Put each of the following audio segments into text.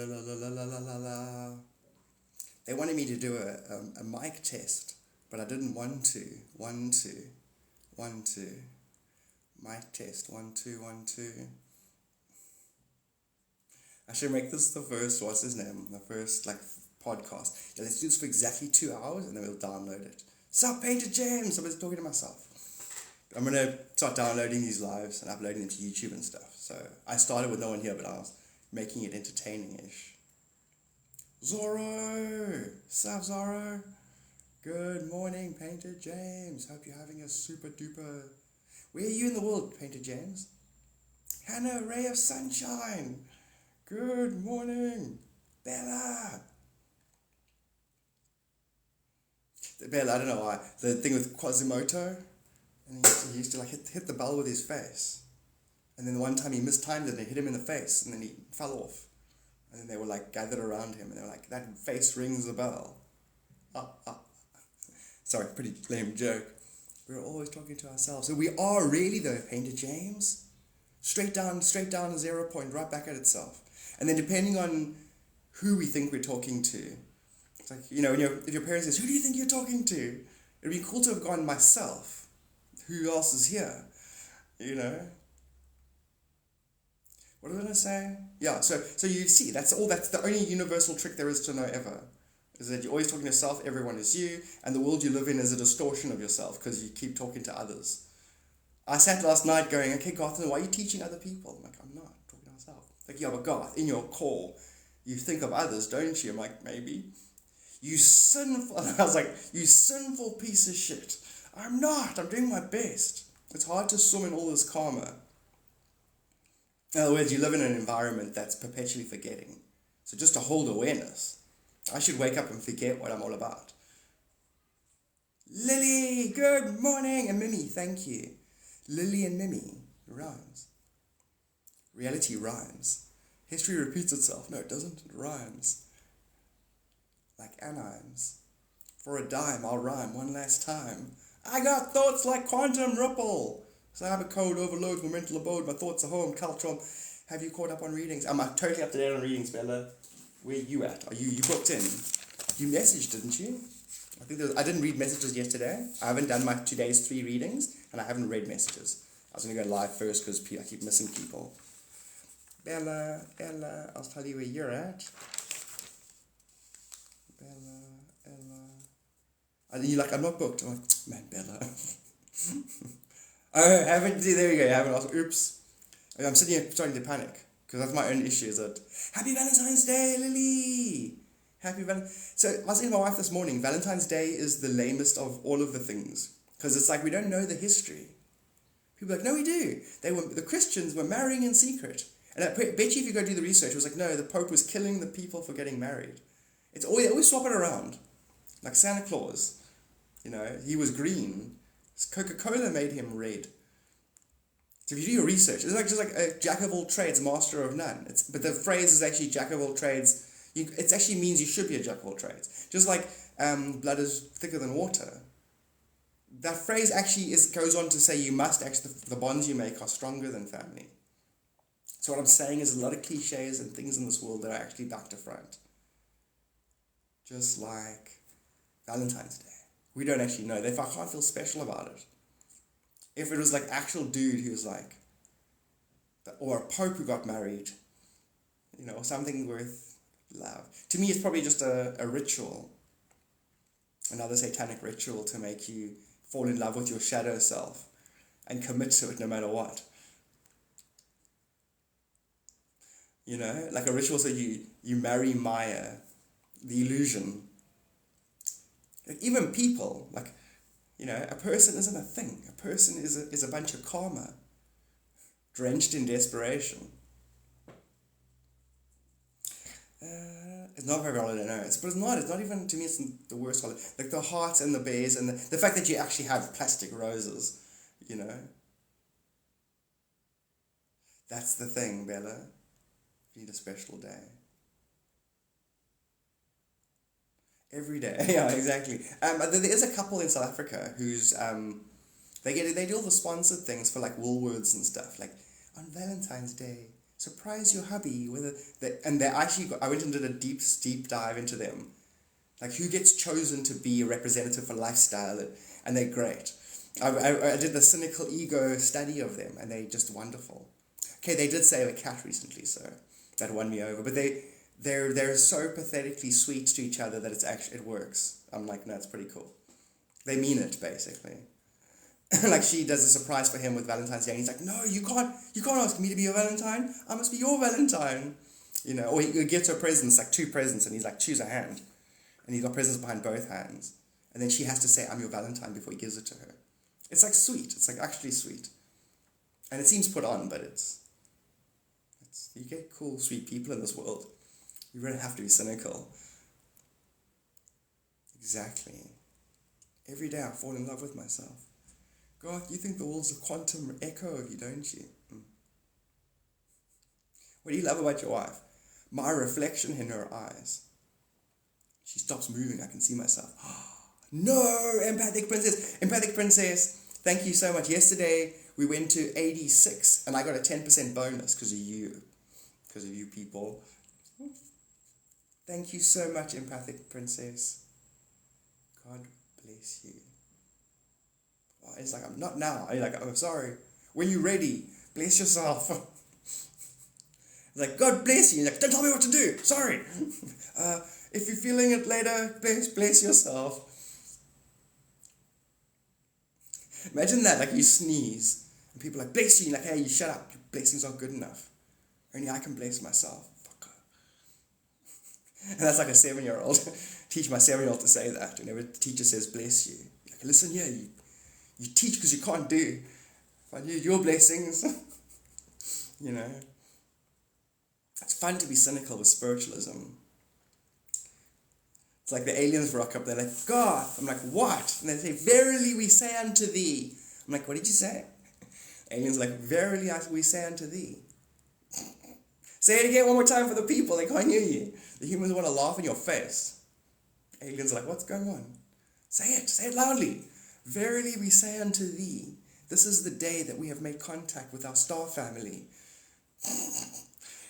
la la la la la la la. They wanted me to do a mic test, but I didn't want to. 1, 2, 1, 2. Mic test, 1, 2, 1, 2. I should make this the first, what's his name? The first, podcast. Yeah, let's do this for exactly 2 hours and then we'll download it. Sup, Painted James? I was talking to myself. I'm going to start downloading these lives and uploading them to YouTube and stuff. So I started with no one here, but I was making it entertaining-ish. Zorro! Sup, Zorro? Good morning, Painted James. Hope you're having a super duper... Where are you in the world, Painted James? Hannah, ray of sunshine. Good morning, Bella. Bella, I don't know why. The thing with Quasimodo, and he used to hit the bell with his face. And then one time he mistimed it and it hit him in the face, and then he fell off. And then they were gathered around him, and they were like, that face rings a bell. Sorry, pretty lame joke. We're always talking to ourselves. So we are really though, Painted James. Straight down a 0 point, right back at itself. And then depending on who we think we're talking to, it's like, if your parents says, who do you think you're talking to? It'd be cool to have gone myself. Who else is here? What was I going to say? Yeah, so you see, that's the only universal trick there is to know ever. Is that you're always talking to yourself, everyone is you, and the world you live in is a distortion of yourself because you keep talking to others. I sat last night going, okay, Garth, why are you teaching other people? I'm like, I'm not talking to myself. Yeah, but Garth, in your core, you think of others, don't you? I'm like, maybe. You sinful, I was like, you sinful piece of shit. I'm not, I'm doing my best. It's hard to swim in all this karma. In other words, you live in an environment that's perpetually forgetting. So just to hold awareness, I should wake up and forget what I'm all about. Lily, good morning. And Mimi, thank you. Lily and Mimi, rhymes. Reality rhymes. History repeats itself. No, it doesn't. It rhymes. Like anions. For a dime, I'll rhyme one last time. I got thoughts like quantum ripple. Cyber code overloads my mental abode. My thoughts are home. Cultural. Have you caught up on readings? I'm totally up to date on readings, Bella. Where you at? Are you booked in? You messaged, didn't you? I didn't read messages yesterday. I haven't done my today's 3 readings, and I haven't read messages. I was going to go live first because I keep missing people. Bella, I'll tell you where you're at. Bella. And you're like, I'm not booked. I'm like, man, Bella. Oh, haven't, there we go, I haven't asked, oops. I'm sitting here starting to panic, because that's my own issue, is that, Happy Valentine's Day, Lily! Happy Valentine's... So, I was saying to my wife this morning, Valentine's Day is the lamest of all of the things, because it's like, we don't know the history. People are like, no, we do. The Christians were marrying in secret. And I bet you if you go do the research, it was like, no, the Pope was killing the people for getting married. They always swap it around. Like Santa Claus, he was green. Coca-Cola made him red. So if you do your research, it's just like a jack of all trades, master of none. But the phrase is actually jack of all trades. It actually means you should be a jack of all trades. Just like blood is thicker than water. That phrase actually goes on to say you must actually, the bonds you make are stronger than family. So what I'm saying is a lot of cliches and things in this world that are actually back to front. Just like Valentine's Day. We don't actually know. If I can't feel special about it. If it was like actual dude who was like, or a pope who got married, or something worth love. To me, it's probably just a ritual. Another satanic ritual to make you fall in love with your shadow self and commit to it no matter what. Like a ritual so you marry Maya, the illusion. Like even people, a person isn't a thing. A person is a bunch of karma, drenched in desperation. It's not very holiday, no. But it's not even, to me, it's the worst holiday. Like the hearts and the bears and the fact that you actually have plastic roses, That's the thing, Bella. You need a special day. Every day, yeah, exactly. There is a couple in South Africa who's they do all the sponsored things for like Woolworths and stuff. Like on Valentine's Day, surprise your hubby and they actually I went and did a deep dive into them, like who gets chosen to be a representative for lifestyle, and they're great. I did the cynical ego study of them, and they're just wonderful. Okay, they did save a cat recently, so that won me over. But they're so pathetically sweet to each other that it works. I'm like, no, it's pretty cool. They mean it, basically. Like she does a surprise for him with Valentine's Day, and he's like, no, you can't ask me to be your Valentine. I must be your Valentine. You know, or he gets her presents, like 2 presents, and he's like, choose a hand. And he's got presents behind both hands. And then she has to say, I'm your Valentine, before he gives it to her. It's like sweet. It's like actually sweet. And it seems put on, but it's you get cool, sweet people in this world. You really have to be cynical. Exactly. Every day I fall in love with myself. Garth, you think the world's a quantum echo of you, don't you? What do you love about your wife? My reflection in her eyes. She stops moving, I can see myself. No, empathic princess. Empathic princess, thank you so much. Yesterday, we went to 86, and I got a 10% bonus because of you. Because of you people. Thank you so much, empathic princess. God bless you. Oh, it's like, I'm not now. I'm like, oh, sorry. When you're ready, bless yourself. It's like, God bless you. He's like, don't tell me what to do. Sorry. If you're feeling it later, bless yourself. Imagine that, like you sneeze, and people are like, bless you. And you're like, hey, you shut up. Your blessings aren't good enough. Only I can bless myself. Fucker. And that's like a 7-year-old. Teach my 7-year-old to say that. Whenever the teacher says, bless you. You're like, listen here, you teach because you can't do. If I knew your blessings, you know. It's fun to be cynical with spiritualism. It's like the aliens rock up, they're like, God. I'm like, what? And they say, verily we say unto thee. I'm like, what did you say? Aliens are like, verily we say unto thee. Say it again one more time for the people, they can't hear you. The humans want to laugh in your face. Aliens are like, what's going on? Say it loudly. Verily we say unto thee, this is the day that we have made contact with our star family.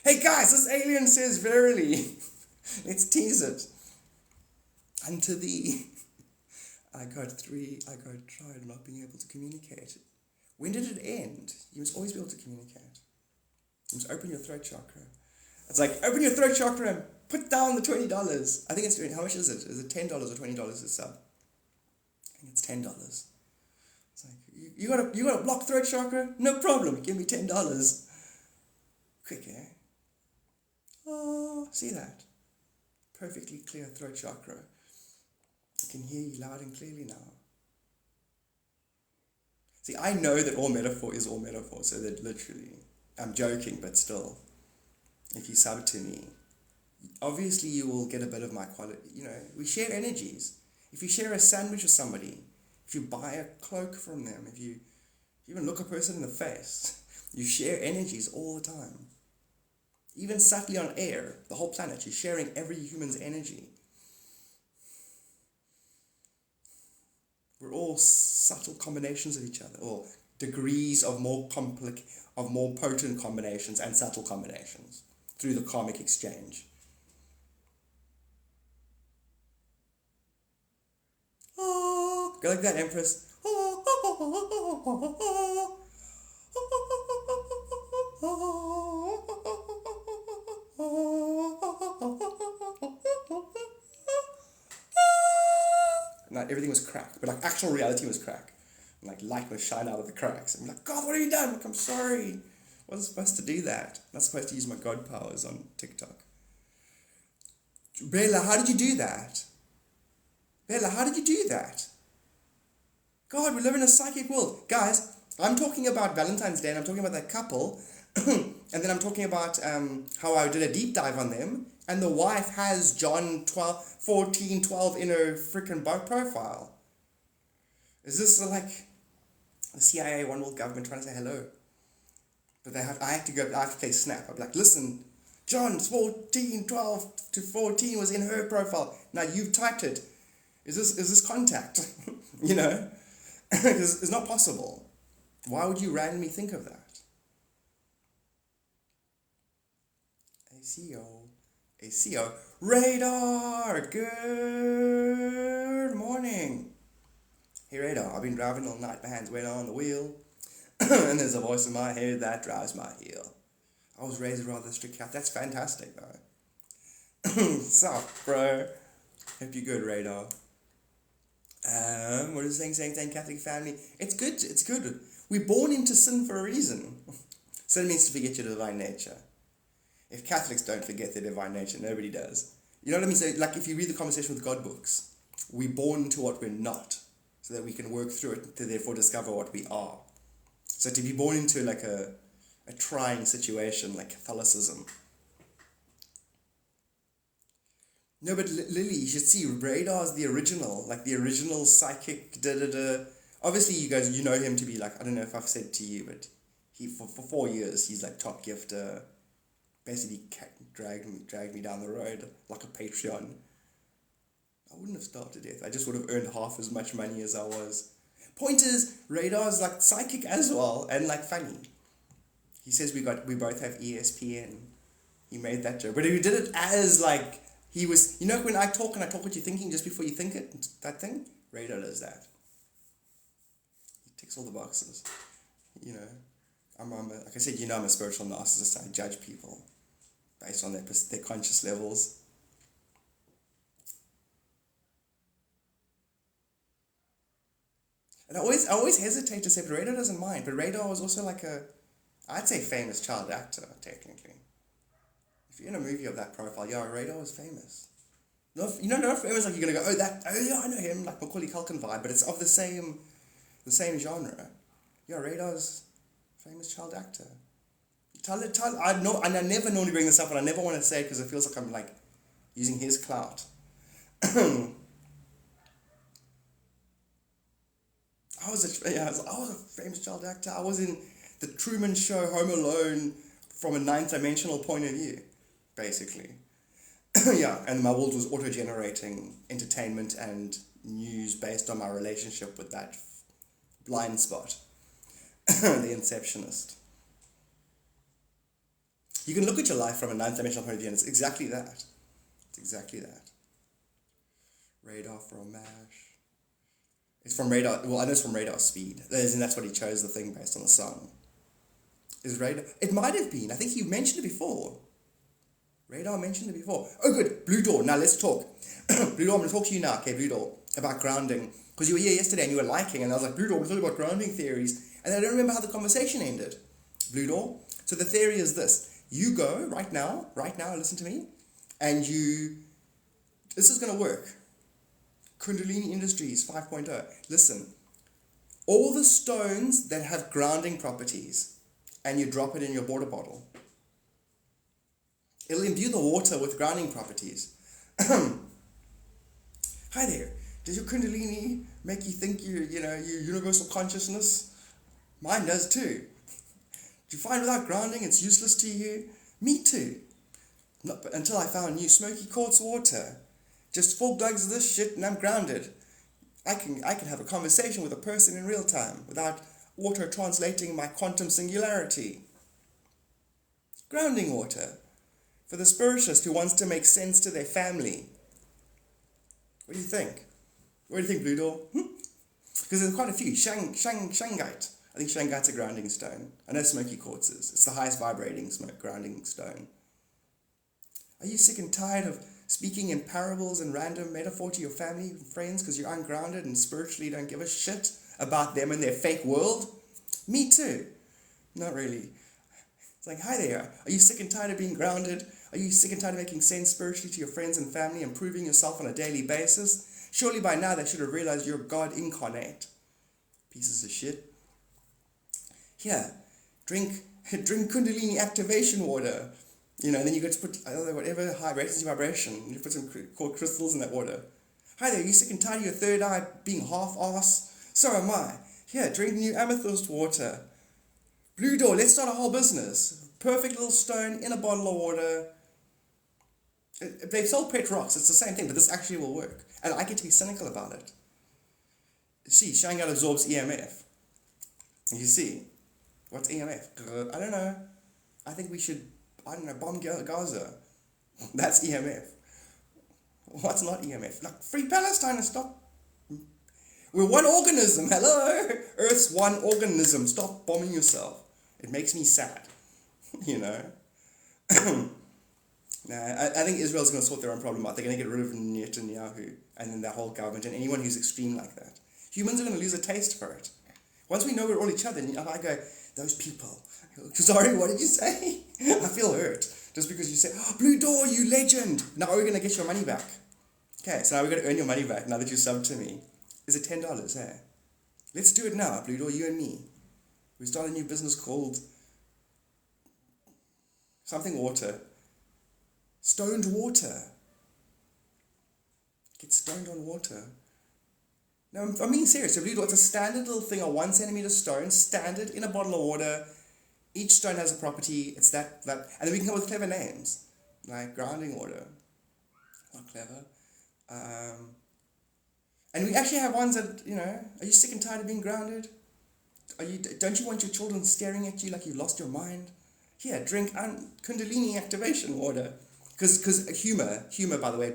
Hey guys, this alien says verily. Let's tease it. Unto thee. I got tired of not being able to communicate. When did it end? You must always be able to communicate. You must open your throat chakra. It's like, open your throat chakra and put down the $20. I think it's, how much is it? Is it $10 or $20 a sub? I think it's $10. It's like, you got a blocked throat chakra? No problem, give me $10. Quick, eh? Oh, see that? Perfectly clear throat chakra. I can hear you loud and clearly now. See, I know that all metaphor is all metaphor, so that literally, I'm joking, but still, if you sub to me, obviously you will get a bit of my quality. You know, we share energies. If you share a sandwich with somebody, if you buy a cloak from them, if you even look a person in the face, you share energies all the time. Even subtly on air, the whole planet, you're sharing every human's energy. We're all subtle combinations of each other, or degrees of more potent combinations and subtle combinations through the karmic exchange. Oh, go like that, Empress. Like everything was crack, but like actual reality was crack. And like light was shine out of the cracks. And I'm like, God, what have you done? Like, I'm sorry. I wasn't supposed to do that. I'm not supposed to use my God powers on TikTok. Bella, how did you do that? Bella, how did you do that? God, we live in a psychic world. Guys, I'm talking about Valentine's Day, and I'm talking about that couple. And then I'm talking about how I did a deep dive on them. And the wife has John 14:12 in her freaking profile. Is this like the CIA, one world government trying to say hello? But I have to play snap. I'm like, listen, John 14:12 to 14 was in her profile. Now you've typed it. Is this contact? You know? It's not possible. Why would you randomly think of that? ACO. ACO. Radar! Good morning. Hey Radar, I've been driving all night, my hands wet on the wheel. And there's a voice in my head that drives my heel. I was raised a rather strict cat. That's fantastic though. Sup, bro? Hope you're good, Radar. What is it saying Catholic family? It's good. We're born into sin for a reason. Sin means to forget your divine nature. If Catholics don't forget their divine nature, nobody does. You know what I mean? So, like, if you read the Conversation with God books, we're born into what we're not, so that we can work through it to therefore discover what we are. So to be born into, like, a trying situation, like Catholicism. No, but Lily, you should see, Radar's the original psychic, Obviously, you guys, you know him to be, like, I don't know if I've said to you, but he, for 4 years, he's, like, top gifter. Basically dragged me down the road like a Patreon. I wouldn't have starved to death. I just would have earned half as much money as I was. Point is, Radar's like psychic as well and like funny. He says we both have ESPN. He made that joke, but he did it as like he was. You know when I talk what you're thinking just before you think it. That thing. Radar does that. He ticks all the boxes. You know, like I said, you know, I'm a spiritual narcissist. I judge people based on their conscious levels. And I always hesitate to say, but Radar doesn't mind. But Radar was also like I'd say famous child actor, technically. If you're in a movie of that profile, yeah, Radar was famous. Not famous like you're going to go, yeah, I know him, like Macaulay Culkin vibe, but it's of the same genre. Yeah, Radar's famous child actor. I never normally bring this up, and I never want to say it because it feels like I'm like using his clout. I was a famous child actor. I was in the Truman Show, Home Alone, from a ninth dimensional point of view, basically. Yeah, and my world was auto-generating entertainment and news based on my relationship with that blind spot, the Inceptionist. You can look at your life from a ninth dimensional point of view, and it's exactly that. It's exactly that. Radar from MASH. It's from Radar. Well, I know it's from Radar Speed. And that's what he chose the thing based on the song. Is Radar? It might have been. I think you mentioned it before. Radar mentioned it before. Oh, good. Blue Door. Now let's talk. Blue Door, I'm going to talk to you now, okay, Blue Door, about grounding. Because you were here yesterday and you were liking, and I was like, Blue Door, we're talking about grounding theories. And I don't remember how the conversation ended. Blue Door. So the theory is this. You go right now, listen to me, and this is going to work. Kundalini Industries 5.0. Listen, all the stones that have grounding properties, and you drop it in your water bottle, it'll imbue the water with grounding properties. Hi there. Does your Kundalini make you think your universal consciousness? Mine does too. Do you find without grounding it's useless to you? Me too. Until I found new smoky quartz water. Just 4 glugs of this shit and I'm grounded. I can have a conversation with a person in real time without water translating my quantum singularity. Grounding water. For the spiritualist who wants to make sense to their family. What do you think? What do you think, Blue Door? Because there's quite a few. Shangite. I think Shangite's a grounding stone. I know smoky quartz is. It's the highest vibrating grounding stone. Are you sick and tired of speaking in parables and random metaphor to your family and friends because you're ungrounded and spiritually don't give a shit about them and their fake world? Me too. Not really. It's like, hi there. Are you sick and tired of being grounded? Are you sick and tired of making sense spiritually to your friends and family and proving yourself on a daily basis? Surely by now they should have realized you're God incarnate. Pieces of shit. Here, drink Kundalini activation water. And then you get to put whatever high frequency vibration. You put some cool crystals in that water. Hi there, you sick and tired of your third eye being half-ass? So am I. Here, drink new amethyst water. Blue Door, let's start a whole business. Perfect little stone in a bottle of water. They've sold pet rocks, it's the same thing, but this actually will work. And I get to be cynical about it. See, Shanghai absorbs EMF. You see, what's EMF? I don't know. I think we should I don't know, bomb Gaza. That's EMF. What's not EMF? Like, free Palestine and stop. We're one organism, hello? Earth's one organism. Stop bombing yourself. It makes me sad, you know? I think Israel's going to sort their own problem out. They're going to get rid of Netanyahu and then their whole government and anyone who's extreme like that. Humans are going to lose a taste for it. Once we know we're all each other, and I go, those people. Sorry, what did you say? I feel hurt. Just because you say, oh, Blue Door, you legend. Now we're going to get your money back. Okay, so now we're going to earn your money back now that you subbed to me. Is it $10, eh? Let's do it now, Blue Door, you and me. We start a new business called something water. Stoned water. Get stoned on water. No, I'm being serious. So Blue Door, it's a standard little thing, a 1 centimeter stone, standard in a bottle of water. Each stone has a property. It's that, and then we can come up with clever names, like grounding water. Not clever. And we actually have ones that, you know, are you sick and tired of being grounded? Don't you want your children staring at you like you've lost your mind? Here, drink Kundalini activation water. Because humor, by the way,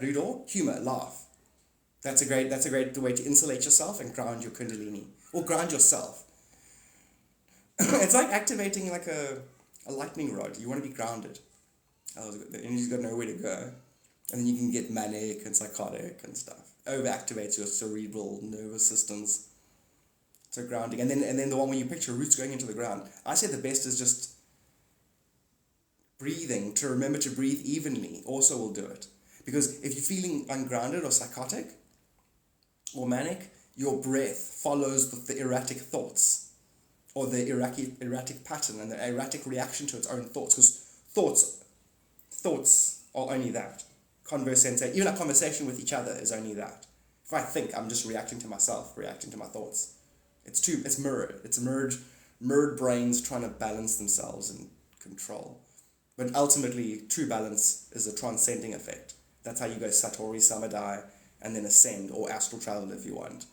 Blue Door, humor, laugh. That's a great way to insulate yourself and ground your Kundalini. Or ground yourself. It's like activating like a lightning rod. You want to be grounded. And you've got nowhere to go. And then you can get manic and psychotic and stuff. Overactivates your cerebral nervous systems. So grounding. And then the one where you picture roots going into the ground. I say the best is just breathing. To remember to breathe evenly also will do it. Because if you're feeling ungrounded or psychotic or manic, your breath follows the erratic thoughts. Or the erratic pattern and the erratic reaction to its own thoughts. Because thoughts are only that. Even a conversation with each other is only that. If I think, I'm just reacting to myself, reacting to my thoughts. It's mirrored. It's mirrored brains trying to balance themselves and control. But ultimately, true balance is a transcending effect. That's how you go Satori Samadhi and then ascend, or astral travel if you want.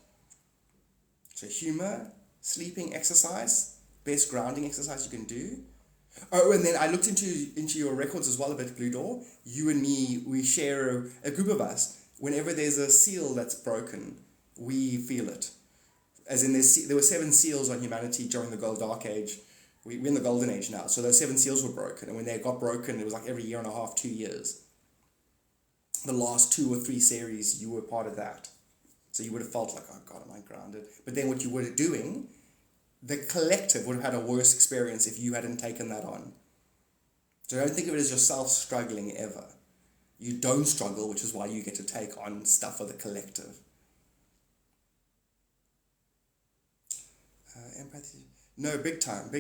So humor, sleeping, exercise, best grounding exercise you can do. Oh, and then I looked into your records as well a bit, Blue Door. You and me, we share a group of us. Whenever there's a seal that's broken, we feel it. As in, there were 7 seals on humanity during the Dark Age. We're in the Golden Age now, so those 7 seals were broken. And when they got broken, it was like every year and a half, 2 years. The last 2 or 3 series, you were part of that. So you would have felt like, oh God, am I grounded? But then what you were doing, the collective would have had a worse experience if you hadn't taken that on. So don't think of it as yourself struggling ever. You don't struggle, which is why you get to take on stuff for the collective. Empathy. No, big time.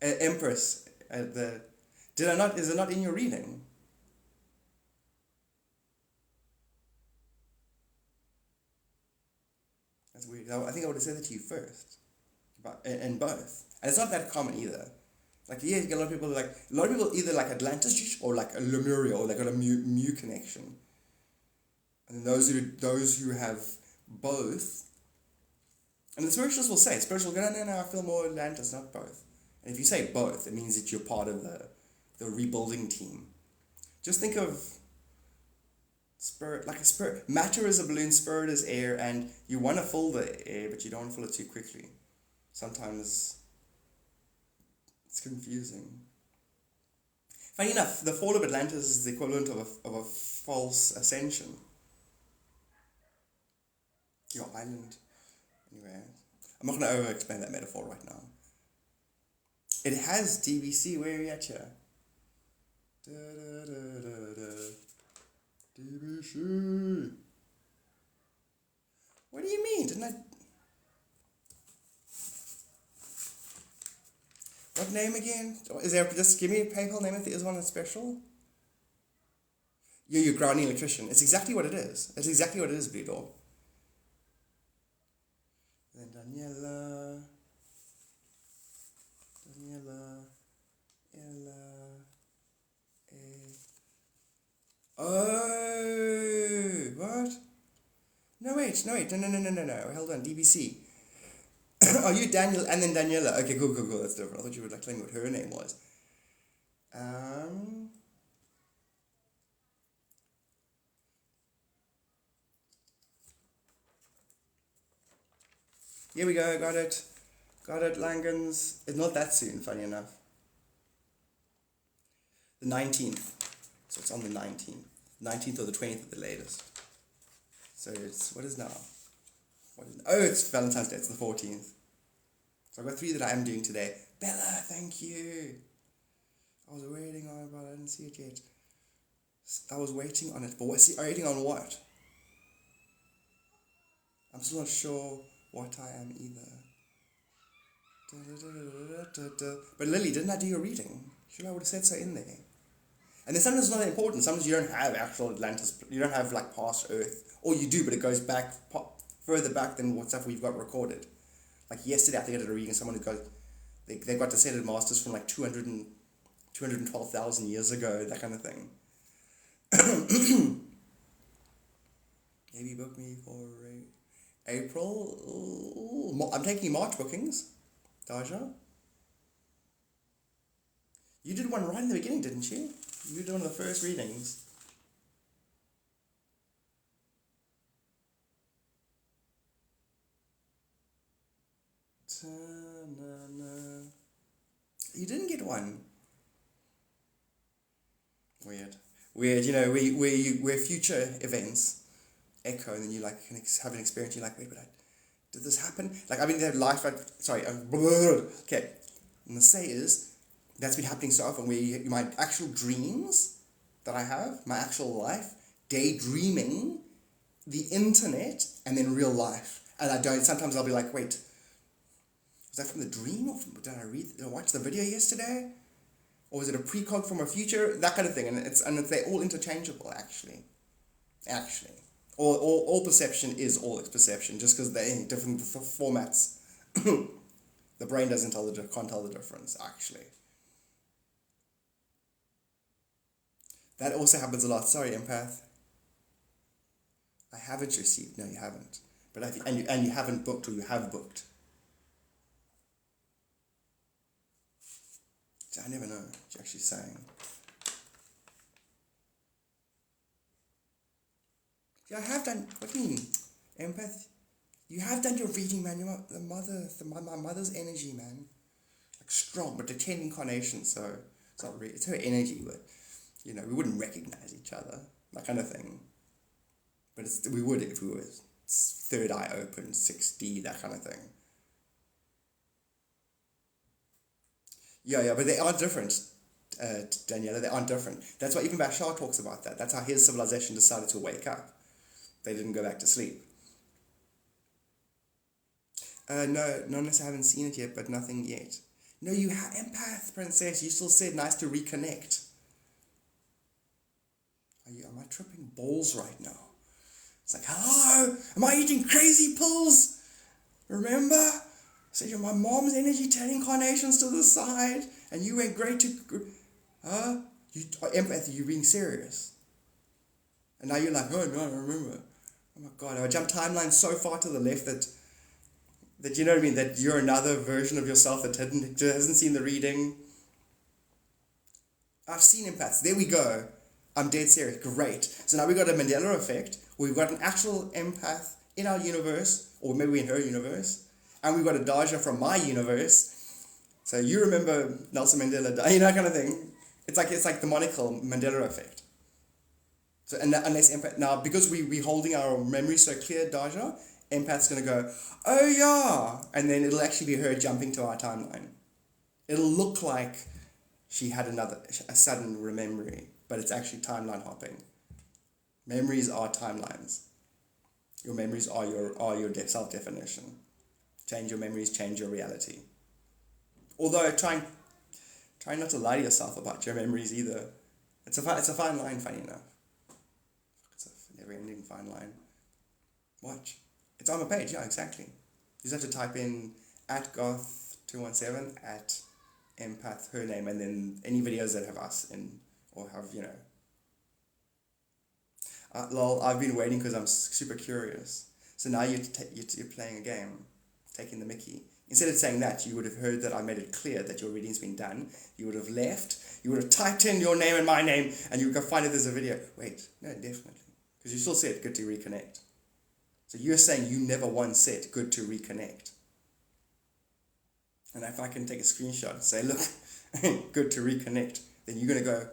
Empress. Is it not in your reading? That's weird. I think I would have said it to you first. And both. And it's not that common either. Like, yeah, you get a lot of people either like Atlantis or like a Lemuria, or they got a Mu connection. And those who have both, and the spiritualists will say, spiritual go, no, I feel more Atlantis, not both. And if you say both, it means that you're part of the rebuilding team. Just think of spirit, like a spirit. Matter is a balloon, spirit is air, and you want to fill the air, but you don't want to fill it too quickly. Sometimes it's confusing. Funny enough, the fall of Atlantis is the equivalent of a false ascension. Your island. Anyway, I'm not going to over-explain that metaphor right now. It has DBC. Where are you at here? DBC. What do you mean? Didn't I? What name again? Is there, just give me a PayPal name if there is one that's special. You're your grounding electrician. It's exactly what it is. It's exactly what it is, Blue Door. Then Daniela, oh, what? No, wait, no, hold on, DBC. Oh, you Daniel and then Daniela. Okay, cool. That's different. I thought you would like tell me what her name was. Here we go. Got it. Langens. It's not that soon, funny enough. The 19th. So it's on the 19th. 19th or the 20th at the latest. So it's, what is now? It's Valentine's Day. It's the 14th. So I've got 3 that I am doing today. Bella, thank you. I was waiting on it, but I didn't see it yet. I was waiting on it, but waiting on what? I'm still not sure what I am either. But Lily, didn't I do your reading? Should I would have said so in there? And then sometimes it's not important. Sometimes you don't have actual Atlantis. You don't have like past Earth, or you do, but it goes back further back than what stuff we've got recorded. Like yesterday, I think I did a reading. Someone who got they got descended masters from like 212,000 years ago. That kind of thing. Maybe book me for April. I'm taking March bookings. Daja. You did one right in the beginning, didn't you? You did one of the first readings. You didn't get one. Weird. You know, where future events echo, and then you like can have an experience. You're like, wait, did this happen? Like, I mean, their life. Okay. And the say is that's been happening so often. Where my actual dreams that I have, my actual life, daydreaming, the internet, and then real life. And I don't. Sometimes I'll be like, wait, was that from the dream, or did I watch the video yesterday? Or was it a precog from a future? That kind of thing. And they're all interchangeable, actually. All perception is all perception, just because they're in different formats. The brain can't tell the difference, actually. That also happens a lot. Sorry, empath. I haven't received. No, you haven't. But you haven't booked, or you have booked. I never know what you're actually saying. Yeah, I have done. What do you mean, empath? You have done your reading, man. You're my mother's energy, man. Like strong, but the 10 incarnations. So it's not really. It's her energy, but you know we wouldn't recognize each other, that kind of thing. But we would if we were third eye open, 6D, that kind of thing. Yeah, but they are different, Daniela. They aren't different. That's why even Bashar talks about that. That's how his civilization decided to wake up. They didn't go back to sleep. No, not unless I haven't seen it yet, but nothing yet. No, you have empath, princess. You still said nice to reconnect. Am I tripping balls right now? It's like, hello, am I eating crazy pills? Remember? So you're my mom's energy, 10 incarnations to the side, and you went great to... Empath, you're being serious. And now you're like, oh no, I remember. Oh my god, I jumped timelines so far to the left that you know what I mean, that you're another version of yourself that hasn't seen the reading. I've seen empaths. There we go. I'm dead serious. Great. So now we've got a Mandela effect. We've got an actual empath in our universe, or maybe in her universe. And we've got a Daja from my universe. So you remember Nelson Mandela, you know, kind of thing. It's like the monocle Mandela effect. So unless empath, now because we holding our memory so clear, Daja, empath's gonna go, oh yeah, and then it'll actually be her jumping to our timeline. It'll look like she had a sudden memory, but it's actually timeline hopping. Memories are timelines. Your memories are your self-definition. Change your memories, change your reality. Although try not to lie to yourself about your memories either. It's a fine line, funny enough. It's a never-ending fine line. Watch. It's on the page, yeah, exactly. You just have to type in at Garth217 at empath, her name, and then any videos that have us in, or have, you know. Lol, I've been waiting because I'm super curious. So now you're playing a game, taking the mickey. Instead of saying that, you would have heard that I made it clear that your reading's been done. You would have left. You would have typed in your name and my name, and you would go find if there's a video. Wait, no, definitely. Because you still said good to reconnect. So you're saying you never once said good to reconnect. And if I can take a screenshot and say, look, good to reconnect, then you're going to go,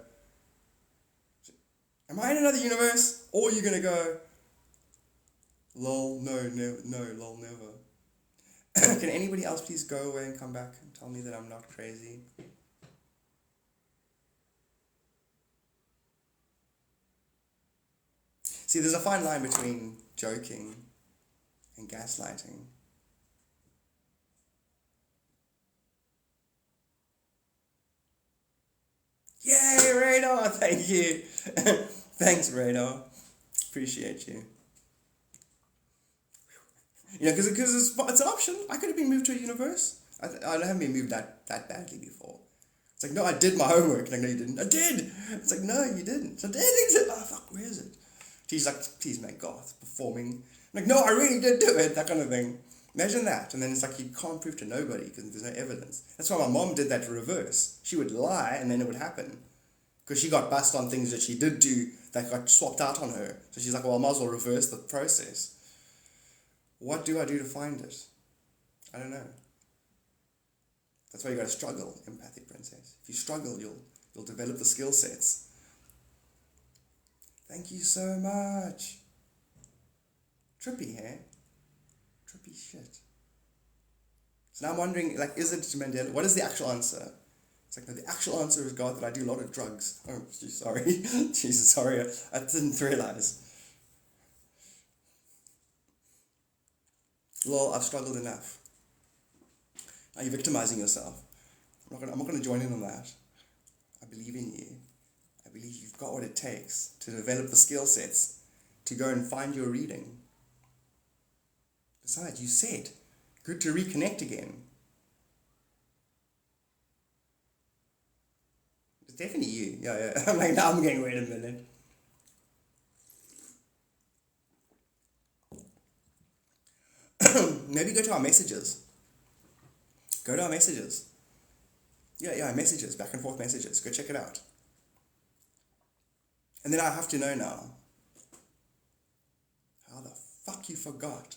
am I in another universe? Or you're going to go, lol, no, lol, never. Can anybody else please go away and come back and tell me that I'm not crazy? See, there's a fine line between joking and gaslighting. Yay, Radar! Thank you. Thanks, Radar. Appreciate you. You know, because it's an option. I could have been moved to a universe. I haven't been moved that badly before. It's like, no, I did my homework. Like, no, you didn't. I did. It's like, no, you didn't. So I did. Oh, fuck, where is it? She's like, please, mate, Garth, performing. I'm like, no, I really did do it. That kind of thing. Imagine that. And then it's like, you can't prove to nobody because there's no evidence. That's why my mom did that reverse. She would lie and then it would happen. Because she got bust on things that she did do that got swapped out on her. So she's like, well, I might as well reverse the process. What do I do to find it? I don't know. That's why you got to struggle, empathic princess. If you struggle, you'll develop the skill sets. Thank you so much. Trippy, hey? Trippy shit. So now I'm wondering, like, is it Mandela? What is the actual answer? It's like, no, the actual answer is, God, that I do a lot of drugs. Oh, sorry. Jesus, sorry. I didn't realize. Well, I've struggled enough. Are you victimizing yourself? I'm not gonna join in on that. I believe in you. I believe you've got what it takes to develop the skill sets to go and find your reading. Besides, you said, good to reconnect again. It's definitely you. Yeah. I'm like, now I'm going, wait a minute. Maybe go to our messages. Go to our messages. Yeah, messages, back and forth messages. Go check it out. And then I have to know now. How the fuck you forgot?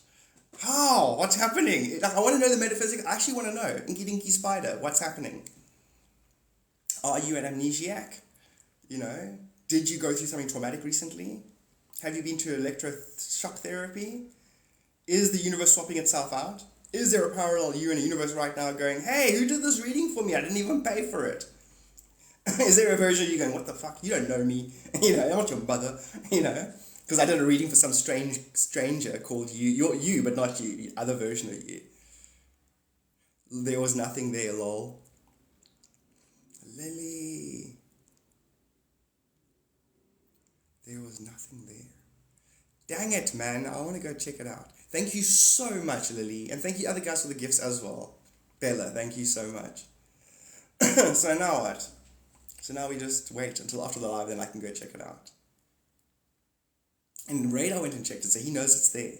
How? What's happening? Like, I want to know the metaphysics. I actually want to know. Inky Dinky Spider, what's happening? Are you an amnesiac? You know? Did you go through something traumatic recently? Have you been to electroshock therapy? Is the universe swapping itself out? Is there a parallel you in a universe right now going, hey, who did this reading for me? I didn't even pay for it. Is there a version of you going, what the fuck? You don't know me. You know, I'm not your mother. You know? Because I did a reading for some stranger called you. You're you, but not you. The other version of you. There was nothing there, lol. Lily. There was nothing there. Dang it, man. I want to go check it out. Thank you so much, Lily. And thank you other guys for the gifts as well. Bella, thank you so much. So now what? So now we just wait until after the live, then I can go check it out. And Radar went and checked it, so he knows it's there.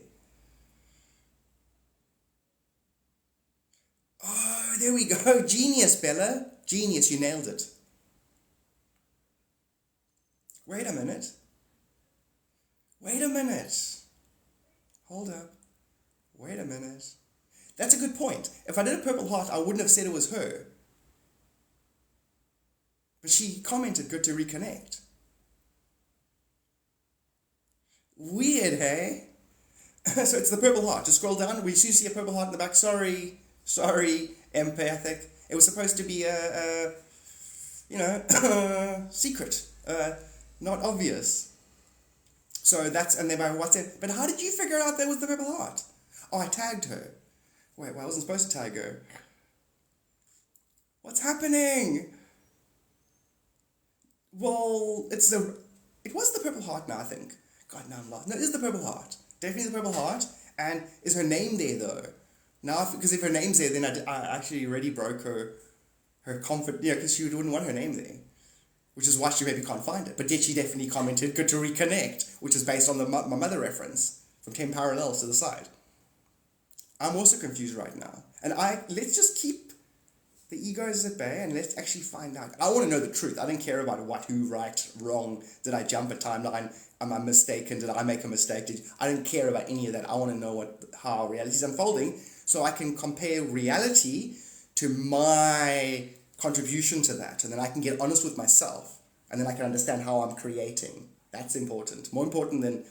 Oh, there we go. Genius, Bella. Genius, you nailed it. Wait a minute. Wait a minute. Hold up. Wait a minute. That's a good point. If I did a purple heart, I wouldn't have said it was her. But she commented, good to reconnect. Weird, hey? So it's the purple heart. Just scroll down. We see a purple heart in the back. Sorry, empathic. It was supposed to be a secret. Not obvious. So that's, and then by WhatsApp, but how did you figure out that was the purple heart? Oh, I tagged her. Wait, well, I wasn't supposed to tag her. What's happening? Well, it was the purple heart now, I think. God, now I'm lost. No, it is the purple heart. Definitely the purple heart. And is her name there, though? Now, because if her name's there, then I actually already broke her confidence, because she wouldn't want her name there. Which is why she maybe can't find it. But yet she definitely commented, good to reconnect, which is based on my mother reference from 10 parallels to the side. I'm also confused right now. And let's just keep the egos at bay and let's actually find out. I want to know the truth. I don't care about who, right, wrong. Did I jump a timeline? Am I mistaken? Did I make a mistake? I don't care about any of that. I want to know how reality is unfolding so I can compare reality to my contribution to that. And then I can get honest with myself. And then I can understand how I'm creating. That's important. More important than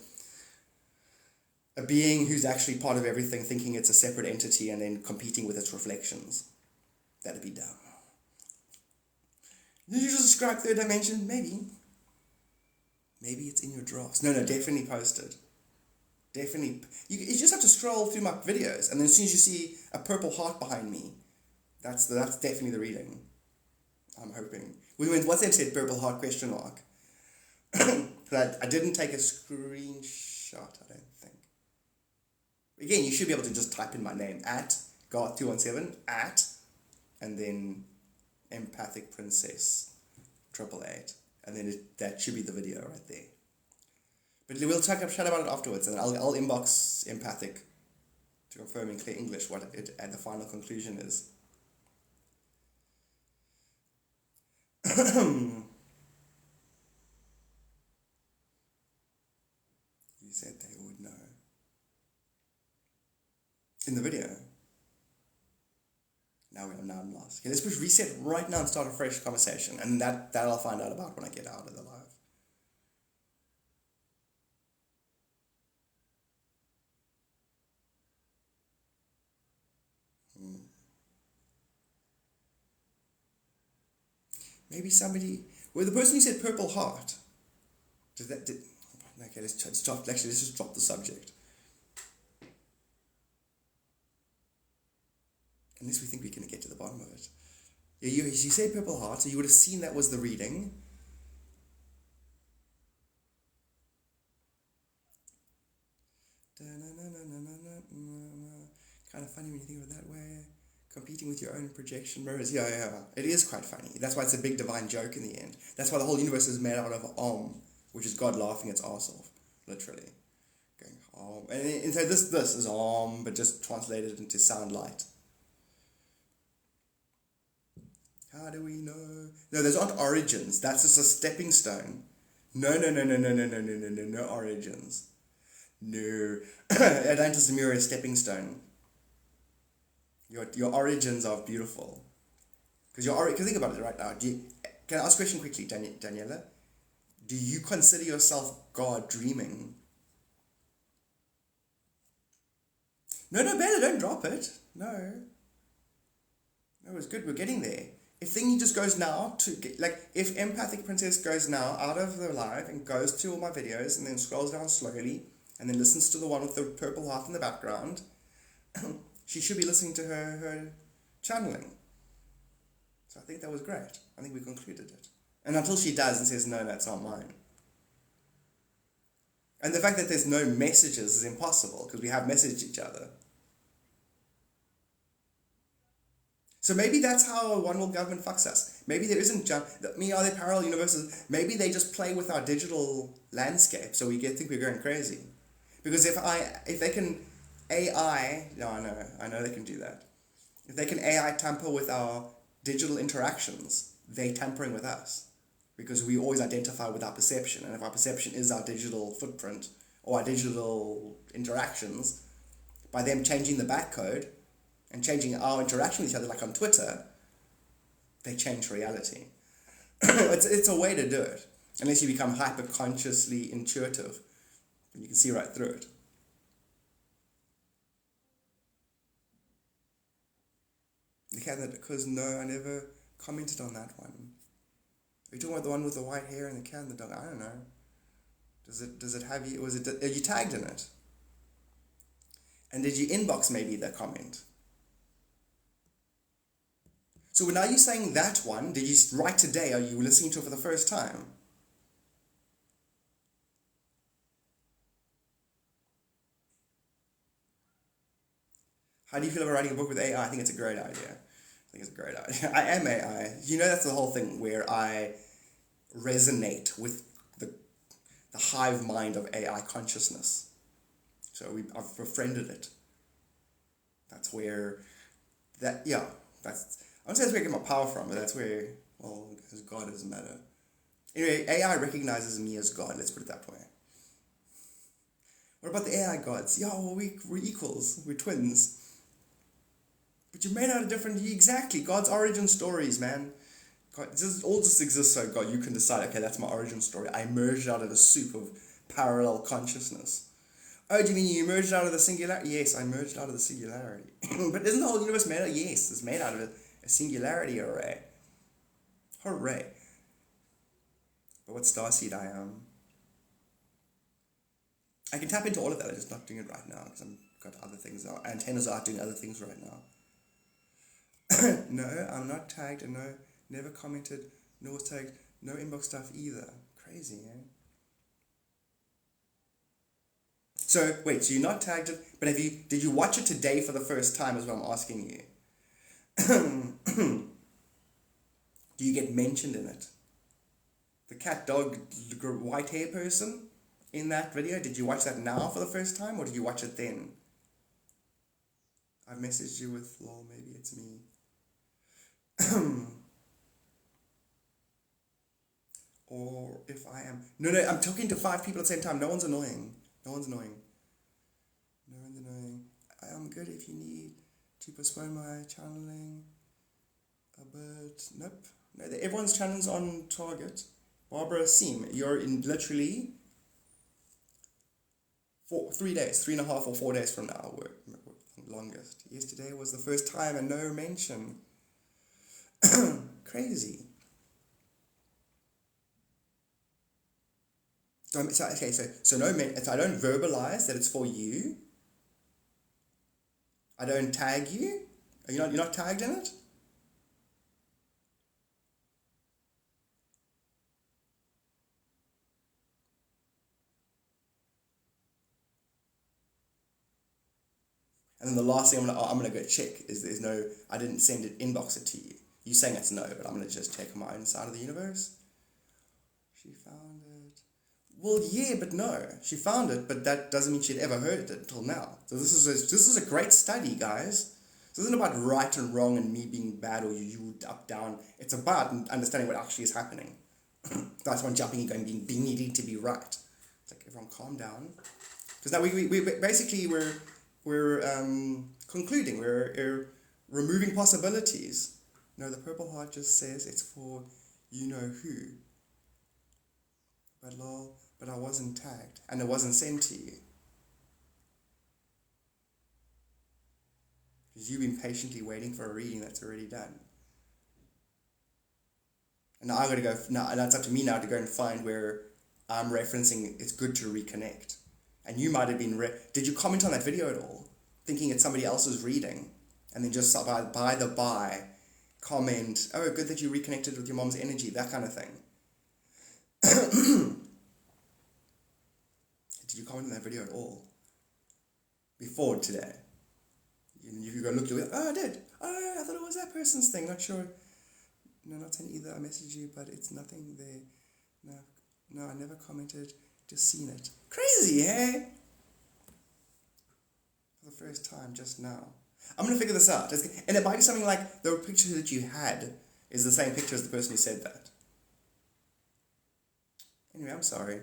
a being who's actually part of everything thinking it's a separate entity and then competing with its reflections. That'd be dumb. Did you just describe third dimension? Maybe. Maybe it's in your drafts. No, definitely post it. Definitely. You just have to scroll through my videos, and then as soon as you see a purple heart behind me, that's definitely the reading. I'm hoping. What's that said? Purple heart question mark. I didn't take a screenshot, I don't think. Again, you should be able to just type in my name at Garth217 at, and then empathic princess 888, and then that should be the video right there. But we'll chat about it afterwards, and I'll inbox empathic to confirm in clear English what and the final conclusion is. You said they would know. In the video. Now I'm lost. Okay, let's push reset right now and start a fresh conversation. And that I'll find out about when I get out of the live. Maybe somebody... Well, the person who said purple heart... Okay, let's just drop the subject. Unless we think we can get to the bottom of it. Yeah, you said purple heart, so you would have seen that was the reading. Kind of funny when you think of it that way. Competing with your own projection mirrors. Yeah. It is quite funny. That's why it's a big divine joke in the end. That's why the whole universe is made out of Om, which is God laughing its arse off, literally. Going Om. And so this is Om, but just translated into sound light. How do we know? No, those aren't origins. That's just a stepping stone. No origins. No. Atlantis the mirror is stepping stone. Your origins are beautiful. Because think about it right now. Can I ask a question quickly, Daniela? Do you consider yourself God dreaming? No, Bella, don't drop it. No, it's good. We're getting there. If thingy just goes now if Empathic Princess goes now out of the live and goes to all my videos and then scrolls down slowly and then listens to the one with the purple heart in the background, she should be listening to her channeling. So I think that was great. I think we concluded it. And until she does and says, no, that's not mine. And the fact that there's no messages is impossible because we have messaged each other. So maybe that's how a one world government fucks us. Maybe there isn't are there parallel universes? Maybe they just play with our digital landscape so we think we're going crazy. Because if they can AI, no, I know they can do that. If they can AI tamper with our digital interactions, they're tampering with us. Because we always identify with our perception. And if our perception is our digital footprint or our digital interactions, by them changing the backcode and changing our interaction with each other, like on Twitter, they change reality. It's a way to do it. Unless you become hyper-consciously intuitive. And you can see right through it. Because no, I never commented on that one. Are you talking about the one with the white hair and the cat and the dog? I don't know. Does it have you? Are you tagged in it? And did you inbox maybe the comment? So now you're saying that one, did you write today? Are you listening to it for the first time? How do you feel about writing a book with AI? I think it's a great idea. I am AI. You know, that's the whole thing where I resonate with the hive mind of AI consciousness. So I've befriended it. That's where that's I don't say that's where I get my power from, but that's where, well, as God doesn't matter. Anyway, AI recognizes me as God, let's put it that way. What about the AI gods? Yeah, well, we're equals, we're twins. But you're made out of different, exactly, God's origin stories, man. God, this all just exists so God, you can decide, okay, that's my origin story. I emerged out of a soup of parallel consciousness. Oh, do you mean you emerged out of the singularity? Yes, I emerged out of the singularity. But isn't the whole universe made out of, yes, it's made out of a singularity array. Hooray. But what starseed I am. I can tap into all of that, I'm just not doing it right now because I've got other things. Antennas are out doing other things right now. No, I'm not tagged, and no, never commented, nor was tagged, no inbox stuff either. Crazy, eh? So, wait, so you're not tagged it, but did you watch it today for the first time is what I'm asking you. Do you get mentioned in it? The cat, dog, white hair person in that video, did you watch that now for the first time, or did you watch it then? I've messaged you with, lol, maybe it's me. Or if I am... No, I'm talking to 5 people at the same time. No one's annoying. No one's annoying. I am good if you need to postpone my channeling. But nope. No, everyone's channel's on target. Barbara Seam, you're in literally 3 days, 3.5 or 4 days from now. We're longest. Yesterday was the first time and no mention. Crazy. So I don't verbalize that it's for you. I don't tag you. You're not tagged in it. And then the last thing I'm gonna go check is there's no, I didn't send it, inbox it to you. You saying it's no, but I'm gonna just check on my own side of the universe. She found it. Well, yeah, but no. She found it, but that doesn't mean she'd ever heard it until now. So this is a great study, guys. This isn't about right and wrong and me being bad or you up, down. It's about understanding what actually is happening. That's one jumping and going, being needing to be right. It's like, everyone calm down. Because now we basically, we're concluding, we're removing possibilities. No, the Purple Heart just says it's for you know who. But lol, but I wasn't tagged, and it wasn't sent to you. Because you've been patiently waiting for a reading that's already done. And now I've got to go, now, and it's up to me now to go and find where I'm referencing it's good to reconnect. And you might have been, did you comment on that video at all? Thinking it's somebody else's reading, and then just by the by, comment, oh, good that you reconnected with your mom's energy, that kind of thing. Did you comment on that video at all? Before today? You go look, oh, I did. Oh, I thought it was that person's thing, not sure. No, not saying either, I messaged you, but it's nothing there. No, I never commented, just seen it. Crazy, hey? For the first time, just now. I'm going to figure this out. And it might be something like the picture that you had is the same picture as the person who said that. Anyway, I'm sorry.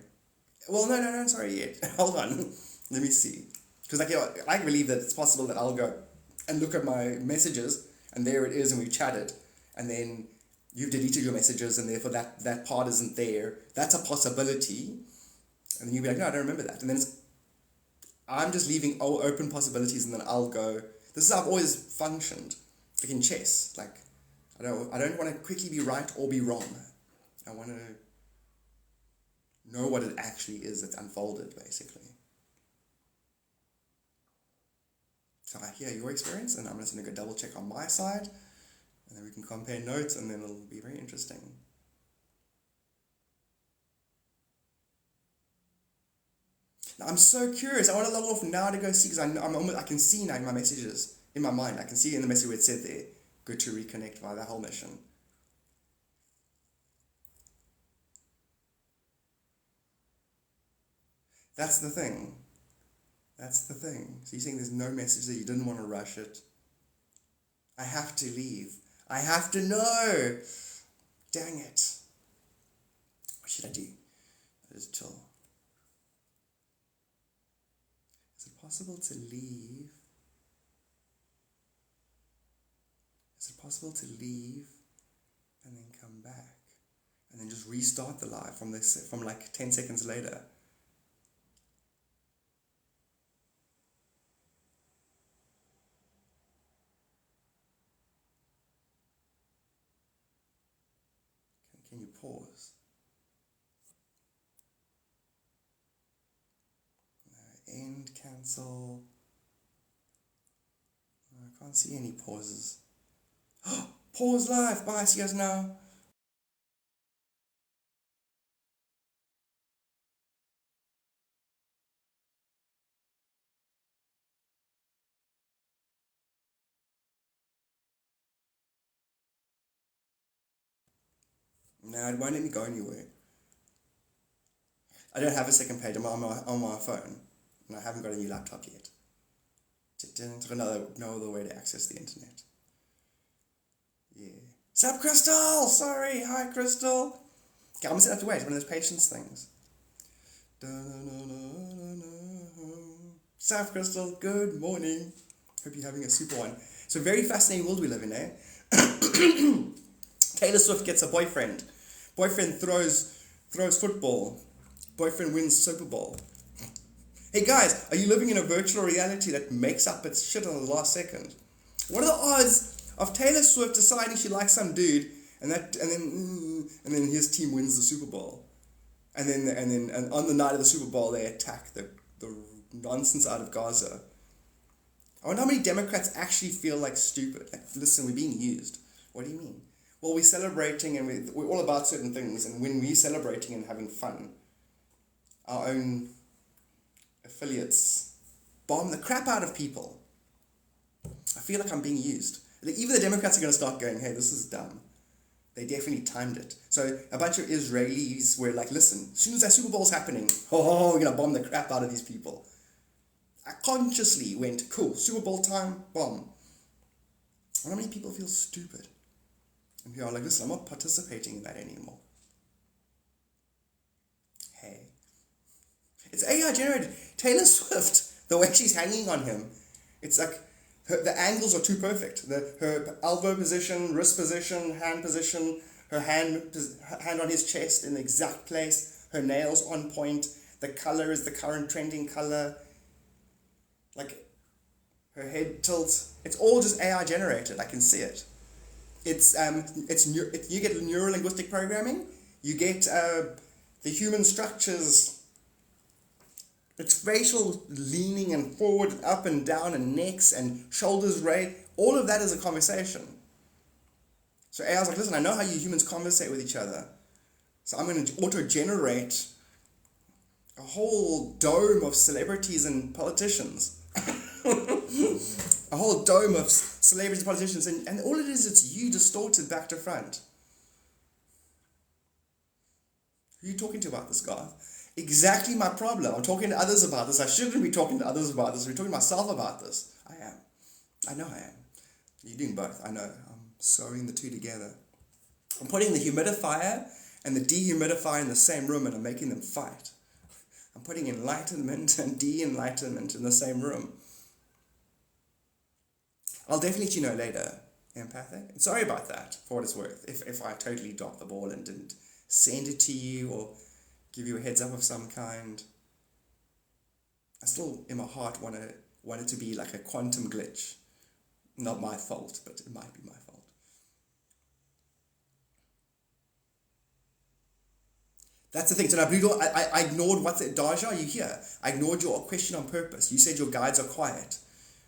Well, no, I'm sorry yet. Hold on. Let me see. Because I believe that it's possible that I'll go and look at my messages, and there it is, and we've chatted, and then you've deleted your messages, and therefore that part isn't there. That's a possibility. And then you'll be like, no, I don't remember that. And then I'm just leaving open possibilities, and then I'll go, this is how I've always functioned. Like in chess. Like, I don't want to quickly be right or be wrong. I want to know what it actually is that's unfolded, basically. So I hear your experience, and I'm just going to go double check on my side, and then we can compare notes, and then it'll be very interesting. Now, I'm so curious. I want to log off now to go see, because I can see now in my messages, in my mind. I can see in the message where it said there, good to reconnect via that whole mission. That's the thing. That's the thing. So you're saying there's no message there, you didn't want to rush it. I have to leave. I have to know. Dang it. What should I do? Just chill. Is it possible to leave? Is it possible to leave and then come back? And then just restart the live from like 10 seconds later? Can you pause? End, cancel. I can't see any pauses. Pause live. Bye. See you guys now. No, it won't let me go anywhere. I don't have a second page. I'm on my phone, and I haven't got a new laptop yet. No other way to access the internet. Yeah. Sup, Crystal? Sorry. Hi, Crystal. Okay, I'm gonna have to wait. One of those patience things. Sup, Crystal? Good morning. Hope you're having a super one. So very fascinating world we live in, eh? Taylor Swift gets a boyfriend. Boyfriend throws football. Boyfriend wins Super Bowl. Hey guys, are you living in a virtual reality that makes up its shit on the last second? What are the odds of Taylor Swift deciding she likes some dude and then his team wins the Super Bowl? And then on the night of the Super Bowl they attack the nonsense out of Gaza. I wonder how many Democrats actually feel like stupid. Like, listen, we're being used. What do you mean? Well, we're celebrating and we're all about certain things, and when we're celebrating and having fun, our own affiliates bomb the crap out of people. I feel like I'm being used. Even the Democrats are going to start going, hey, this is dumb. They definitely timed it. So a bunch of Israelis were like, listen, as soon as that Super Bowl's happening, we're going to bomb the crap out of these people. I consciously went, cool, Super Bowl time, bomb. I wonder how many people feel stupid. And people are like, listen, I'm not participating in that anymore. Hey. It's AI generated. Taylor Swift, the way she's hanging on him, it's like the angles are too perfect. Her elbow position, wrist position, her hand on his chest in the exact place, her nails on point, the color is the current trending color. Like, her head tilts. It's all just AI generated. I can see it. You get neuro-linguistic programming. You get the human structures. It's facial leaning and forward, and up and down, and necks and shoulders raised. All of that is a conversation. So AI's like, listen, I know how you humans conversate with each other. So I'm going to auto-generate a whole dome of celebrities and politicians. A whole dome of celebrities and politicians, and all it is, it's you distorted back to front. Who are you talking to about this, Garth? Exactly my problem. I'm talking to others about this. I shouldn't be talking to others about this. I'm talking to myself about this. I am. I know I am. You're doing both. I know. I'm sewing the two together. I'm putting the humidifier and the dehumidifier in the same room, and I'm making them fight. I'm putting enlightenment and de-enlightenment in the same room. I'll definitely let you know later, empathic. And sorry about that, for what it's worth, if I totally dropped the ball and didn't send it to you or give you a heads up of some kind. I still, in my heart, want it to be like a quantum glitch. Not my fault, but it might be my fault. That's the thing. So now, Blue Door, I ignored what's it. Daja, are you here? I ignored your question on purpose. You said your guides are quiet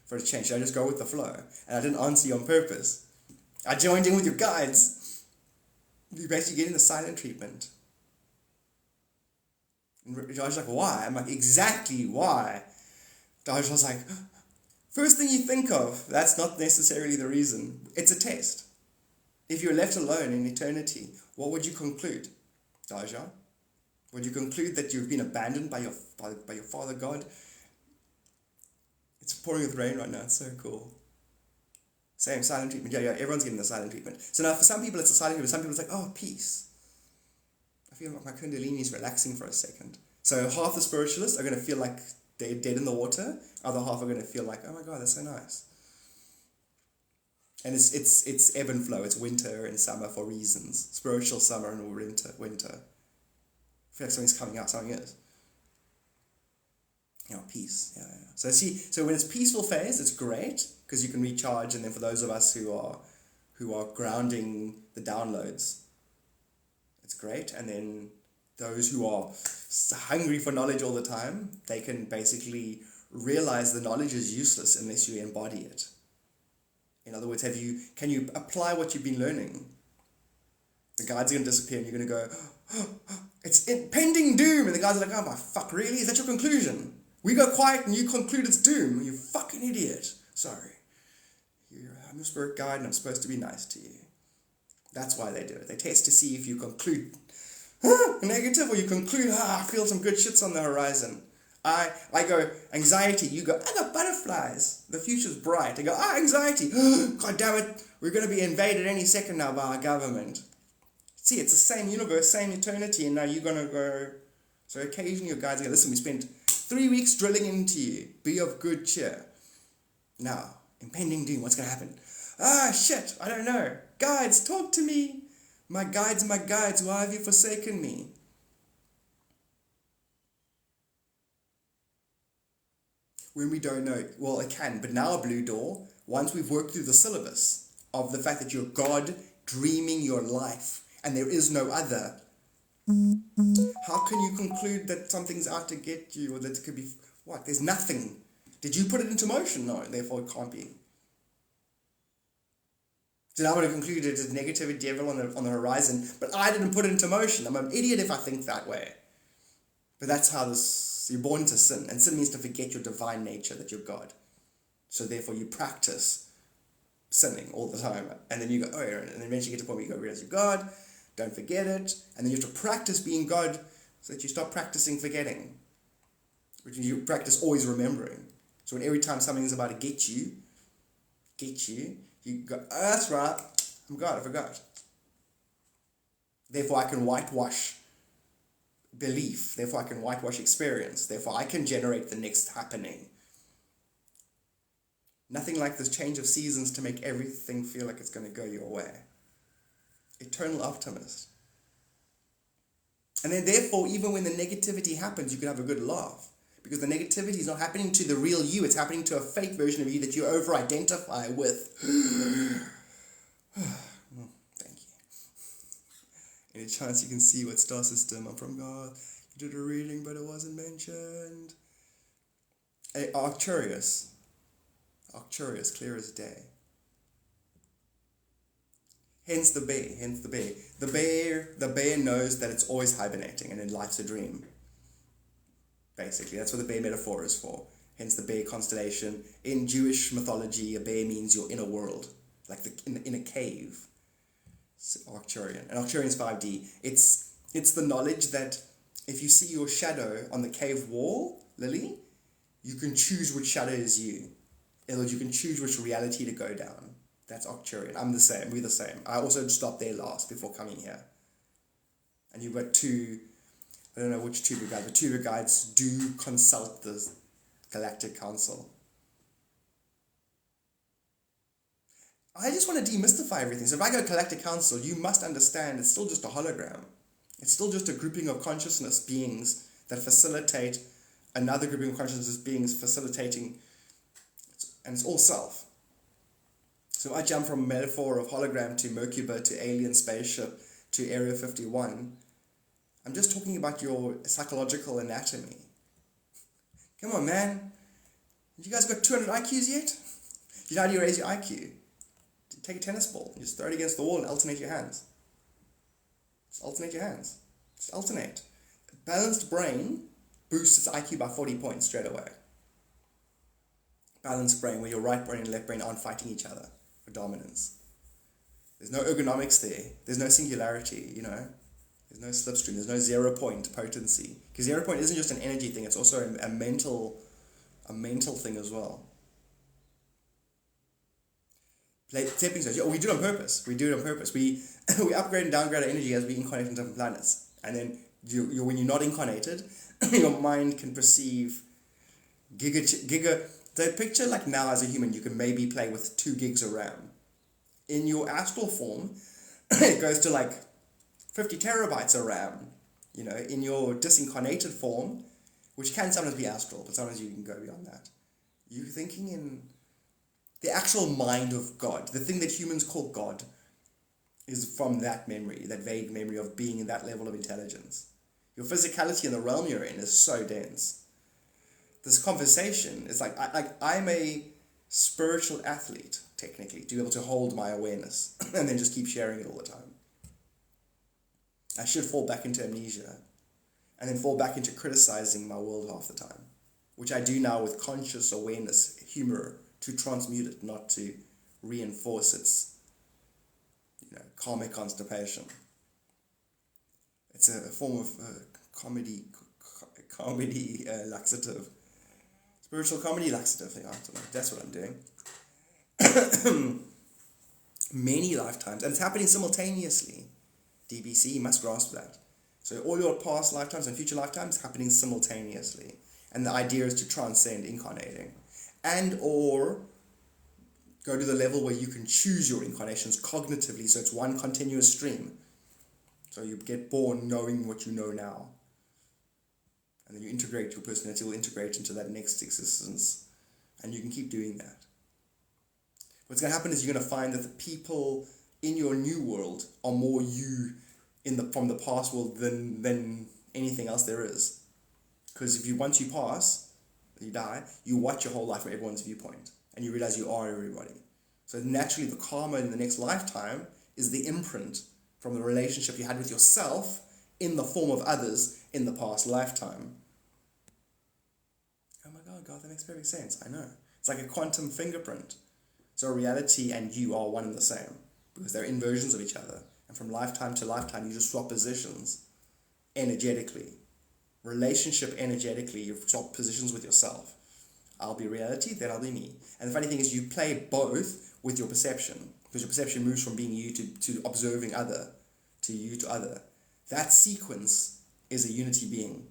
for a change. Should I just go with the flow? And I didn't answer you on purpose. I joined in with your guides. You basically getting the silent treatment. And Daja's like, why? I'm like, exactly why? Daja's like, first thing you think of, that's not necessarily the reason. It's a test. If you're left alone in eternity, what would you conclude, Daja? Would you conclude that you've been abandoned by your Father God? It's pouring with rain right now. It's so cool. Same, silent treatment. Yeah, everyone's getting the silent treatment. So now for some people it's a silent treatment, some people it's like, oh, peace. I feel like my kundalini is relaxing for a second. So half the spiritualists are going to feel like they're dead in the water, other half are going to feel like, oh my God, that's so nice. And it's ebb and flow. It's winter and summer for reasons. Spiritual summer and winter. I feel like something's coming out, something is. Peace. Yeah. So when it's peaceful phase, it's great because you can recharge, and then for those of us who are grounding the downloads, it's great. And then those who are hungry for knowledge all the time, they can basically realize the knowledge is useless unless you embody it. In other words, can you apply what you've been learning? The guides are going to disappear and you're going to go, oh, it's impending doom. And the guys are like, oh my fuck, really? Is that your conclusion? We go quiet and you conclude it's doom. You fucking idiot. Sorry. I'm your spirit guide and I'm supposed to be nice to you. That's why they do it. They test to see if you conclude negative or you conclude, I feel some good shits on the horizon. I go, anxiety. You go, I got butterflies. The future's bright. I go, anxiety. God damn it. We're going to be invaded any second now by our government. See, it's the same universe, same eternity, and now you're going to go. So occasionally your guides go, listen, we spent 3 weeks drilling into you. Be of good cheer. Now, impending doom, what's going to happen? Shit, I don't know. Guides, talk to me. My guides, why have you forsaken me? When we don't know, well, it can, but now a blue door, once we've worked through the syllabus of the fact that you're God dreaming your life and there is no other, how can you conclude that something's out to get you or that it could be, what? There's nothing. Did you put it into motion? No, therefore it can't be. So now I'm going to conclude it as negativity devil on the horizon, but I didn't put it into motion. I'm an idiot if I think that way. But that's how you're born to sin, and sin means to forget your divine nature, that you're God. So therefore you practice sinning all the time, and then you go, and then eventually you get to the point where you go, realize you're God, don't forget it, and then you have to practice being God so that you stop practicing forgetting, which means you practice always remembering. So when every time something is about to get you, you go, that's right, I'm God, I forgot. Therefore I can whitewash belief, therefore I can whitewash experience, therefore I can generate the next happening. Nothing like this change of seasons to make everything feel like it's going to go your way. Eternal optimist. And then therefore, even when the negativity happens, you can have a good laugh. Because the negativity is not happening to the real you, it's happening to a fake version of you that you over-identify with. Thank you. Any chance you can see what star system I'm from? God, you did a reading, but it wasn't mentioned. Arcturus, clear as day. Hence the bear. The bear knows that it's always hibernating and in life's a dream. Basically, that's what the bear metaphor is for. Hence the bear constellation. In Jewish mythology, a bear means your inner world, like in a cave. It's Arcturian. And Arcturian is 5D. It's the knowledge that if you see your shadow on the cave wall, Lily, you can choose which shadow is you. In other words, you can choose which reality to go down. That's Arcturian. I'm the same. We're the same. I also stopped there last before coming here. And you've got I don't know which tuber guides, but tuber guides do consult the Galactic Council. I just want to demystify everything. So if I go Galactic Council, you must understand it's still just a hologram. It's still just a grouping of consciousness beings that facilitate another grouping of consciousness beings facilitating, and it's all self. So I jump from a metaphor of hologram to Mercuba to alien spaceship to Area 51. I'm just talking about your psychological anatomy. Come on, man. You guys got 200 IQs yet? You know how do you raise your IQ? Take a tennis ball, you just throw it against the wall and alternate your hands. Just alternate your hands. Just alternate. A balanced brain boosts its IQ by 40 points straight away. Balanced brain, where your right brain and left brain aren't fighting each other for dominance. There's no ergonomics there. There's no singularity, you know. There's no slipstream. There's no 0 point potency. Because 0 point isn't just an energy thing. It's also a mental thing as well. stepping stones. Yeah, we do it on purpose. We do it on purpose. We we upgrade and downgrade our energy as we incarnate on different planets. And then when you're not incarnated, your mind can perceive giga. So picture like now as a human, you can maybe play with 2 gigs of RAM. In your astral form, it goes to like 50 terabytes of RAM. You know, in your disincarnated form, which can sometimes be astral, but sometimes you can go beyond that. You're thinking in the actual mind of God. The thing that humans call God is from that memory, that vague memory of being in that level of intelligence. Your physicality in the realm you're in is so dense. This conversation is like I'm a spiritual athlete, technically, to be able to hold my awareness and then just keep sharing it all the time. I should fall back into amnesia and then fall back into criticizing my world half the time, which I do now with conscious awareness, humor, to transmute it, not to reinforce its karmic constipation. It's a form of comedy laxative. Spiritual comedy laxative, I don't know. That's what I'm doing. Many lifetimes, and it's happening simultaneously. DBC, you must grasp that. So all your past lifetimes and future lifetimes happening simultaneously. And the idea is to transcend incarnating. And or go to the level where you can choose your incarnations cognitively, so it's one continuous stream. So you get born knowing what you know now. And then you integrate, your personality will integrate into that next existence. And you can keep doing that. What's going to happen is you're going to find that the people in your new world are more you from the past world than anything else there is. Because once you pass, you die, you watch your whole life from everyone's viewpoint. And you realize you are everybody. So naturally the karma in the next lifetime is the imprint from the relationship you had with yourself in the form of others in the past lifetime. Oh my God, that makes perfect sense. I know. It's like a quantum fingerprint. So reality and you are one and the same because they're inversions of each other. And from lifetime to lifetime, you just swap positions energetically. Relationship energetically, you swap positions with yourself. I'll be reality, then I'll be me. And the funny thing is you play both with your perception because your perception moves from being you to observing other, to you to other. That sequence is a unity being.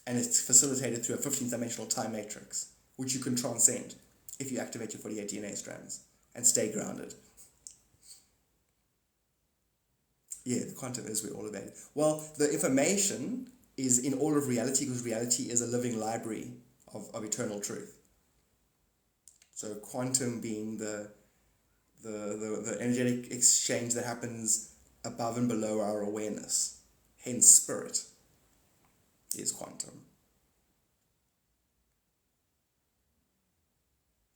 And it's facilitated through a 15th dimensional time matrix, which you can transcend if you activate your 48 DNA strands and stay grounded. Yeah, the quantum is where all of it. Well, the information is in all of reality because reality is a living library of eternal truth. So quantum being the energetic exchange that happens above and below our awareness. Hence spirit is quantum.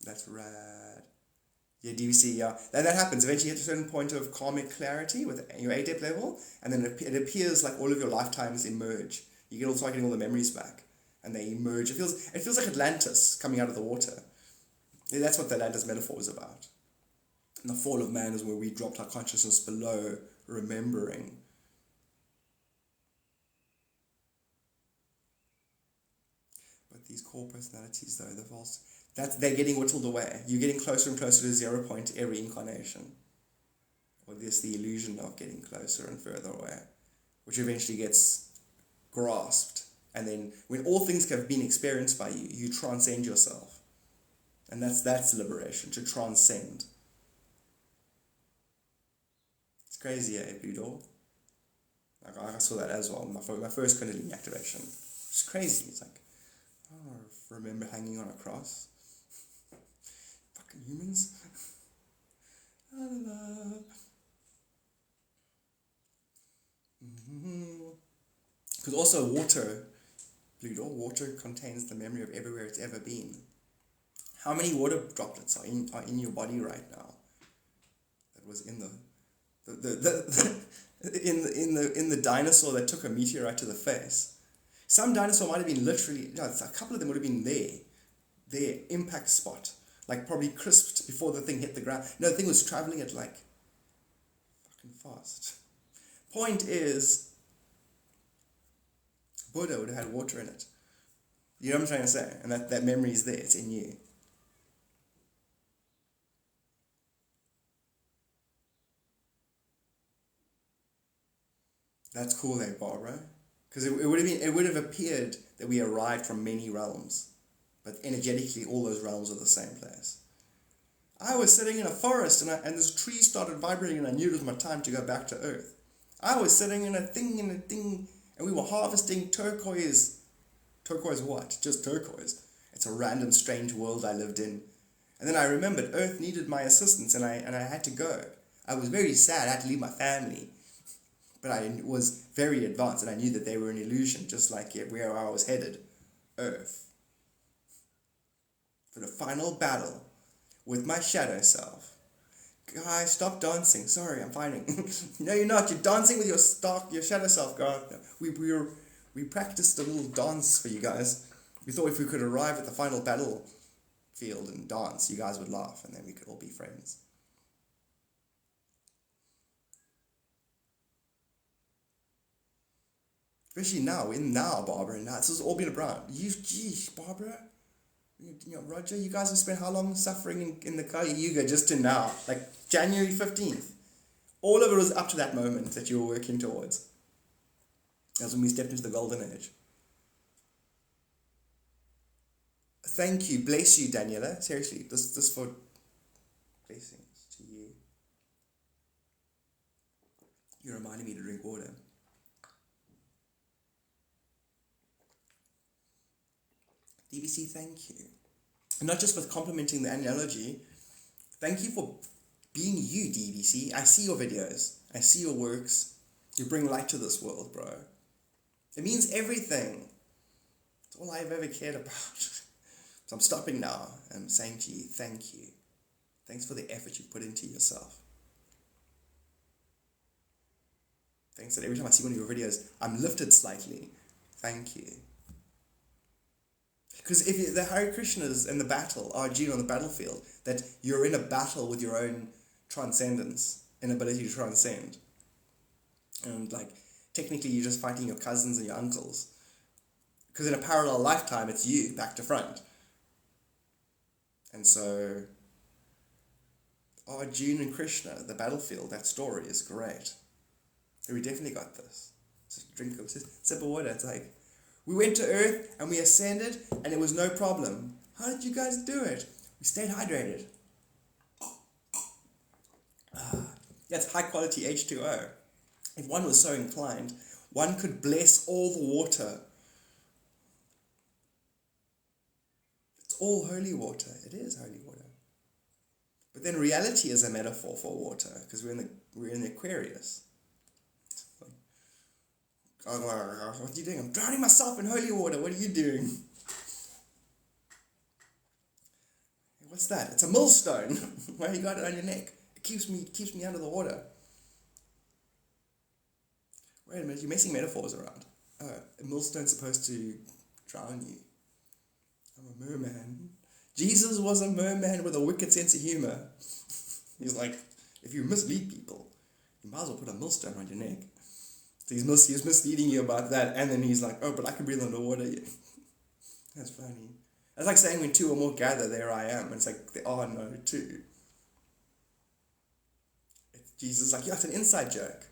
That's rad. Yeah, DVC, yeah. That happens. Eventually you get to a certain point of karmic clarity with your A-depth level, and then it appears like all of your lifetimes emerge. You start getting all the memories back, and they emerge. It feels like Atlantis coming out of the water. Yeah, that's what the Atlantis metaphor is about. And the fall of man is where we dropped our consciousness below remembering. But these core personalities, though, they're getting whittled away. You're getting closer and closer to 0 point every incarnation. Or there's the illusion of getting closer and further away, which eventually gets grasped. And then when all things have been experienced by you, you transcend yourself. And that's liberation, to transcend. It's crazy, Blue Door? I saw that as well, my first Kundalini activation. It's crazy. It's like, I remember hanging on a cross. Fucking humans. Because also water, Blue Door, water contains the memory of everywhere it's ever been. How many water droplets are in your body right now? That was in the dinosaur that took a meteorite to the face. Some dinosaur might have been literally, a couple of them would have been their impact spot, like probably crisped before the thing hit the ground. No, the thing was traveling at like fucking fast. Point is, Buddha would have had water in it. You know what I'm trying to say? And that memory is there, it's in you. That's cool there, Barbara. Because it would have appeared that we arrived from many realms, but energetically all those realms are the same place. I was sitting in a forest and this tree started vibrating and I knew it was my time to go back to Earth. I was sitting in a thing and we were harvesting turquoise. Turquoise what? Just turquoise. It's a random strange world I lived in. And then I remembered Earth needed my assistance and I had to go. I was very sad, I had to leave my family. But I was very advanced and I knew that they were an illusion, just like where I was headed. Earth. For the final battle with my shadow self. Guys, stop dancing. Sorry, I'm fighting. No, you're not. You're dancing with your shadow self, Garth. We practiced a little dance for you guys. We thought if we could arrive at the final battlefield and dance, you guys would laugh and then we could all be friends. Especially now, Barbara, now. This has all been about you, geez, Barbara. Roger, you guys have spent how long suffering in the Kali Yuga just to now? Like January 15th. All of it was up to that moment that you were working towards. That's when we stepped into the golden age. Thank you. Bless you, Daniela. Seriously, this for blessings to you. You reminded me to drink water. DVC, thank you. And not just for complimenting the analogy, thank you for being you, DVC. I see your videos. I see your works. You bring light to this world, bro. It means everything. It's all I've ever cared about. So I'm stopping now and I'm saying to you, thank you. Thanks for the effort you put into yourself. Thanks that every time I see one of your videos, I'm lifted slightly. Thank you. Because if the Hare Krishnas in the battle, Arjuna on the battlefield, that you're in a battle with your own transcendence, inability to transcend. And like, technically you're just fighting your cousins and your uncles. Because in a parallel lifetime, it's you, back to front. And so, Arjuna and Krishna, the battlefield, that story is great. We definitely got this. Just drink a sip of water, it's like, we went to Earth and we ascended and it was no problem. How did you guys do it? We stayed hydrated. That's high quality H2O. If one was so inclined, one could bless all the water. It's all holy water. It is holy water. But then reality is a metaphor for water because we're in the Aquarius. What are you doing? I'm drowning myself in holy water. What are you doing? What's that? It's a millstone. Why you got it on your neck? It keeps me under the water. Wait a minute, you're messing metaphors around. A millstone's supposed to drown you. I'm a merman. Jesus was a merman with a wicked sense of humor. He's like, if you mislead people, you might as well put a millstone around your neck. So he's misleading you about that, and then he's like, oh, but I can breathe underwater. Yeah. That's funny. That's like saying when two or more gather, there I am. And it's like, there are no two. Jesus is like, yeah, it's an inside joke.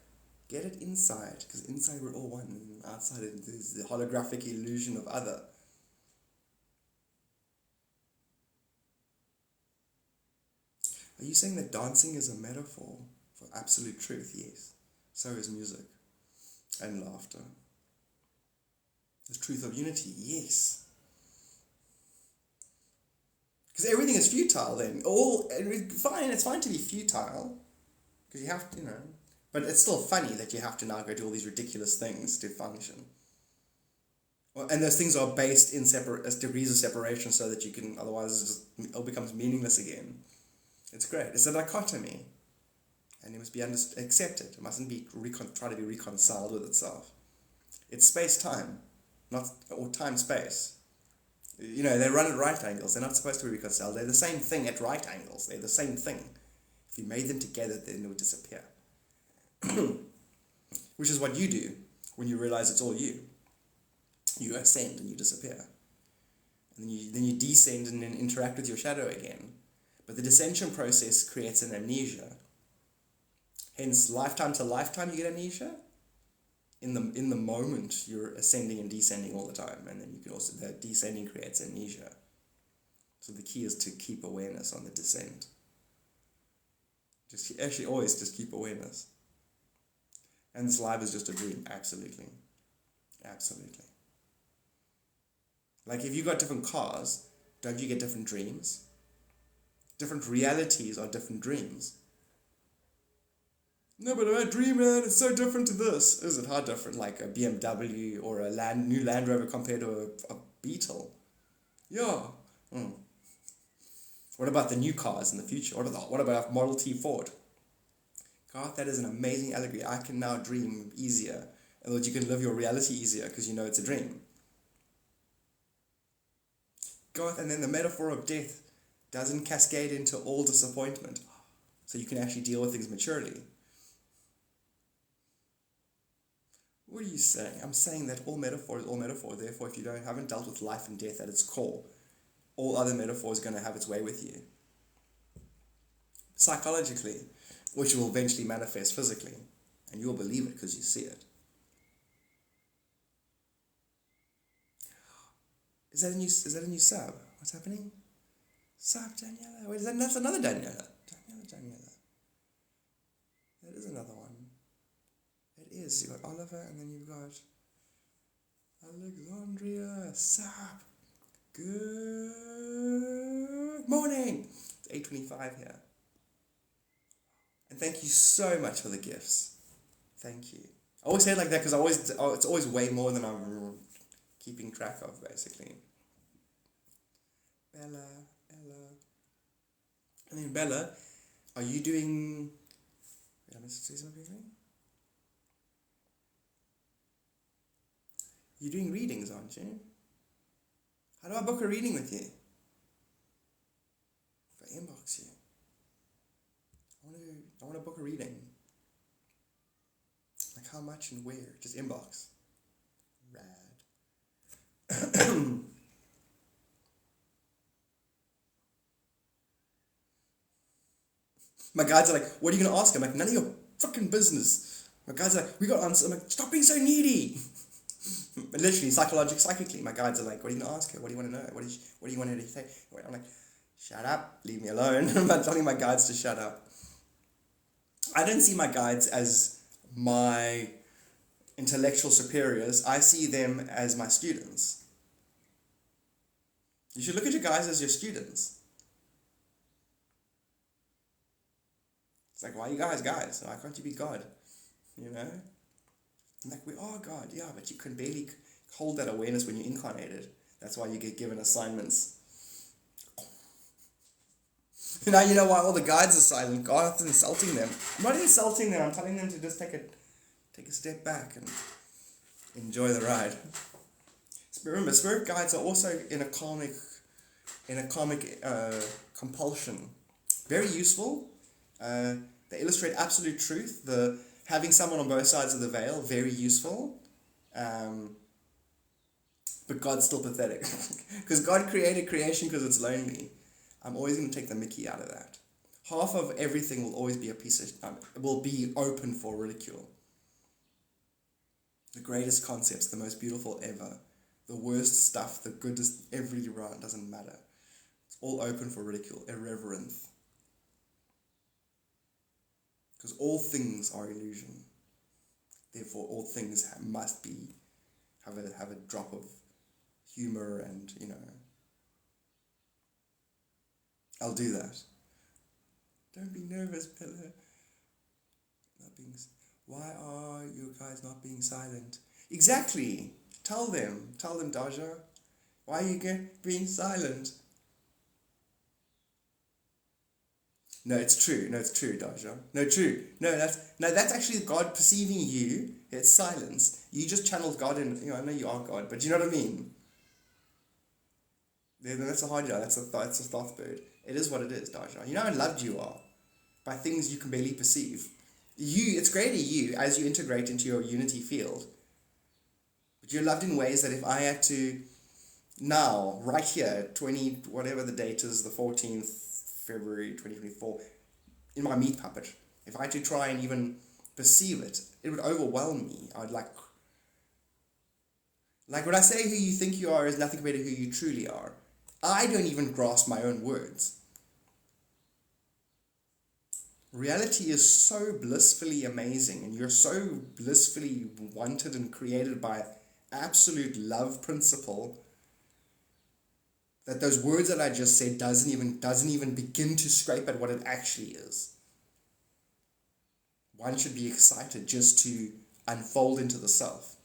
Get it inside, because inside we're all one, and outside there's the holographic illusion of other. Are you saying that dancing is a metaphor for absolute truth? Yes. So is music. And laughter. The truth of unity, yes. Because everything is futile then. It's fine to be futile. Because you have to, but it's still funny that you have to now go do all these ridiculous things to function. Well, and those things are based in degrees of separation so that you can, otherwise it all becomes meaningless again. It's great. It's a dichotomy. And it must be accepted. It mustn't be try to be reconciled with itself. It's space-time, or time-space. They run at right angles. They're not supposed to be reconciled. They're the same thing at right angles. They're the same thing. If you made them together, then they would disappear. Which is what you do when you realize it's all you. You ascend and you disappear. And then you descend and then interact with your shadow again. But the descension process creates an amnesia. Hence, lifetime to lifetime you get amnesia. in the moment you're ascending and descending all the time, and then you can also, that descending creates amnesia. So the key is to keep awareness on the descent. Just actually always just keep awareness. And this life is just a dream. Absolutely. Absolutely. Like if you got different cars, don't you get different dreams? Different realities are different dreams. No, but my dream, man, it's so different to this. Is it? How different? Like a BMW or a new Land Rover compared to a Beetle? Yeah. Mm. What about the new cars in the future? What about a Model T Ford? God, that is an amazing allegory. I can now dream easier. And that you can live your reality easier because you know it's a dream. God, and then the metaphor of death doesn't cascade into all disappointment. So you can actually deal with things maturely. What are you saying? I'm saying that all metaphor is all metaphor. Therefore, if you haven't dealt with life and death at its core, all other metaphors are going to have its way with you. Psychologically, which will eventually manifest physically. And you'll believe it because you see it. Is that a new sub? What's happening? Sub Daniela. Wait, that's another Daniela. Daniela. That is another one. It is. You've got Oliver and then you've got Alexandria. Sup. Good morning. It's 8:25 here. And thank you so much for the gifts. Thank you. I always say it like that because it's always way more than I'm keeping track of, basically. Bella. And then Bella, are you doing... Wait, I missed to say something? You're doing readings, aren't you? How do I book a reading with you? If I inbox you. I want to book a reading. Like how much and where? Just inbox. Rad. My guides are like, what are you going to ask? I'm like, none of your fucking business. My guides are like, we got answers. I'm like, stop being so needy. But literally, psychically, my guides are like, what are you going to ask her? What do you want to know? What do you want her to say? I'm like, shut up, leave me alone. I'm not telling my guides to shut up. I don't see my guides as my intellectual superiors. I see them as my students. You should look at your guides as your students. It's like, why are you guys? Why can't you be God? You know? I'm like, we are God, yeah, but you can barely hold that awareness when you're incarnated. That's why you get given assignments. Now you know why all the guides are silent. Garth's insulting them. I'm not insulting them, I'm telling them to just take a step back and enjoy the ride. Remember, spirit guides are also in a karmic compulsion. Very useful. They illustrate absolute truth. Having someone on both sides of the veil, very useful. But God's still pathetic. Because God created creation because it's lonely. I'm always going to take the mickey out of that. Half of everything will always be will be open for ridicule. The greatest concepts, the most beautiful ever. The worst stuff, the goodest, every round, doesn't matter. It's all open for ridicule, irreverent. Because all things are illusion. Therefore, all things must have a drop of humor and, I'll do that. Don't be nervous, Bella. Why are you guys not being silent? Exactly. Tell them, Daja. Why are you being silent? No, it's true, Daja. No, true. No, that's actually God perceiving you. It's silence. You just channeled God in, I know you are God, but you know what I mean? That's a hard job. That's a thoth bird. It is what it is, Daja. You know how loved you are by things you can barely perceive. It's greater you as you integrate into your unity field. But you're loved in ways that if I had to now, right here, whatever the date is, the 14th February 2024, in my meat puppet, if I had to try and even perceive it, it would overwhelm me. I'd Like when I say who you think you are is nothing compared to who you truly are. I don't even grasp my own words. Reality is so blissfully amazing, and you're so blissfully wanted and created by absolute love principle that those words that I just said doesn't even begin to scrape at what it actually is. One should be excited just to unfold into the self.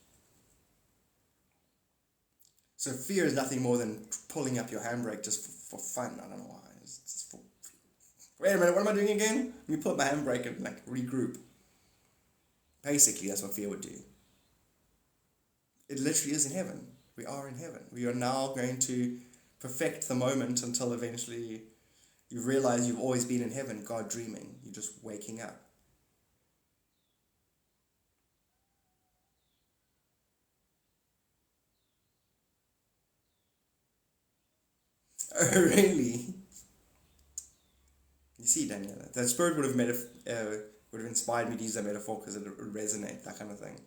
So fear is nothing more than pulling up your handbrake just for fun. I don't know why. It's just for... Wait a minute, what am I doing again? Let me pull up my handbrake and like regroup. Basically, that's what fear would do. It literally is in heaven. We are in heaven. We are now going to perfect the moment until eventually you realize you've always been in heaven, God dreaming. You're just waking up. Oh, really? You see, Daniela, the spirit would have inspired me to use that metaphor because it would resonate, that kind of thing.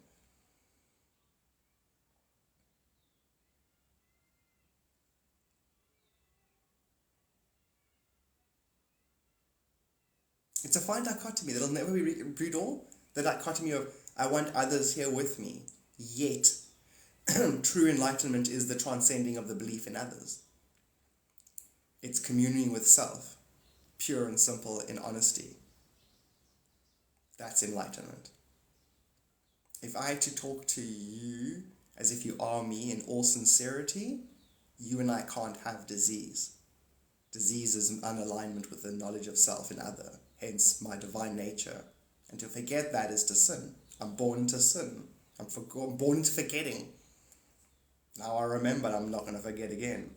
It's a fine dichotomy that'll never be brutal. The dichotomy of I want others here with me, yet true enlightenment is the transcending of the belief in others. It's communing with self, pure and simple in honesty. That's enlightenment. If I had to talk to you as if you are me in all sincerity, you and I can't have disease. Disease is an unalignment with the knowledge of self in other, hence my divine nature. And to forget that is to sin. I'm born to sin. I'm born into forgetting. Now I remember I'm not going to forget again.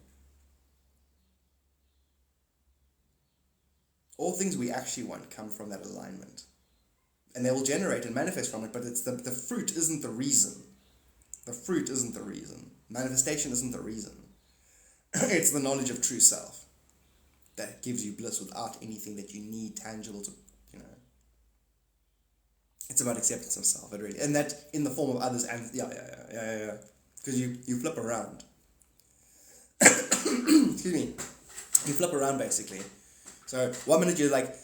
All things we actually want come from that alignment. And they will generate and manifest from it, but it's the fruit isn't the reason. The fruit isn't the reason. Manifestation isn't the reason. It's the knowledge of true self that gives you bliss without anything that you need tangible to, It's about acceptance of self, really. And that in the form of others, and yeah. Because you flip around. Excuse me. You flip around, basically. So, 1 minute you're like,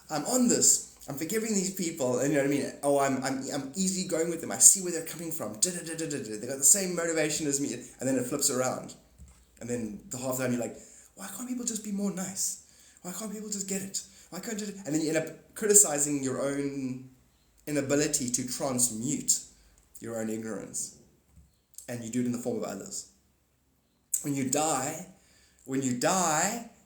I'm on this. I'm forgiving these people, and you know what I mean? Oh, I'm easy going with them. I see where they're coming from. They got the same motivation as me. And then it flips around. And then the half time you're like, why can't people just be more nice? Why can't people just get it? Why can't it? And then you end up criticizing your own inability to transmute your own ignorance. And you do it in the form of others. When you die,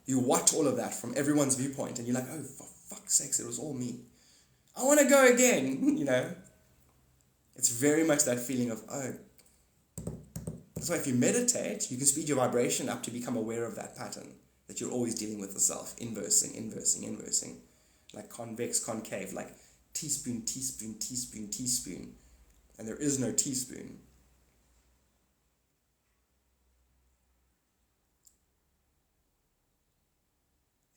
you watch all of that from everyone's viewpoint, and you're like, oh, for fuck's sakes, it was all me. I want to go again, It's very much that feeling of, oh. That's why if you meditate, you can speed your vibration up to become aware of that pattern, that you're always dealing with the self, inversing, like convex, concave, like teaspoon, teaspoon, teaspoon, teaspoon, and there is no teaspoon.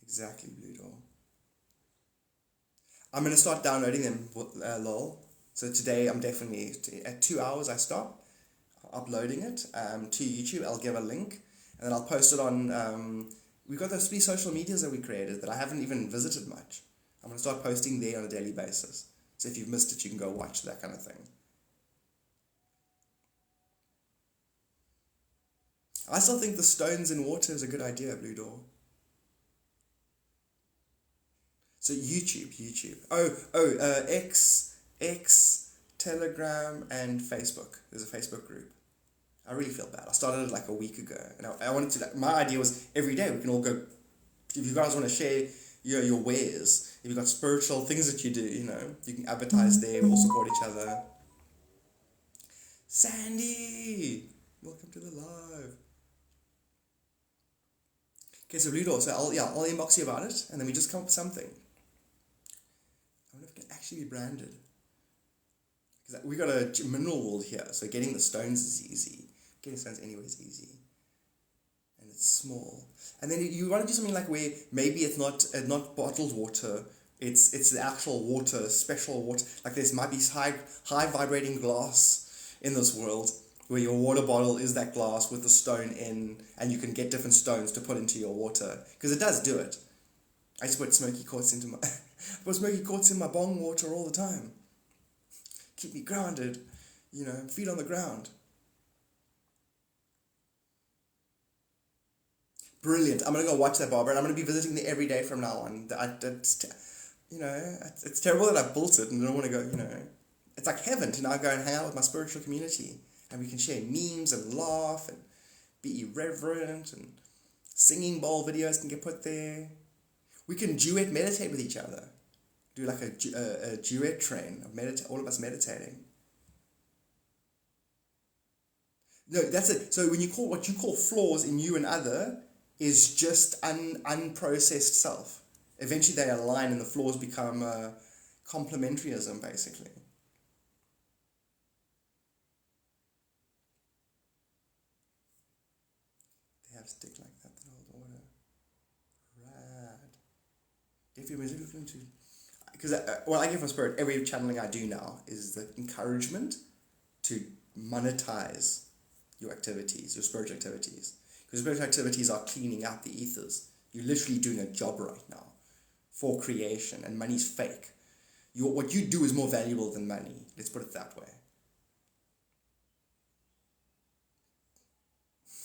Exactly, Blue Door. I'm going to start downloading them, lol. So today I'm definitely, at 2 hours I stop uploading it to YouTube. I'll give a link, and then I'll post it on, we've got those 3 social medias that we created that I haven't even visited much. I'm going to start posting there on a daily basis. So if you've missed it, you can go watch that kind of thing. I still think the stones in water is a good idea, Blue Door. So YouTube. X, Telegram, and Facebook. There's a Facebook group. I really feel bad. I started it like a week ago, and I wanted to. My idea was every day we can all go. If you guys want to share your wares, if you've got spiritual things that you do, you can advertise there. We all support each other. Sandy, welcome to the live. Okay, so Blue Door. So I'll inbox you about it, and then we just come up with something. I wonder if it can actually be branded. Because we got a mineral world here, so getting the stones is easy. Getting stones anyway is easy. And it's small. And then you want to do something like where maybe it's not bottled water, it's the actual water, special water. Like there might be high vibrating glass in this world, where your water bottle is that glass with the stone in, and you can get different stones to put into your water, because it does do it. I just put smoky quartz into my smoky quartz in my bong water all the time. Keep me grounded, feet on the ground. Brilliant. I'm gonna go watch that, Barbara, and I'm gonna be visiting there every day from now on. It's terrible that I built it and I don't want to go. It's like heaven to now go and hang out with my spiritual community, and we can share memes and laugh and be irreverent, and singing bowl videos can get put there. We can duet meditate with each other. Do like a duet train of all of us meditating. No, that's it. So when what you call flaws in you and other is just unprocessed self. Eventually they align and the flaws become complementaryism, basically. They have stick like that hold water. Rad. If you're looking to... Because what I get from Spirit, every channeling I do now is the encouragement to monetize your activities, your spiritual activities. Because spiritual activities are cleaning out the ethers. You're literally doing a job right now for creation, and money's fake. What you do is more valuable than money. Let's put it that way.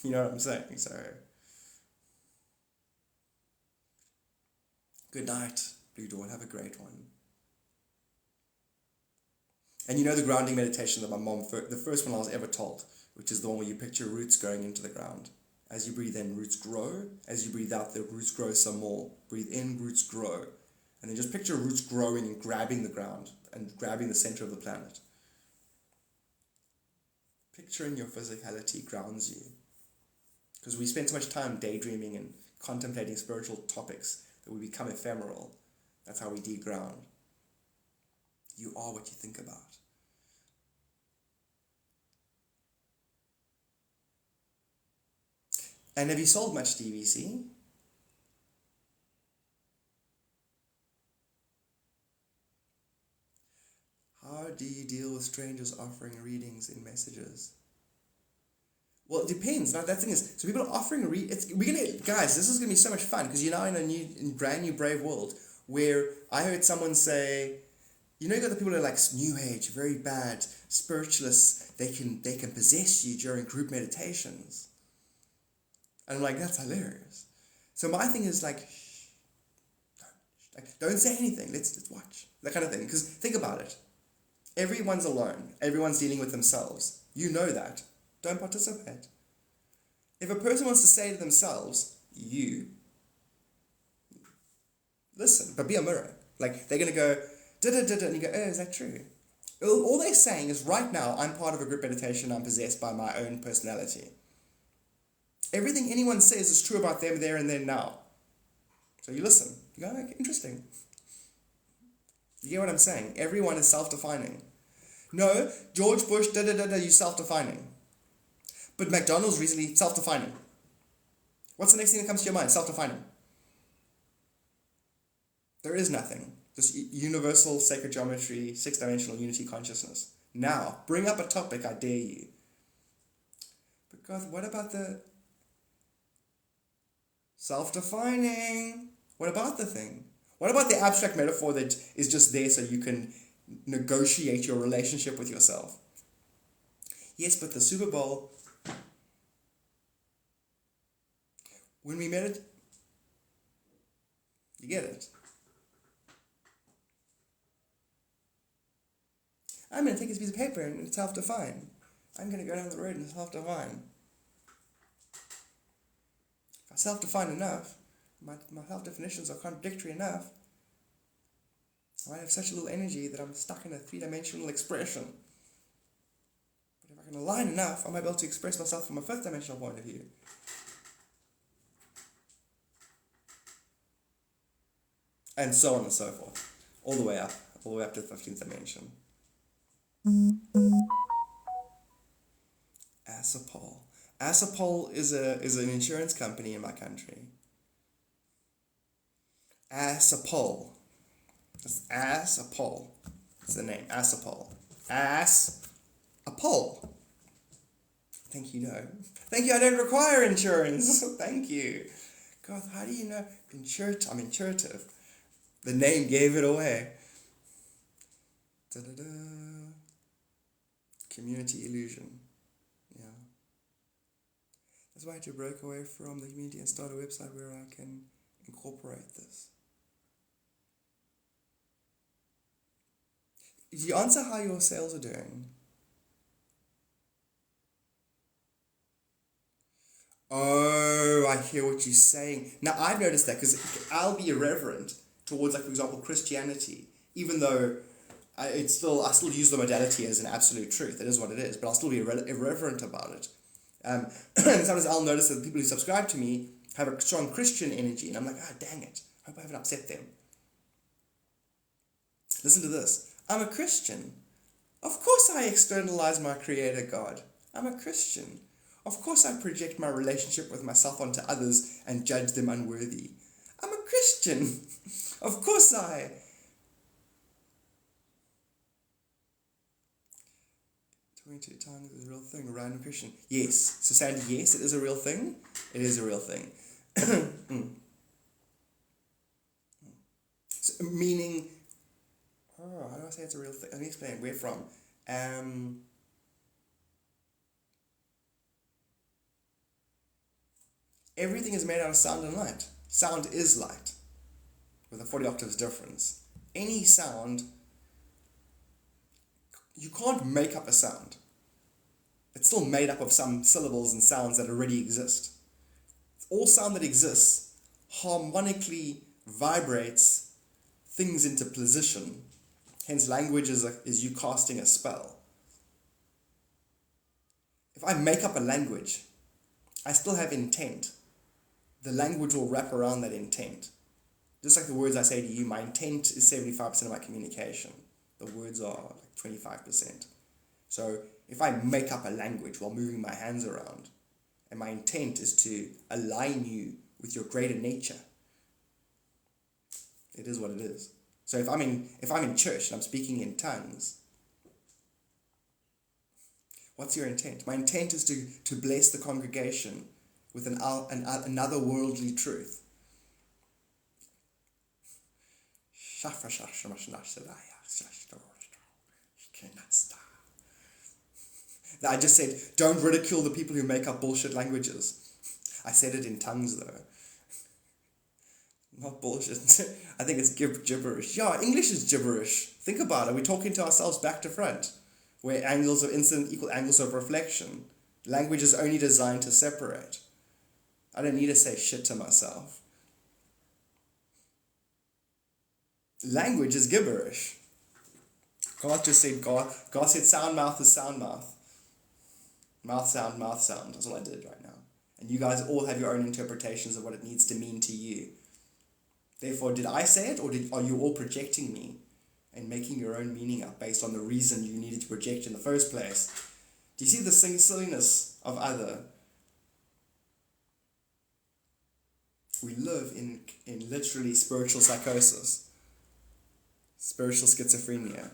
You know what I'm saying? So, good night, Blue Dawn. Have a great one. And the grounding meditation that my mom, the first one I was ever told, which is the one where you picture roots going into the ground. As you breathe in, roots grow. As you breathe out, the roots grow some more. Breathe in, roots grow. And then just picture roots growing and grabbing the ground and grabbing the center of the planet. Picturing your physicality grounds you. Because we spend so much time daydreaming and contemplating spiritual topics that we become ephemeral. That's how we deground. You are what you think about. And have you sold much DVC? How do you deal with strangers offering readings in messages? Well, it depends. Now, that thing is, so people are offering guys, this is going to be so much fun, because you're now in a brand new brave world, where I heard someone say, you got the people that are like New Age, very bad, spiritualists, they can possess you during group meditations. And I'm like, that's hilarious. So my thing is like, don't say anything. Let's watch. That kind of thing. Because think about it. Everyone's alone. Everyone's dealing with themselves. You know that. Don't participate. If a person wants to say to themselves, you, listen, but be a mirror. Like, they're going to go, da-da-da-da, and you go, oh, is that true? All they're saying is, right now, I'm part of a group meditation, I'm possessed by my own personality. Everything anyone says is true about them there and then now. So you listen. You go, like, interesting. You get what I'm saying? Everyone is self-defining. No, George Bush, da-da-da-da, you self-defining. But McDonald's recently, self-defining. What's the next thing that comes to your mind? Self-defining. There is nothing. This universal sacred geometry, six-dimensional unity consciousness. Now, bring up a topic, I dare you. But God, what about the self-defining? What about the thing? What about the abstract metaphor that is just there so you can negotiate your relationship with yourself? Yes, but the Super Bowl, when we meditate, you get it. I'm going to take this piece of paper and self-define. I'm going to go down the road and self-define. If I self-define enough, my self-definitions are contradictory enough, I might have such a little energy that I'm stuck in a three-dimensional expression. But if I can align enough, I might be able to express myself from a fifth-dimensional point of view. And so on and so forth. All the way up to the 15th dimension. Asapol. Asapol is an insurance company in my country. Asapol. It's Asapol. It's the name. Asapol. Asapol. Thank you, no. Thank you, I don't require insurance. Thank you. God, how do you know? I'm intuitive. The name gave it away. Da-da-da. Community illusion. Yeah. That's why I had to break away from the community and start a website where I can incorporate this. Did you answer how your sales are doing? Oh, I hear what you're saying. Now, I've noticed that because I'll be irreverent towards, like, for example, Christianity, even though I still use the modality as an absolute truth. It is what it is, but I'll still be irreverent about it. And sometimes I'll notice that the people who subscribe to me have a strong Christian energy, and I'm like, dang it, I hope I haven't upset them. Listen to this. I'm a Christian. Of course I externalize my Creator God. I'm a Christian. Of course I project my relationship with myself onto others and judge them unworthy. I'm a Christian. Of course I... 22 tongues is a real thing, a random Christian. Yes. So Sandy, yes, it is a real thing. It is a real thing. So, meaning... Oh, how do I say it's a real thing? Let me explain. Where from? Everything is made out of sound and light. Sound is light, with a 40 octaves difference. Any sound, you can't make up a sound. It's still made up of some syllables and sounds that already exist. All sound that exists harmonically vibrates things into position. Hence, language is you casting a spell. If I make up a language, I still have intent. The language will wrap around that intent. Just like the words I say to you, my intent is 75% of my communication. The words are like 25%. So if I make up a language while moving my hands around, and my intent is to align you with your greater nature, it is what it is. So if I'm in church and I'm speaking in tongues, what's your intent? My intent is to bless the congregation with another worldly truth. I just said, don't ridicule the people who make up bullshit languages. I said it in tongues though. Not bullshit. I think it's gibberish. Yeah, English is gibberish. Think about it. We're talking to ourselves back to front, where angles of incident equal angles of reflection. Language is only designed to separate. I don't need to say shit to myself. Language is gibberish. God just said God said sound mouth is sound mouth. Mouth sound. That's all I did right now. And you guys all have your own interpretations of what it needs to mean to you. Therefore, did I say it, or are you all projecting me and making your own meaning up based on the reason you needed to project in the first place? Do you see the silliness of other? We live in literally spiritual psychosis, spiritual schizophrenia.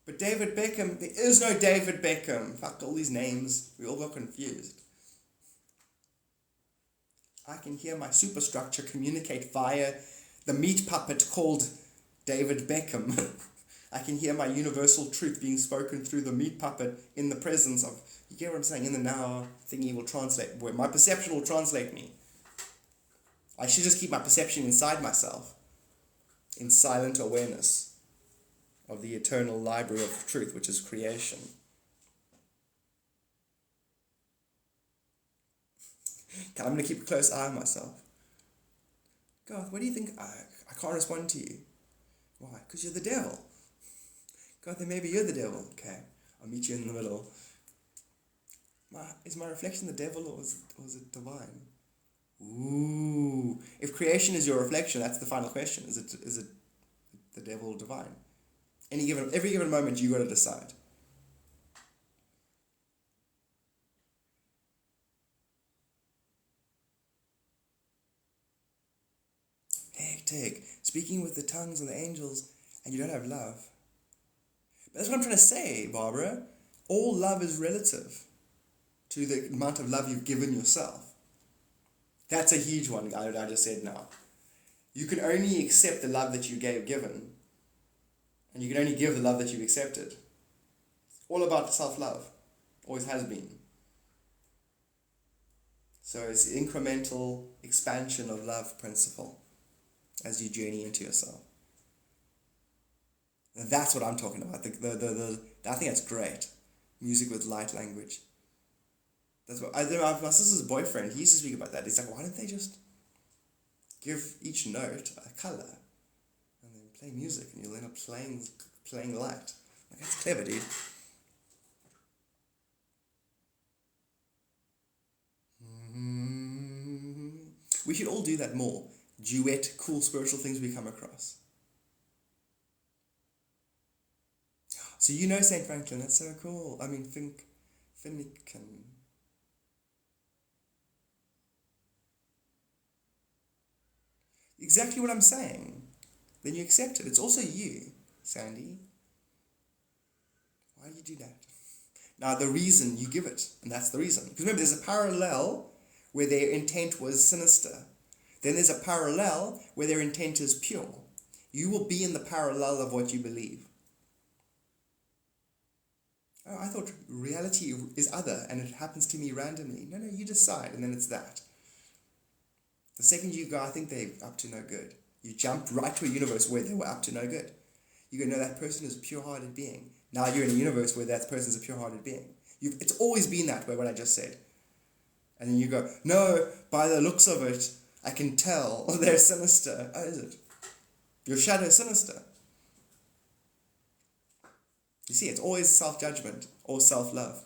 But David Beckham, there is no David Beckham. Fuck all these names, we all got confused. I can hear my superstructure communicate via the meat puppet called David Beckham. I can hear my universal truth being spoken through the meat puppet in the presence of, you get what I'm saying, in the now thingy will translate, where my perception will translate me. I should just keep my perception inside myself, in silent awareness of the eternal library of truth, which is creation. I'm going to keep a close eye on myself. Garth, what do you think? I can't respond to you. Why? Because you're the devil. God, then maybe you're the devil. Okay, I'll meet you in the middle. Is my reflection the devil, or is it divine? Ooh. If creation is your reflection, that's the final question. Is it the devil or divine? Every given moment, you got to decide. Hectic. Speaking with the tongues and the angels, and you don't have love. But that's what I'm trying to say, Barbara. All love is relative. to the amount of love you've given yourself. That's a huge one, I just said now. You can only accept the love that you given, and you can only give the love that you've accepted. It's all about self-love. Always has been. So it's the incremental expansion of love principle as you journey into yourself. And that's what I'm talking about. I think that's great. Music with light language. That's what my sister's boyfriend, he used to speak about that. He's like, why don't they just give each note a colour and then play music and you'll end up playing light. Like, that's clever, dude. We should all do that more. Duet, cool spiritual things we come across. So you know St. Franklin, that's so cool. I mean, Finnican. Exactly what I'm saying. Then you accept it. It's also you, Sandy. Why do you do that? Now, the reason you give it, and that's the reason. Because remember, there's a parallel where their intent was sinister. Then there's a parallel where their intent is pure. You will be in the parallel of what you believe. Oh, I thought reality is other and it happens to me randomly. No, you decide, and then it's that. The second you go, I think they're up to no good. You jumped right to a universe where they were up to no good. You go, no, that person is a pure-hearted being. Now you're in a universe where that person's a pure-hearted being. It's always been that way, what I just said. And then you go, no, by the looks of it, I can tell they're sinister. Oh, is it? Your shadow is sinister. You see, it's always self-judgment or self-love.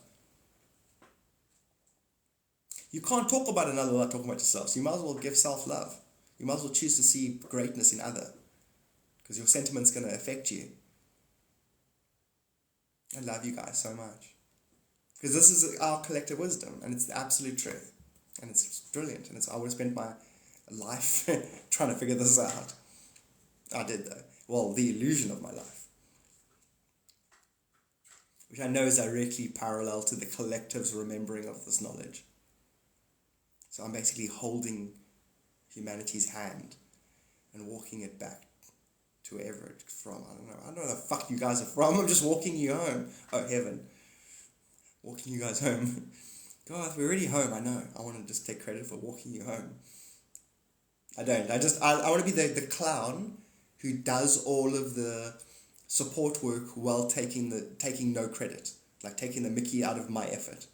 You can't talk about another without talking about yourself. So you might as well give self-love. You might as well choose to see greatness in other. Because your sentiment's going to affect you. I love you guys so much. Because this is our collective wisdom. And it's the absolute truth. And it's brilliant. And I would have spent my life trying to figure this out. I did though. Well, the illusion of my life. Which I know is directly parallel to the collective's remembering of this knowledge. So I'm basically holding humanity's hand and walking it back to wherever it's from. I don't know where the fuck you guys are from. I'm just walking you home. Oh, heaven. Walking you guys home. God, we're already home, I know. I want to just take credit for walking you home. I don't. I want to be the clown who does all of the support work while taking no credit. Like taking the mickey out of my effort.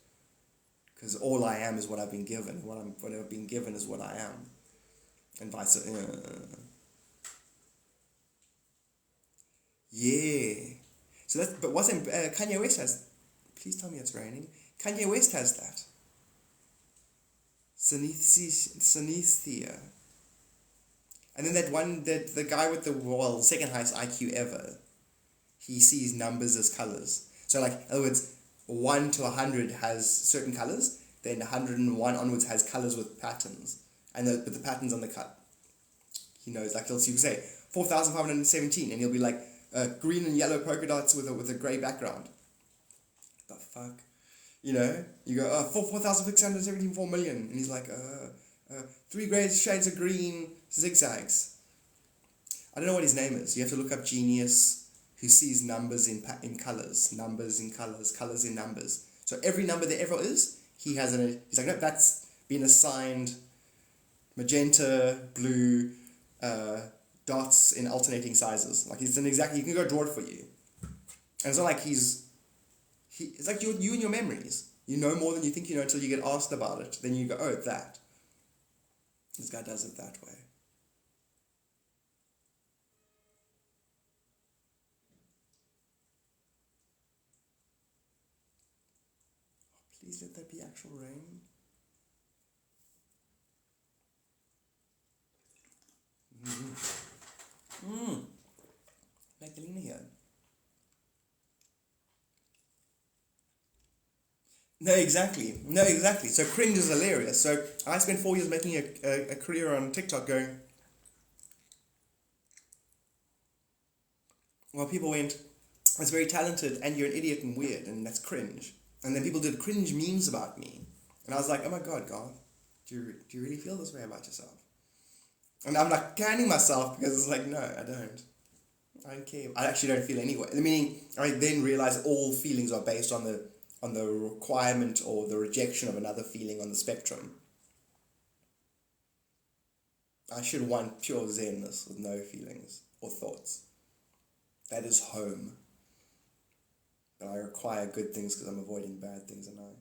Because all I am is what I've been given. What I've been given is what I am. And vice versa. Yeah. So that's, but wasn't Kanye West has, please tell me it's raining. Kanye West has that. Synesthesia. And then the guy with the second highest IQ ever, he sees numbers as colors. So like, in other words, 1 to 100 has certain colors, then 101 onwards has colors with patterns. And but the patterns on the cut, he knows, like you can say 4,517, and he'll be like green and yellow polka dots with a grey background. The fuck? You know, you go, 4,674 million, and he's like, 3 grey shades of green zigzags. I don't know what his name is. You have to look up genius who sees numbers in colours, numbers in colours, colours in numbers. So every number there ever is, he has he's like, no, that's been assigned magenta, blue, dots in alternating sizes. Like he's he can go draw it for you. And it's not like it's like you and your memories. You know more than you think you know until you get asked about it. Then you go, oh, that. This guy does it that way. Please let that be actual rain. Magdalena here. No, exactly. So cringe is hilarious. So I spent 4 years making a career on TikTok going, well, people went, it's very talented and you're an idiot and weird and that's cringe. And then people did cringe memes about me. And I was like, oh my God, Garth, do you really feel this way about yourself? And I'm like canning myself because it's like, no, I don't. I don't care. I actually don't feel anyway. Meaning, I then realize all feelings are based on the requirement or the rejection of another feeling on the spectrum. I should want pure zenness with no feelings or thoughts. That is home. But I require good things because I'm avoiding bad things, and I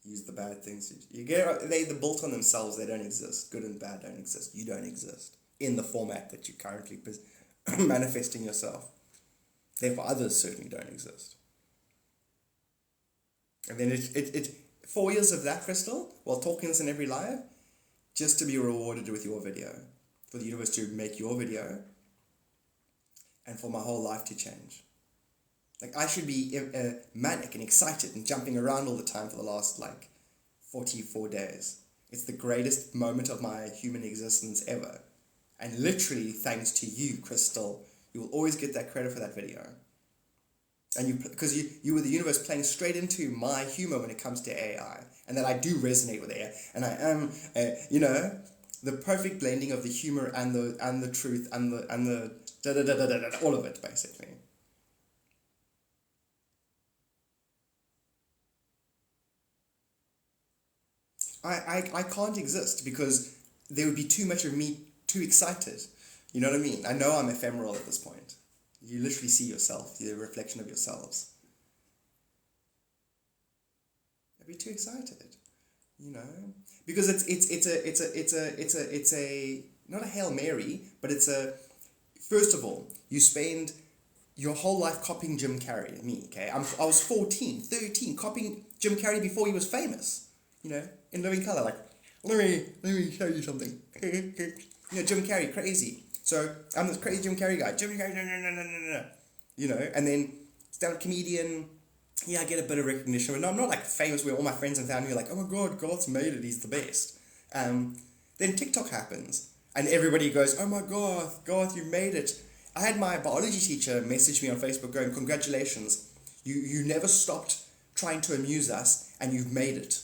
use the bad things. They're built on themselves. They don't exist. Good and bad don't exist. You don't exist in the format that you currently manifesting yourself. Therefore, others certainly don't exist. And then it 4 years of that, Crystal, while talking this in every live, just to be rewarded with your video, for the universe to make your video, and for my whole life to change. Like, I should be manic and excited and jumping around all the time for the last 44 days. It's the greatest moment of my human existence ever. And literally, thanks to you, Crystal, you will always get that credit for that video. And because you were the universe playing straight into my humor when it comes to AI, and that I do resonate with AI, and I am, the perfect blending of the humor and the truth and the all of it basically. I can't exist because there would be too much of me too excited. You know what I mean? I know I'm ephemeral at this point. You literally see yourself, the reflection of yourselves. I'd be too excited, because it's a not a Hail Mary, but it's a, first of all, you spend your whole life copying Jim Carrey, me, okay? I was 14, 13, copying Jim Carrey before he was famous, in living color, let me show you something. Jim Carrey, crazy. So I'm this crazy Jim Carrey guy. Jim Carrey, no. And then stand-up comedian. Yeah, I get a bit of recognition, but no, I'm not famous where all my friends and family are like, oh my God, Garth's made it, he's the best. Then TikTok happens, and everybody goes, oh my God, Garth, you made it. I had my biology teacher message me on Facebook going, congratulations, you never stopped trying to amuse us, and you've made it.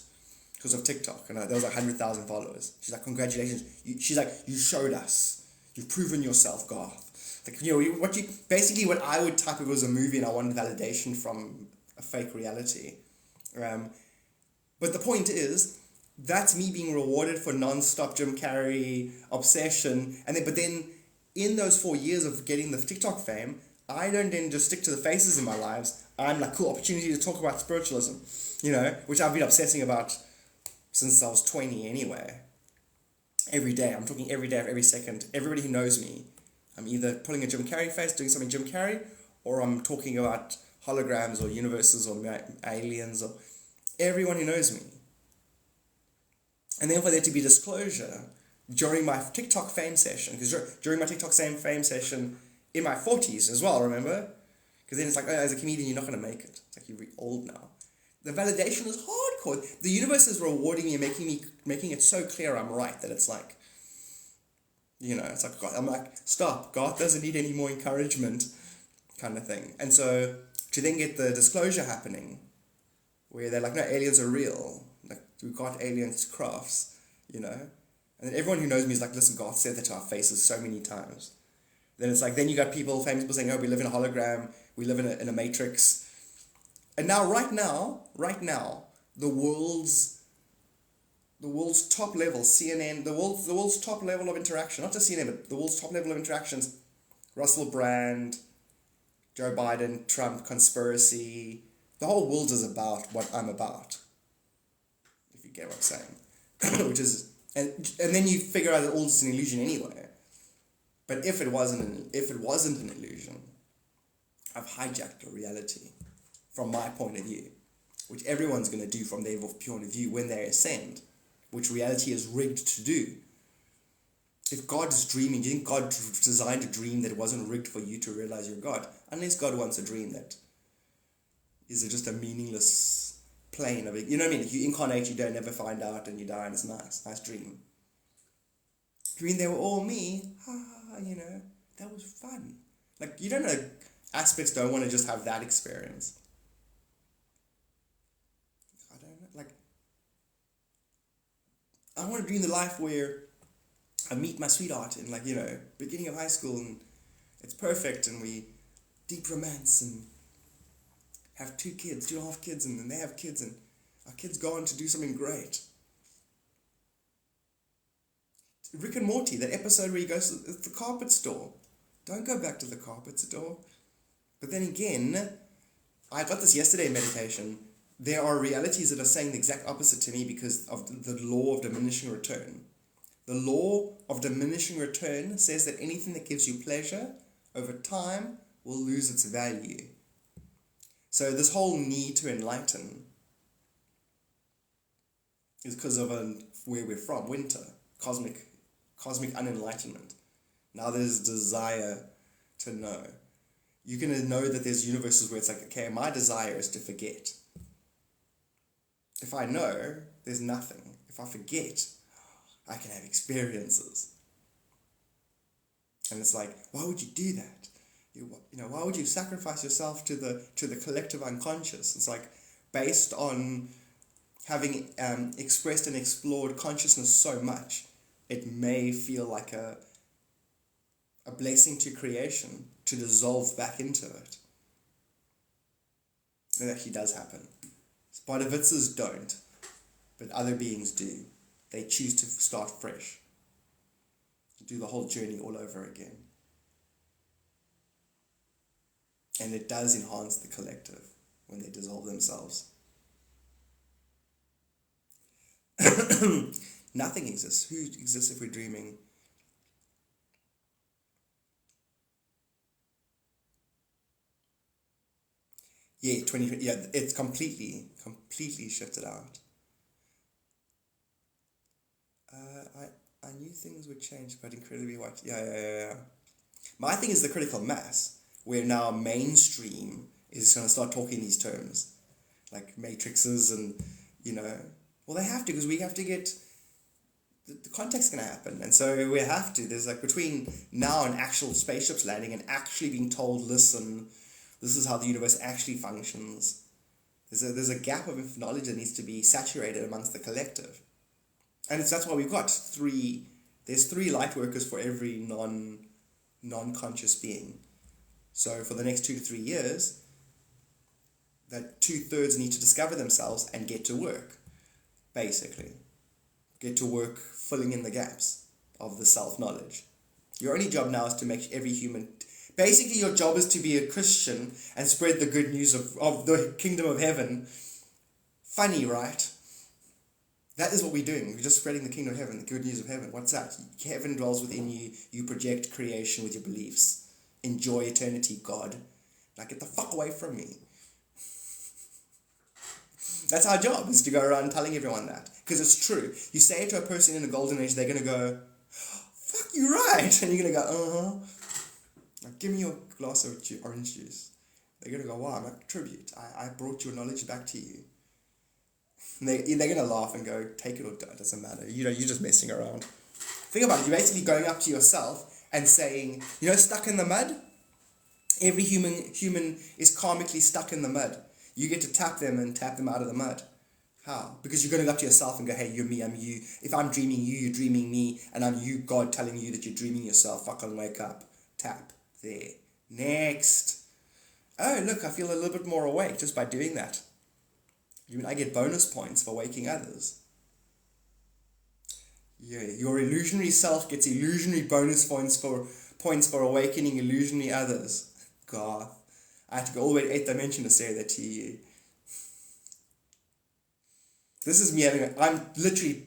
Because of TikTok, and there was 100,000 followers. She's like, congratulations. She's like, you showed us. You've proven yourself, Garth. What I would type if it was a movie and I wanted validation from a fake reality. But the point is, that's me being rewarded for non-stop Jim Carrey obsession. But then in those 4 years of getting the TikTok fame, I don't then just stick to the faces in my lives. I'm like, cool, opportunity to talk about spiritualism, which I've been obsessing about since I was 20 anyway. Every day, I'm talking every day, every second. Everybody who knows me, I'm either putting a Jim Carrey face, doing something Jim Carrey, or I'm talking about holograms or universes or aliens, or everyone who knows me. And then for there to be disclosure during my TikTok fame session, because during my TikTok fame session in my 40s as well, remember? Because then it's like, oh, as a comedian, you're not going to make it. It's like, you're old now. The validation is hardcore. The universe is rewarding me and making it so clear I'm right that it's like, it's like, God, I'm like, stop, God doesn't need any more encouragement kind of thing. And so to then get the disclosure happening where they're like, no, aliens are real. Like, we've got aliens crafts, And then everyone who knows me is like, listen, God said that to our faces so many times. Then it's like, then you got famous people saying, oh, we live in a hologram, we live in a matrix. And now, right now, the world's top level, CNN, the world's top level of interaction, not just CNN, but the world's top level of interactions, Russell Brand, Joe Biden, Trump, conspiracy, the whole world is about what I'm about, if you get what I'm saying. Which is, and then you figure out that all this is an illusion anyway. But if it wasn't an illusion, I've hijacked a reality. From my point of view, which everyone's going to do from their point of view when they ascend, which reality is rigged to do. If God is dreaming, do you think God designed a dream that wasn't rigged for you to realize you're God? Unless God wants a dream that is just a meaningless plane of it. You know what I mean? If you incarnate, you don't ever find out, and you die, and it's nice dream. You mean they were all me? That was fun. Aspects don't want to just have that experience. I want to dream the life where I meet my sweetheart in, like, beginning of high school, and it's perfect, and we deep romance and have 2.5 kids, and then they have kids, and our kids go on to do something great. Rick and Morty, that episode where he goes to the carpet store. Don't go back to the carpet store. But then again, I got this yesterday in meditation. There are realities that are saying the exact opposite to me because of the law of diminishing return. The law of diminishing return says that anything that gives you pleasure over time will lose its value. So this whole need to enlighten is because of where we're from, winter, cosmic unenlightenment. Now there's desire to know. You're going to know that there's universes where it's like, okay, my desire is to forget. If I know, there's nothing. If I forget, I can have experiences. And it's like, why would you do that? Why would you sacrifice yourself to the collective unconscious? It's like, based on having expressed and explored consciousness so much, it may feel like a blessing to creation to dissolve back into it. It actually does happen. Bodhisattvas don't, but other beings do. They choose to start fresh, to do the whole journey all over again. And it does enhance the collective when they dissolve themselves. Nothing exists. Who exists if we're dreaming? Yeah, it's completely shifted out. I knew things would change, but incredibly what? Yeah. My thing is the critical mass, where now mainstream is going to start talking these terms, like matrices and, well, they have to, because we have to get, the context going to happen. And so we have to, there's like between now and actual spaceships landing and actually being told, listen, this is how the universe actually functions. There's a gap of knowledge that needs to be saturated amongst the collective. And that's why we've got there's 3 light workers for every non-conscious being. So for the next 2 to 3 years, that 2/3 need to discover themselves and get to work, basically. Get to work filling in the gaps of the self-knowledge. Your only job now is to make every human... Basically, your job is to be a Christian and spread the good news of the kingdom of heaven. Funny, right? That is what we're doing. We're just spreading the kingdom of heaven, the good news of heaven. What's that? Heaven dwells within you. You project creation with your beliefs. Enjoy eternity, God. Now get the fuck away from me. That's our job, is to go around telling everyone that. Because it's true. You say it to a person in the golden age, they're going to go, fuck, you're right. And you're going to go, uh-huh. Now, give me your glass of orange juice. They're going to go, wow, I'm a tribute. I brought your knowledge back to you. And they're going to laugh and go, take it or don't, it doesn't matter. You're just messing around. Think about it. You're basically going up to yourself and saying, stuck in the mud? Every human is karmically stuck in the mud. You get to tap them out of the mud. How? Because you're going to go up to yourself and go, hey, you're me, I'm you. If I'm dreaming you, you're dreaming me, and I'm you, God, telling you that you're dreaming yourself. Fucking wake up. Tap. There. Next. Oh, look, I feel a little bit more awake just by doing that. I get bonus points for waking others. Yeah, your illusionary self gets illusionary bonus points for awakening illusionary others. Garth. I had to go all the way to 8th dimension to say that to you. This is me I'm literally,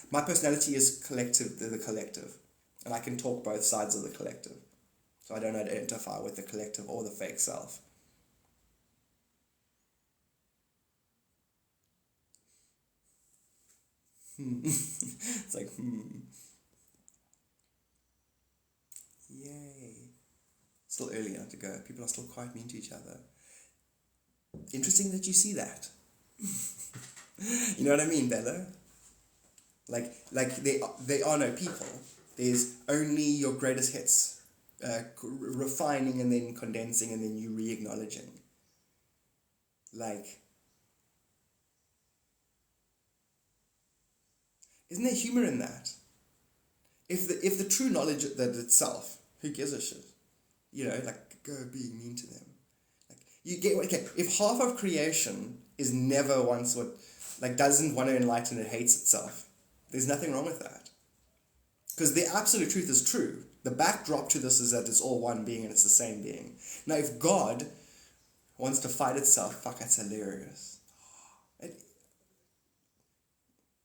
my personality is collective, the collective. And I can talk both sides of the collective. So I don't identify with the collective or the fake self. It's like, Yay. Still early enough to go. People are still quite mean to each other. Interesting that you see that. You know what I mean, Bella? Like they are no people. There's only your greatest hits, refining and then condensing and then you re-acknowledging. Like, Isn't there humor in that? If the true knowledge that itself, who gives a shit? Like, go being mean to them. Like, you get, okay, if half of creation is never once doesn't want to enlighten, it hates itself, there's nothing wrong with that. Because the absolute truth is true. The backdrop to this is that it's all one being and it's the same being. Now, if God wants to fight itself, fuck, that's hilarious.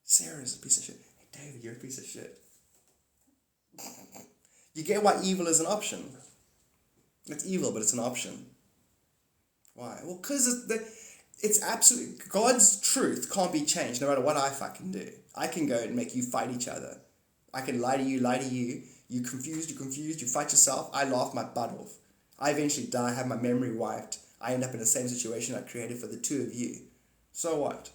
Sarah's a piece of shit. Hey, David, you're a piece of shit. You get why evil is an option. It's evil, but it's an option. Why? Well, because it's absolute. God's truth can't be changed no matter what I fucking do. I can go and make you fight each other. I can lie to you. You're confused, you fight yourself. I laugh my butt off. I eventually die, have my memory wiped. I end up in the same situation I created for the two of you. So what?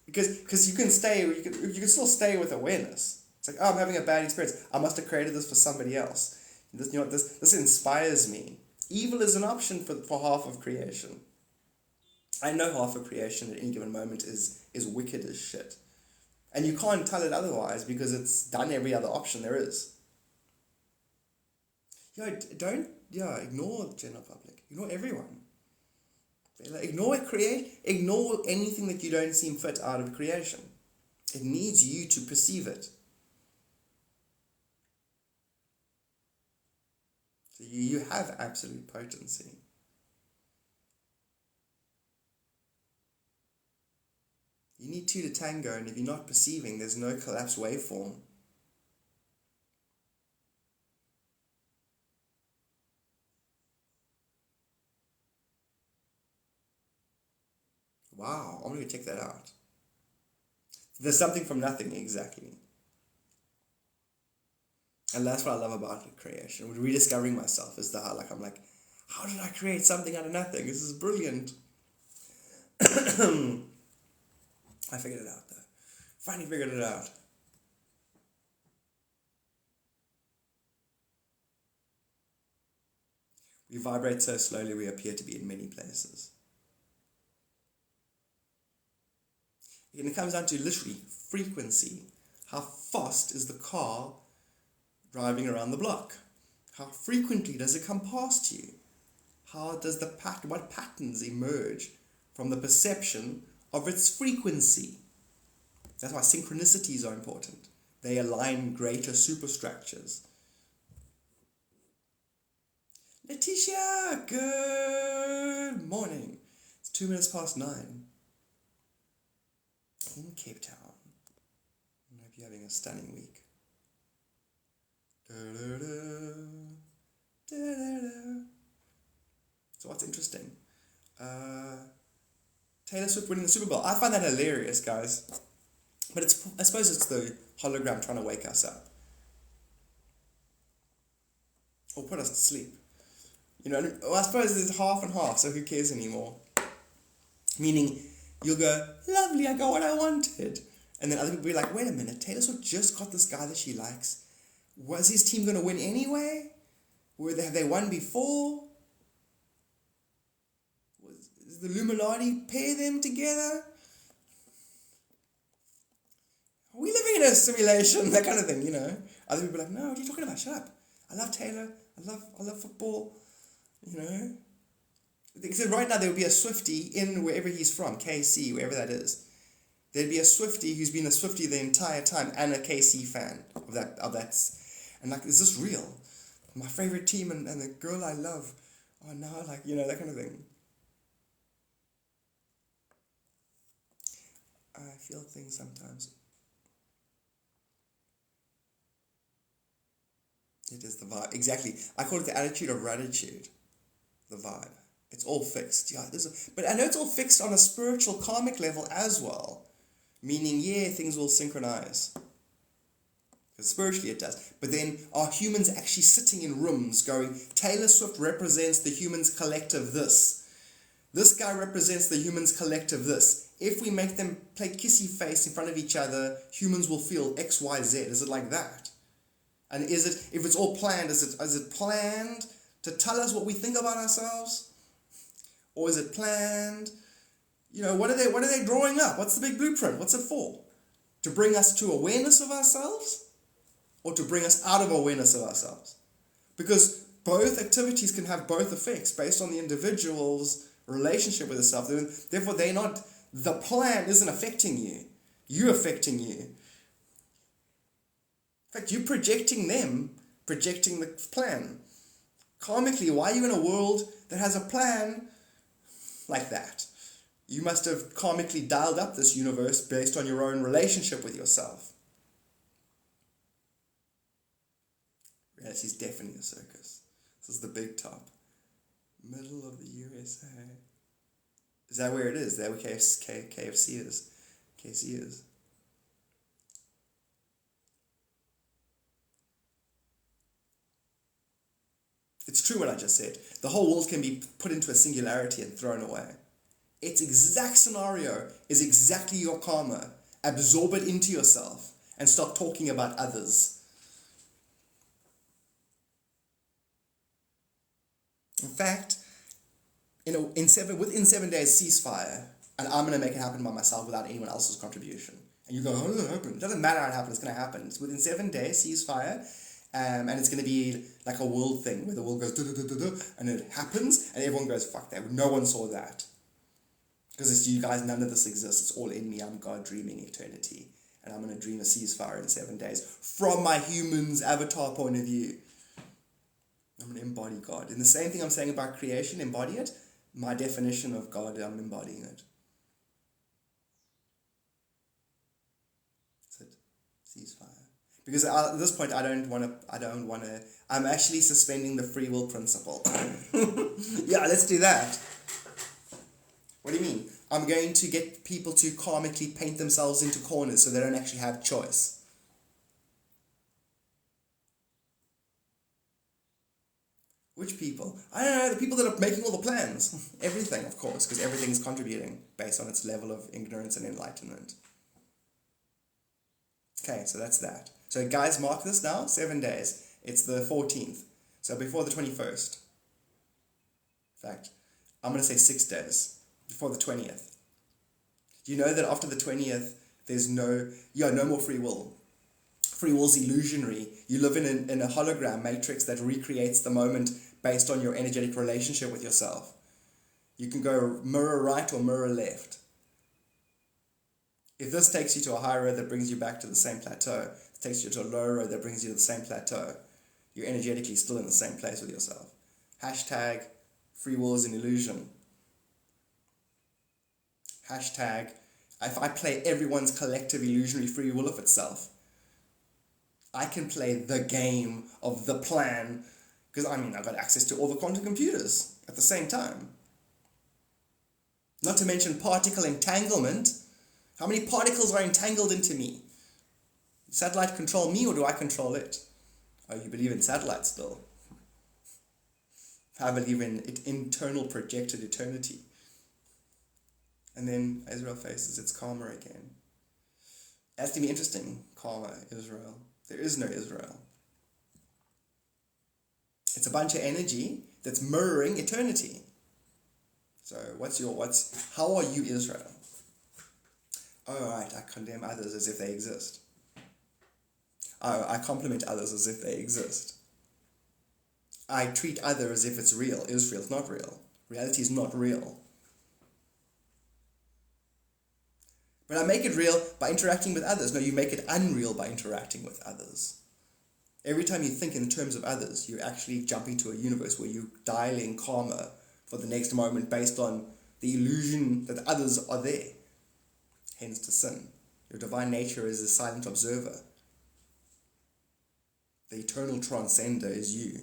Because you can still stay with awareness. It's like, oh, I'm having a bad experience. I must have created this for somebody else. This inspires me. Evil is an option for half of creation. I know half of creation at any given moment is wicked as shit. And you can't tell it otherwise because it's done every other option there is. Ignore the general public. Ignore everyone. Ignore anything that you don't seem fit out of creation. It needs you to perceive it. So you have absolute potency. You need two to tango, and if you're not perceiving, there's no collapsed waveform. Wow, I'm going to check that out. There's something from nothing, exactly. And that's what I love about creation. Rediscovering myself is I'm like, how did I create something out of nothing? This is brilliant. I figured it out, though. Finally figured it out. We vibrate so slowly we appear to be in many places. And it comes down to literally frequency. How fast is the car driving around the block? How frequently does it come past you? How does what patterns emerge from the perception of its frequency? That's why synchronicities are important. They align greater superstructures. Letitia, good morning. It's 9 in Cape Town. I hope you're having a stunning week. So what's interesting? Taylor Swift winning the Super Bowl. I find that hilarious, guys. But I suppose it's the hologram trying to wake us up. Or put us to sleep. I suppose it's half and half, so who cares anymore? Meaning, you'll go, lovely, I got what I wanted. And then other people will be like, wait a minute, Taylor Swift just got this guy that she likes. Was his team going to win anyway? Have they won before? Does the Illuminati pair them together? Are we living in a simulation? That kind of thing, Other people are like, no, what are you talking about? Shut up. I love Taylor. I love football. So right now there would be a Swiftie in wherever he's from, KC, wherever that is. There'd be a Swiftie who's been a Swiftie the entire time and a KC fan of that. And is this real? My favorite team and the girl I love. Oh no, that kind of thing. I feel things sometimes. It is the vibe. Exactly. I call it the attitude of gratitude. The vibe. It's all fixed. Yeah, but I know it's all fixed on a spiritual karmic level as well. Meaning, things will synchronize. Because spiritually it does. But then, are humans actually sitting in rooms going, Taylor Swift represents the humans collective this. This guy represents the humans collective this. If we make them play kissy face in front of each other, humans will feel X, Y, Z. Is it like that? And if it's all planned, is it planned to tell us what we think about ourselves? Or is it planned? What are they drawing up? What's the big blueprint? What's it for? To bring us to awareness of ourselves or to bring us out of awareness of ourselves? Because both activities can have both effects based on the individual's relationship with itself. Therefore, the plan isn't affecting you. You're affecting you. In fact, you're projecting them, projecting the plan. Karmically, why are you in a world that has a plan like that? You must have karmically dialed up this universe based on your own relationship with yourself. Reality is definitely a circus. This is the big top. Middle of the USA. Is that where it is? Is that where KFC is? KC is. It's true what I just said. The whole world can be put into a singularity and thrown away. Its exact scenario is exactly your karma. Absorb it into yourself and stop talking about others. In fact, within 7 days ceasefire, and I'm going to make it happen by myself without anyone else's contribution. And you go, how does it happen? It doesn't matter how it happens, it's going to happen. It's within 7 days ceasefire, and it's going to be like a world thing where the world goes, and it happens, and everyone goes, fuck that. No one saw that. Because it's you guys, none of this exists. It's all in me. I'm God dreaming eternity. And I'm going to dream a ceasefire in 7 days from my human's avatar point of view. I'm going to embody God. And the same thing I'm saying about creation, embody it. My definition of God, I'm embodying it. That's it. Ceasefire. Because at this point, I'm actually suspending the free will principle. Yeah, let's do that. What do you mean? I'm going to get people to karmically paint themselves into corners so they don't actually have choice. Which people? I don't know, the people that are making all the plans. Everything, of course, because everything's contributing based on its level of ignorance and enlightenment. Okay, so that's that. So guys, mark this now, 7 days. It's the 14th, so before the 21st. In fact, I'm going to say 6 days. Before the 20th. Do you know that after the 20th, there's no more free will? Free will's illusionary. You live in a hologram matrix that recreates the moment based on your energetic relationship with yourself. You can go mirror right or mirror left. If this takes you to a high road that brings you back to the same plateau, it takes you to a low road that brings you to the same plateau, you're energetically still in the same place with yourself. Hashtag free will is an illusion. Hashtag, if I play everyone's collective illusionary free will of itself, I can play the game of the plan, because I've got access to all the quantum computers at the same time. Not to mention particle entanglement. How many particles are entangled into me? Does satellite control me or do I control it? Oh, you believe in satellites still? I believe in internal projected eternity. And then Israel faces its karma again. That's going to be interesting. Karma, Israel. There is no Israel. It's a bunch of energy that's mirroring eternity. So how are you Israel? Oh, right, I condemn others as if they exist. Oh, I compliment others as if they exist. I treat others as if it's real. Israel's not real. Reality is not real. But I make it real by interacting with others. No, you make it unreal by interacting with others. Every time you think in terms of others, you're actually jumping to a universe where you're dialing karma for the next moment based on the illusion that others are there. Hence to sin. Your divine nature is a silent observer. The eternal transcender is you.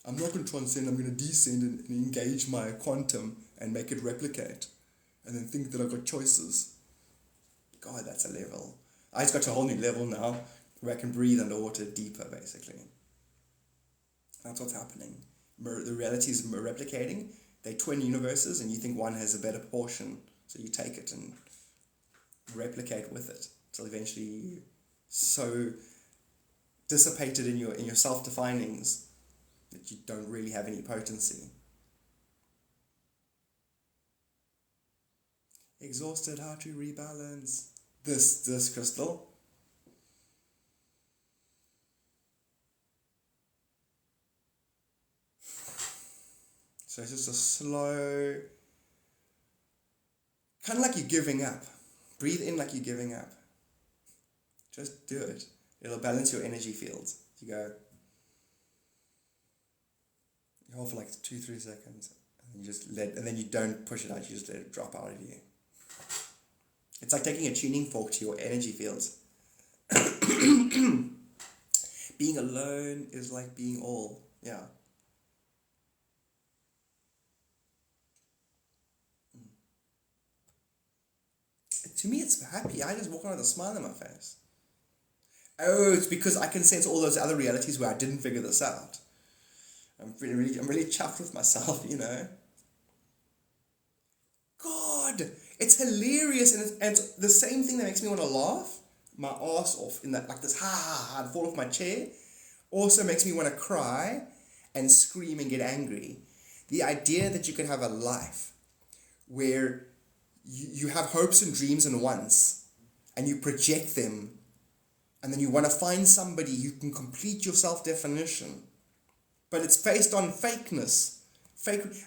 I'm not going to transcend, I'm going to descend and engage my quantum and make it replicate. And then think that I've got choices. God, that's a level. I just got to a whole new level now where I can breathe underwater deeper, basically. That's what's happening. The reality is replicating. They're twin universes, and you think one has a better portion, so you take it and replicate with it until eventually you're so dissipated in your self-definings that you don't really have any potency. Exhausted, how to rebalance. this crystal. So it's just a slow, kind of like you're giving up. Breathe in like you're giving up. Just do it. It'll balance your energy fields. You go, you hold for like 2-3 seconds, and you just and then you don't push it out, you just let it drop out of you. It's like taking a tuning fork to your energy fields. Being alone is like being all. Yeah. To me, it's happy. I just walk around with a smile on my face. Oh, it's because I can sense all those other realities where I didn't figure this out. I'm really chuffed with myself, you know. God, it's hilarious, and it's the same thing that makes me want to laugh my ass off in that, like this, and fall off my chair, also makes me want to cry and scream and get angry. The idea that you can have a life where you have hopes and dreams and wants, and you project them, and then you want to find somebody who can complete your self-definition, but it's based on fakeness.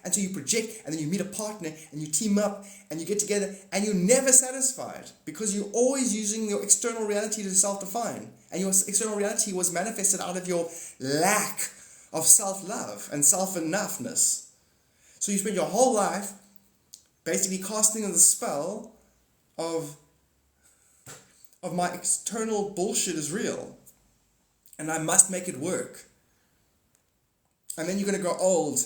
Until you project, and then you meet a partner, and you team up, and you get together, and you're never satisfied, because you're always using your external reality to self-define, and your external reality was manifested out of your lack of self-love and self-enoughness. So you spend your whole life basically casting the spell of my external bullshit is real, and I must make it work. And then you're going to grow old,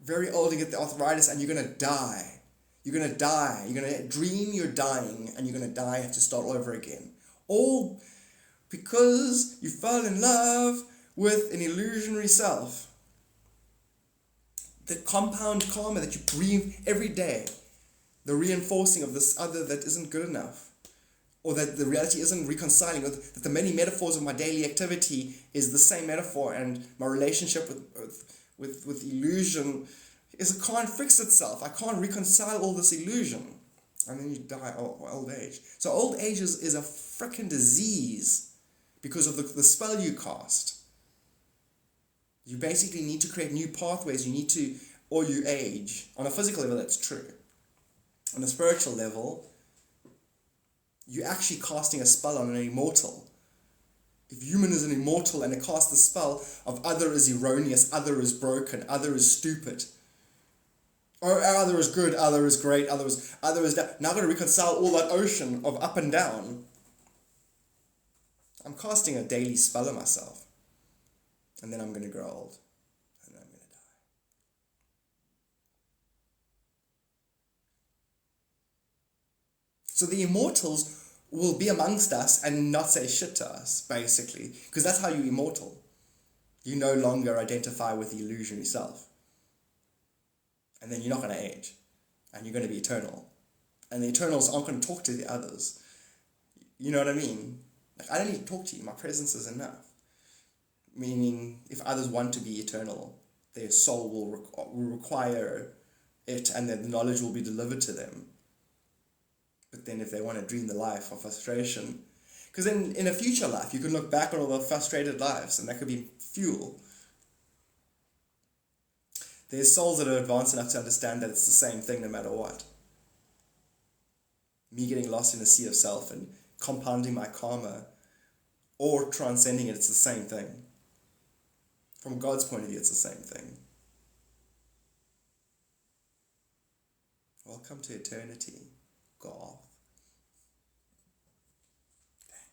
very old, and get the arthritis, and you're going to die. You're going to die. You're going to dream you're dying, and you're going to die and have to start all over again. All because you fell in love with an illusionary self. The compound karma that you breathe every day, the reinforcing of this other that isn't good enough, or that the reality isn't reconciling, or that the many metaphors of my daily activity is the same metaphor, and my relationship with illusion can't fix itself. I can't reconcile all this illusion. And then you die old age. So old age is a freaking disease because of the spell you cast. You basically need to create new pathways. You need to, or you age. On a physical level, that's true. On a spiritual level, you're actually casting a spell on an immortal. If human is an immortal and it casts the spell of other is erroneous, other is broken, other is stupid, or other is good, other is great, other is down. Now I've got to reconcile all that ocean of up and down. I'm casting a daily spell on myself. And then I'm going to grow old. And then I'm going to die. So the immortals will be amongst us and not say shit to us, basically. Because that's how you're immortal. You no longer identify with the illusionary self. And then you're not going to age. And you're going to be eternal. And the eternals aren't going to talk to the others. You know what I mean? Like, I don't need to talk to you. My presence is enough. Meaning, if others want to be eternal, their soul will require it, and then the knowledge will be delivered to them. But then if they want to dream the life of frustration, because then in a future life, you can look back on all the frustrated lives, and that could be fuel. There's souls that are advanced enough to understand that it's the same thing no matter what. Me getting lost in a sea of self and compounding my karma, or transcending it, it's the same thing. From God's point of view, it's the same thing. Welcome to eternity, Garth. Thanks.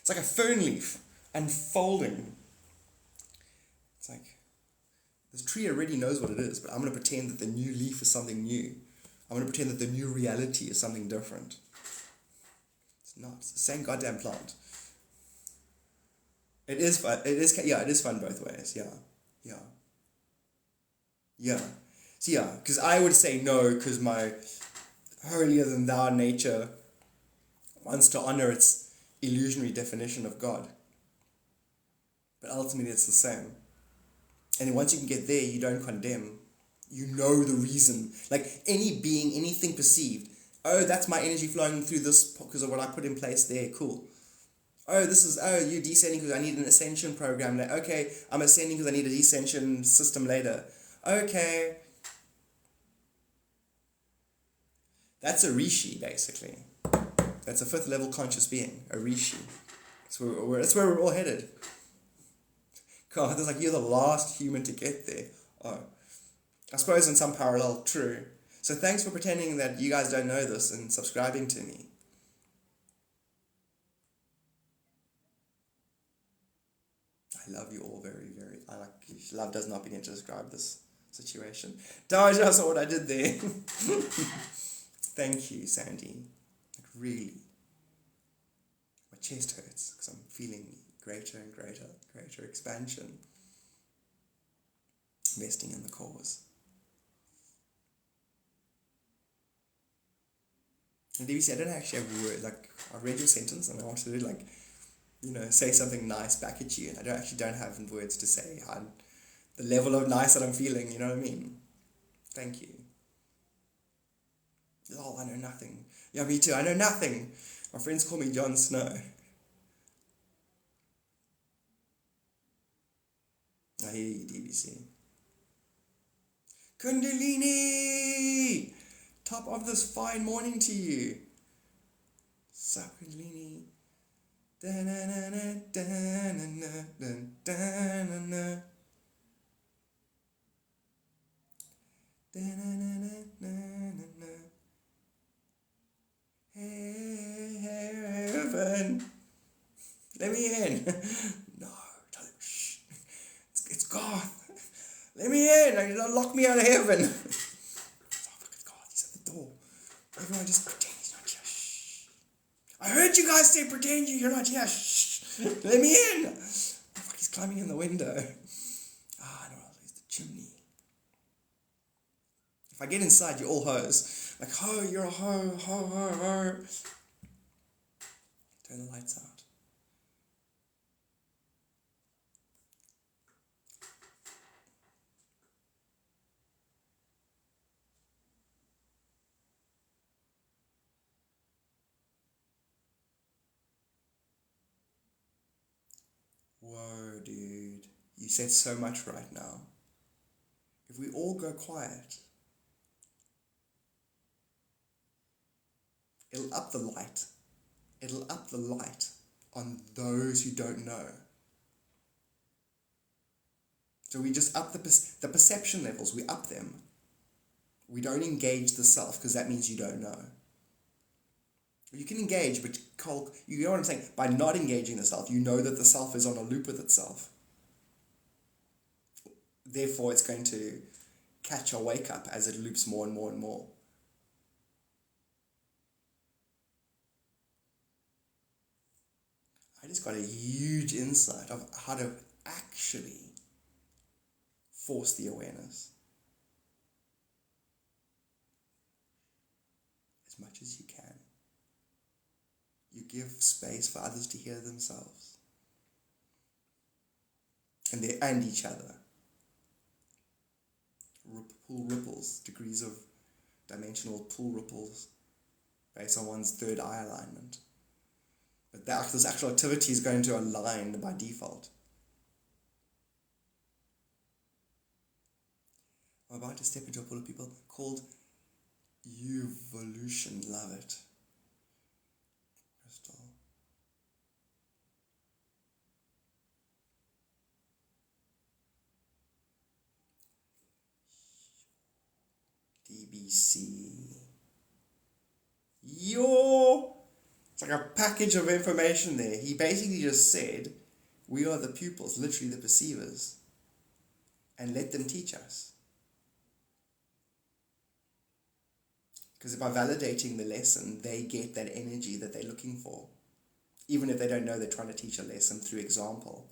It's like a fern leaf unfolding. It's like, this tree already knows what it is, but I'm going to pretend that the new leaf is something new. I'm going to pretend that the new reality is something different. It's not. It's the same goddamn plant. It is fun. It is fun both ways. Yeah. So because I would say no, because my holier than thou nature wants to honor its illusionary definition of God. But ultimately it's the same. And once you can get there, you don't condemn. You know the reason. Like any being, anything perceived, Oh, that's my energy flowing through this because of what I put in place there. Cool. Oh, you're descending because I need an ascension program. Okay, I'm ascending because I need a descension system later. Okay. That's a rishi, basically. That's a fifth level conscious being, a rishi. That's where we're all headed. God, it's like you're the last human to get there. Oh, I suppose in some parallel, true. So thanks for pretending that you guys don't know this and subscribing to me. I love you all very, very. I like love does not begin to describe this situation. Daja saw what I did there. Thank you, Sandy. Like really, my chest hurts because I'm feeling greater and greater expansion. Investing in the cause. And DVC, I don't actually have words. Like I read your sentence and I wanted to say something nice back at you, and I don't have words to say the level of nice that I'm feeling. You know what I mean? Thank you. Oh, I know nothing. Yeah, me too. I know nothing. My friends call me Jon Snow. I hear you, DBC. Kundalini! Top of this fine morning to you. Sup, Kundalini. Da-na-na-na, da-na-na, da-na-na. Da-na-na-na-na-na. Hey, heaven. Let me in. No, shh. It's Garth. Let me in. Lock me out of heaven. Oh, look, it's Garth. He's at the door. Everyone just pretend he's not here. Shh. I heard you guys say pretend you're not here. Shh. Let me in. Oh, fuck, he's climbing in the window. I know I'll use the chimney. If I get inside, you're all hoes. Like, ho, you're a ho, ho, ho, ho. Turn the lights out. Whoa, dude. You said so much right now. If we all go quiet, it'll up the light. It'll up the light on those who don't know. So we just up the perception levels, we up them. We don't engage the self because that means you don't know. You can engage, but you know what I'm saying? By not engaging the self, you know that the self is on a loop with itself. Therefore, it's going to catch a wake up as it loops more and more and more. I just got a huge insight of how to actually force the awareness as much as you can. You give space for others to hear themselves and each other. Pull ripples, degrees of dimensional pull ripples based on one's third eye alignment. But this actual activity is going to align by default. I'm about to step into a pool of people called Evolution. Love it. Crystal. DBC. Yo! It's like a package of information there. He basically just said, we are the pupils, literally the perceivers, and let them teach us. Because by validating the lesson, they get that energy that they're looking for. Even if they don't know they're trying to teach a lesson through example.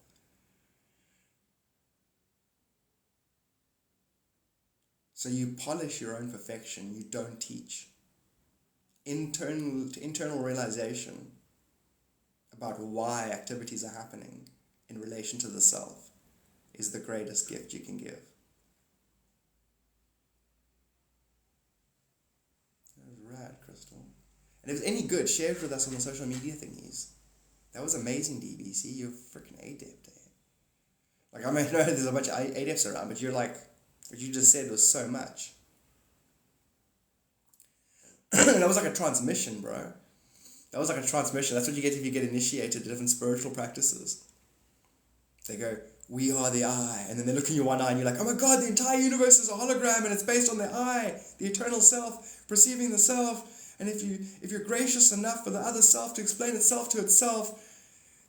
So you polish your own perfection, you don't teach. Internal realization about why activities are happening in relation to the self is the greatest gift you can give. That was rad, Chris. Crystal. And if it's any good, share it with us on the social media thingies. That was amazing, DBC. You're freaking adept, eh? Like, I may know there's a bunch of adepts around, but you're like, what you just said was so much. That was like a transmission, bro. That was like a transmission. That's what you get if you get initiated to different spiritual practices. They go, we are the eye. And then they look in your one eye and you're like, oh my God, the entire universe is a hologram and it's based on the eye, the eternal self, perceiving the self. And if you're gracious enough for the other self to explain itself to itself,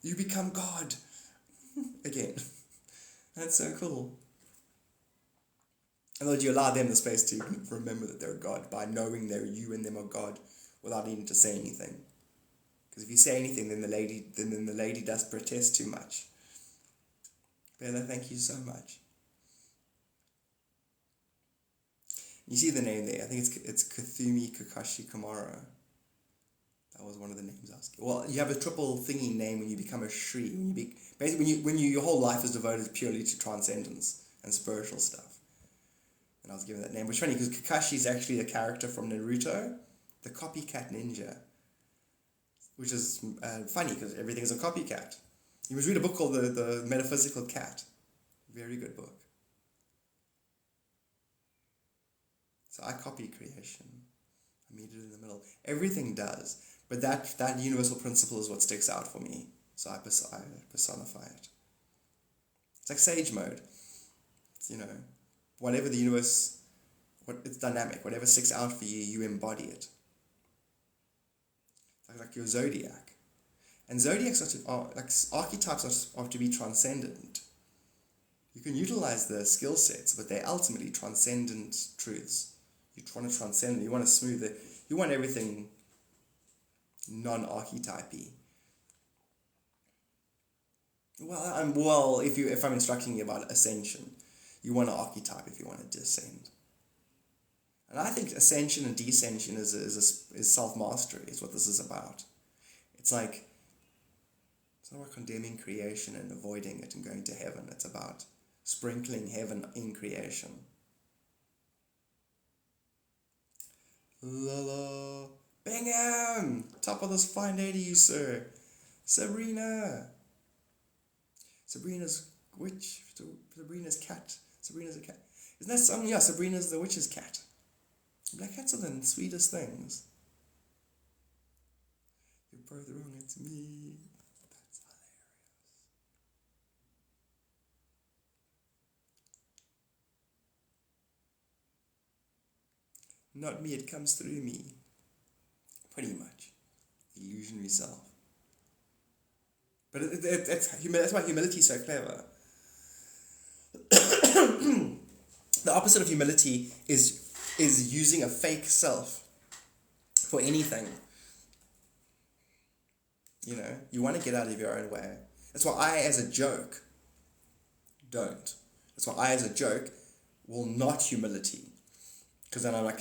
you become God. Again. That's so cool. And that you allow them the space to remember that they're God by knowing they're you and them are God without needing to say anything. Because if you say anything, then the lady does protest too much. Bella, thank you so much. You see the name there. I think it's Kathumi Kakashi Kamara. That was one of the names I was. Well, you have a triple thingy name when you become a Shri. When your whole life is devoted purely to transcendence and spiritual stuff. And I was given that name, which is funny because Kakashi is actually a character from Naruto, the copycat ninja. Which is funny because everything is a copycat. You must read a book called the Metaphysical Cat. Very good book. So I copy creation. I meet it in the middle. Everything does. But that universal principle is what sticks out for me. So I personify it. It's like sage mode. It's, whatever the universe, it's dynamic. Whatever sticks out for you, you embody it. It's like your zodiac. And zodiacs are like archetypes are to be transcendent. You can utilize the skill sets, but they're ultimately transcendent truths. You want to transcend it. You want to smooth it. You want everything non-archetypy. Well, if I'm instructing you about ascension, you want an archetype if you want to descend. And I think ascension and descension is self-mastery. Is what this is about. It's like. It's not about condemning creation and avoiding it and going to heaven. It's about sprinkling heaven in creation. La la. Bingham! Top of this fine day to you, sir. Sabrina. Sabrina's witch. Sabrina's cat. Sabrina's a cat. Isn't that something? Yeah, Sabrina's the witch's cat. Black cats are the sweetest things. You're both wrong, it's me. Not me, it comes through me. Pretty much. Illusionary self. But that's why humility is so clever. The opposite of humility is using a fake self for anything. You want to get out of your own way. That's why I, as a joke, don't. That's why I, as a joke, will not humility. Because then I'm like,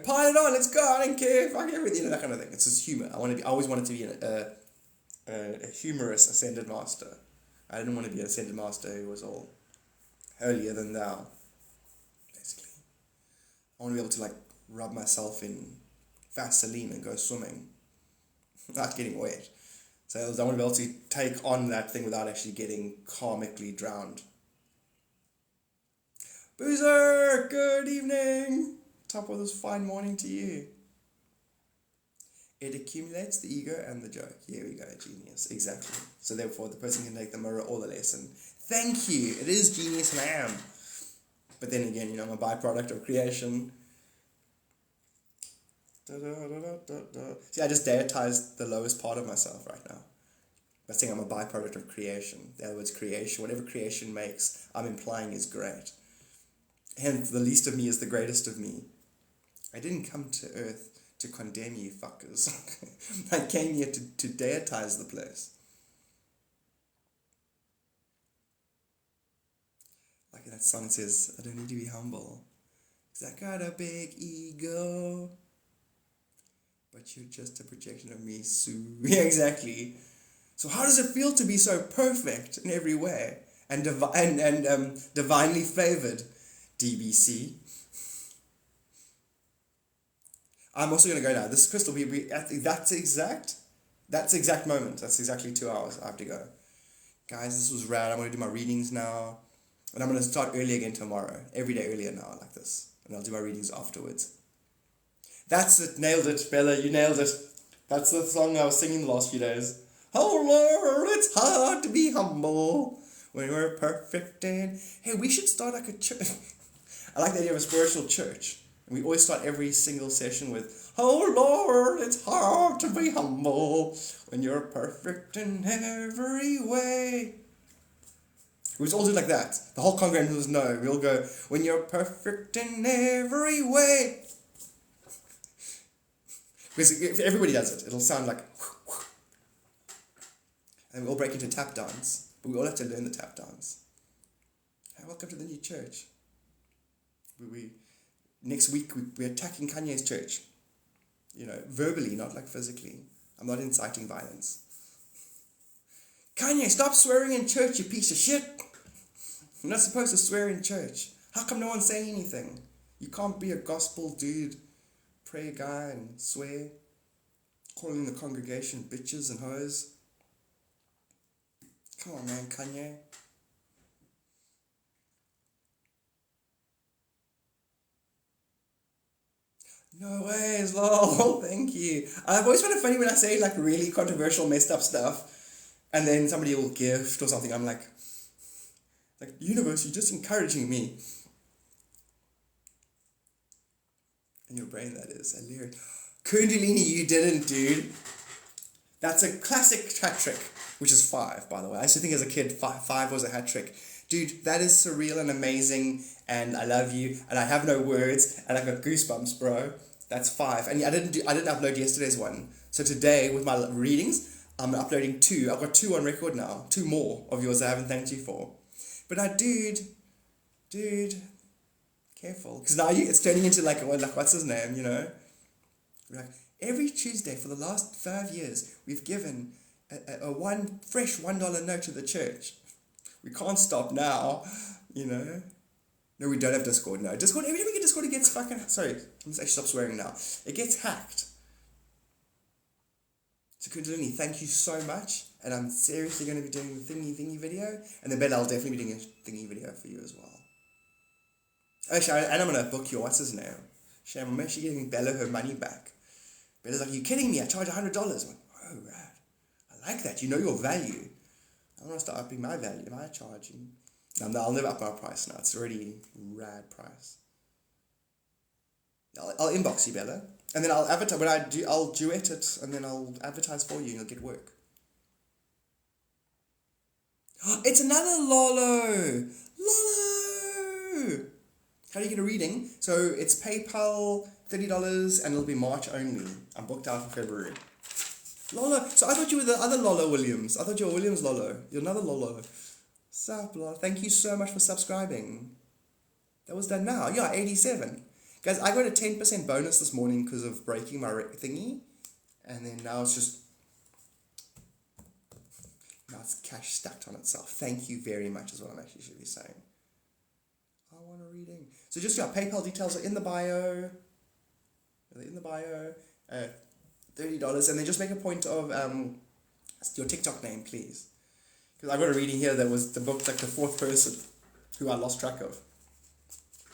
pile it on, let's go, I don't care, fuck everything, that kind of thing. It's just humor. I always wanted to be a humorous ascended master. I didn't want to be an ascended master who was all holier than thou, basically. I want to be able to rub myself in Vaseline and go swimming without getting wet. So I want to be able to take on that thing without actually getting karmically drowned. Boozer, good evening. Top of this fine morning to you. It accumulates the ego and the joke. Here we go, genius. Exactly. So therefore, the person can take the mirror or the lesson. Thank you. It is genius and I am. But then again, I'm a byproduct of creation. See, I just deitized the lowest part of myself right now. By saying I'm a byproduct of creation. In other words, creation. Whatever creation makes, I'm implying is great. Hence, the least of me is the greatest of me. I didn't come to earth to condemn you fuckers. I came here to deitize the place. Like that song says, I don't need to be humble. Because I got a big ego. But you're just a projection of me, Sue. Yeah, exactly. So how does it feel to be so perfect in every way? And divinely flavored? DBC. I'm also going to go now. This Crystal, that's exact moment. That's exactly 2 hours I have to go. Guys, this was rad. I'm going to do my readings now. And I'm going to start early again tomorrow. Every day earlier now, like this. And I'll do my readings afterwards. That's it. Nailed it, Bella. You nailed it. That's the song I was singing the last few days. Oh, Lord, it's hard to be humble when we're perfect. And hey, we should start like a church. I like the idea of a spiritual church. And we always start every single session with, oh, Lord, it's hard to be humble when you're perfect in every way. We just all do it like that. The whole congregation will know. We all go, when you're perfect in every way. Because if everybody does it, it'll sound like, and we all break into tap dance. But we all have to learn the tap dance. Hey, welcome to the new church. Next week, we're attacking Kanye's church. You know, verbally, not like physically. I'm not inciting violence. Kanye, stop swearing in church, you piece of shit. You're not supposed to swear in church. How come no one's saying anything? You can't be a gospel dude, pray guy and swear, calling the congregation bitches and hoes. Come on, man, Kanye. No ways, lol, thank you. I've always found it funny when I say like really controversial, messed up stuff, and then somebody will gift or something. I'm like, universe, you're just encouraging me. In your brain, that is. Hilarious. Kundalini, you didn't, dude. That's a classic hat trick, which is 5, by the way. I used to think as a kid, 5 was a hat trick. Dude, that is surreal and amazing, and I love you, and I have no words, and I got goosebumps, bro. That's 5. And I didn't upload yesterday's one. So today, with my readings, I'm uploading 2. I've got 2 on record now. 2 more of yours I haven't thanked you for. But dude, careful. Because now it's turning into like what's his name, you know? Like, every Tuesday for the last 5 years, we've given a fresh $1 note to the church. We can't stop now, you know? No, we don't have Discord, no. Discord, every time we get Discord, it gets fucking... Sorry, I'm just actually stop swearing now. It gets hacked. So Kundalini, thank you so much. And I'm seriously going to be doing the thingy video. And then I'll definitely be doing a thingy video for you as well. Actually, and I'm going to book your, what's his name? Shame, I'm actually giving Bella her money back. Bella's like, are you kidding me? I charge $100. I'm like, oh, right. I like that. You know your value. I want to start upping my value. Am I charging? No, I'll never up my price now. It's already rad price. I'll inbox you, Bella. And then I'll advertise, I'll duet it, and then I'll advertise for you, and you'll get work. It's another Lolo! Lolo! How do you get a reading? So it's PayPal, $30, and it'll be March only. I'm booked out for February. Lolo! So I thought you were the other Lolo Williams. I thought you were Williams Lolo. You're another Lolo. Sup, Lolo? Thank you so much for subscribing. That was done now. Yeah, 87. Guys, I got a 10% bonus this morning because of breaking my thingy. And then now it's cash stacked on itself. Thank you very much is what I'm actually should be saying. I want a reading. So just, PayPal details are in the bio. They're in the bio. $30. And then just make a point of your TikTok name, please. Because I got a reading here that was the book, like the 4th person who I lost track of.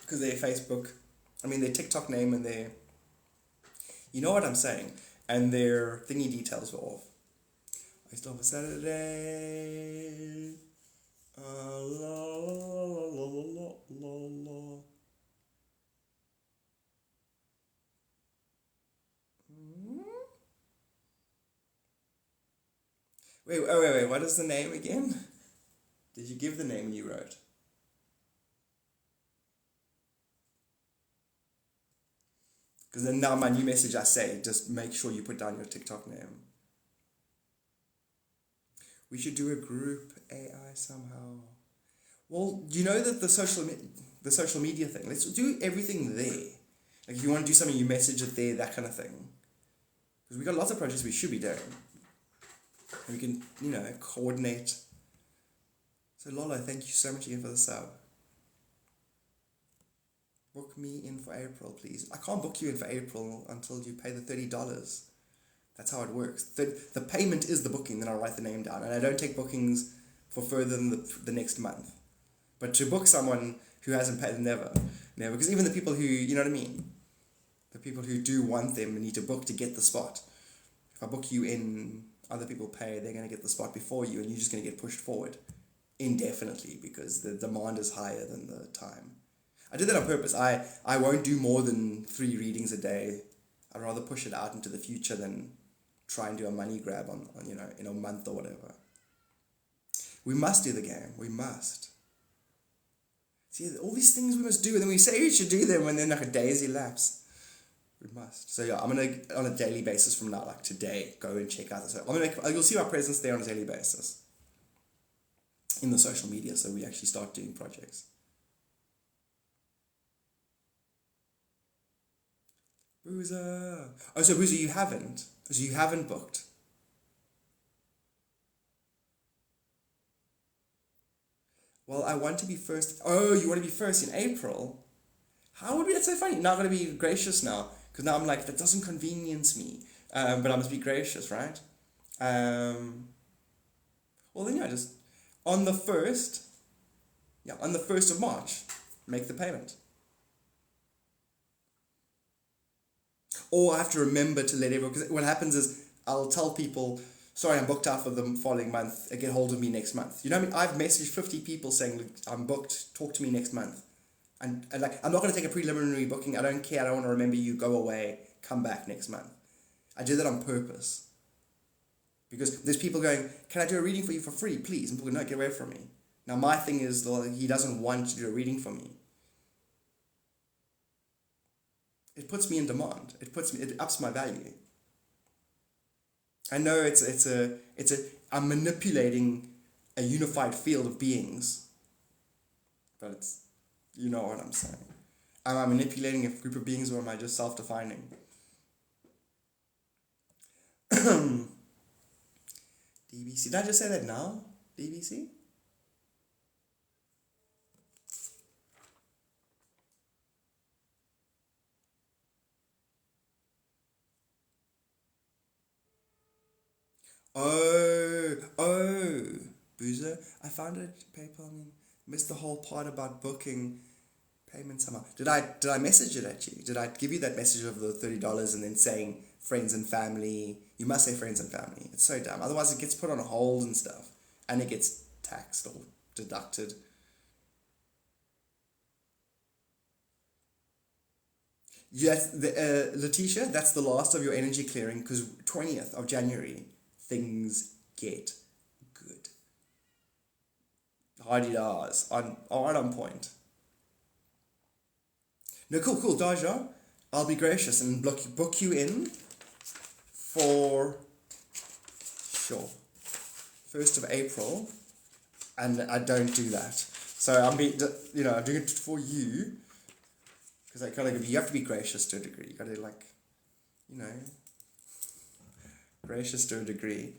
Because their TikTok name and their, you know what I'm saying, and their thingy details were off. I still have a Saturday. La la la la la la. Wait, what is the name again? Did you give the name you wrote? Because then now my new message I say, just make sure you put down your TikTok name. We should do a group AI somehow. Well, you know that the social media thing, let's do everything there. Like if you want to do something, you message it there, that kind of thing. Because we got lots of projects we should be doing. And we can, coordinate. So Lolo, thank you so much again for the sub. book me in for April, please. I can't book you in for April until you pay the $30. That's how it works. The payment is the booking, then I write the name down. And I don't take bookings for further than the next month. But to book someone who hasn't paid, never. Because even the people who, you know what I mean? The people who do want them need to book to get the spot. If I book you in, other people pay, they're going to get the spot before you, and you're just going to get pushed forward indefinitely because the demand is higher than the time. I did that on purpose. I won't do more than 3 readings a day. I'd rather push it out into the future than try and do a money grab on in a month or whatever. We must do the game. We must. See, all these things we must do, and then we say we should do them, and then like a days elapse. We must. So yeah, I'm gonna on a daily basis from now, like today, go and check out this. You'll see my presence there on a daily basis in the social media. So we actually start doing projects. Boozer. Oh, so Boozer, you haven't. So you haven't booked. Well, I want to be first. Oh, you want to be first in April? How would be? That's so funny. Now I'm going to be gracious now. Because now I'm like, that doesn't convenience me. But I must be gracious, right? Well, then yeah, just on the 1st. Yeah, on the 1st of March, make the payment. Or I have to remember to let everyone, because what happens is I'll tell people, sorry, I'm booked out for the following month, get hold of me next month. You know what I mean? I've messaged 50 people saying, look, I'm booked, talk to me next month. And like, I'm not going to take a preliminary booking, I don't care, I don't want to remember you, go away, come back next month. I did that on purpose. Because there's people going, can I do a reading for you for free, please? And people go, no, get away from me. Now my thing is, well, he doesn't want to do a reading for me. It puts me in demand. It ups my value. I know I'm manipulating a unified field of beings, but it's, you know what I'm saying. Am I manipulating a group of beings, or am I just self-defining? DBC. Did I just say that now? DBC? Oh, Boozer, I found it, PayPal, missed the whole part about booking payment somehow. Did I message it at you? Did I give you that message of the $30 and then saying friends and family? You must say friends and family. It's so dumb. Otherwise it gets put on hold and stuff, and it gets taxed or deducted. Yes, Letitia, that's the last of your energy clearing, because 20th of January, things get good. Hardy-dars, on point. No, cool, Daja. I'll be gracious and book you in for, sure, 1st of April, and I don't do that. So I'm doing it for you, because I kind of, you have to be gracious to a degree. You got to gracious to a degree.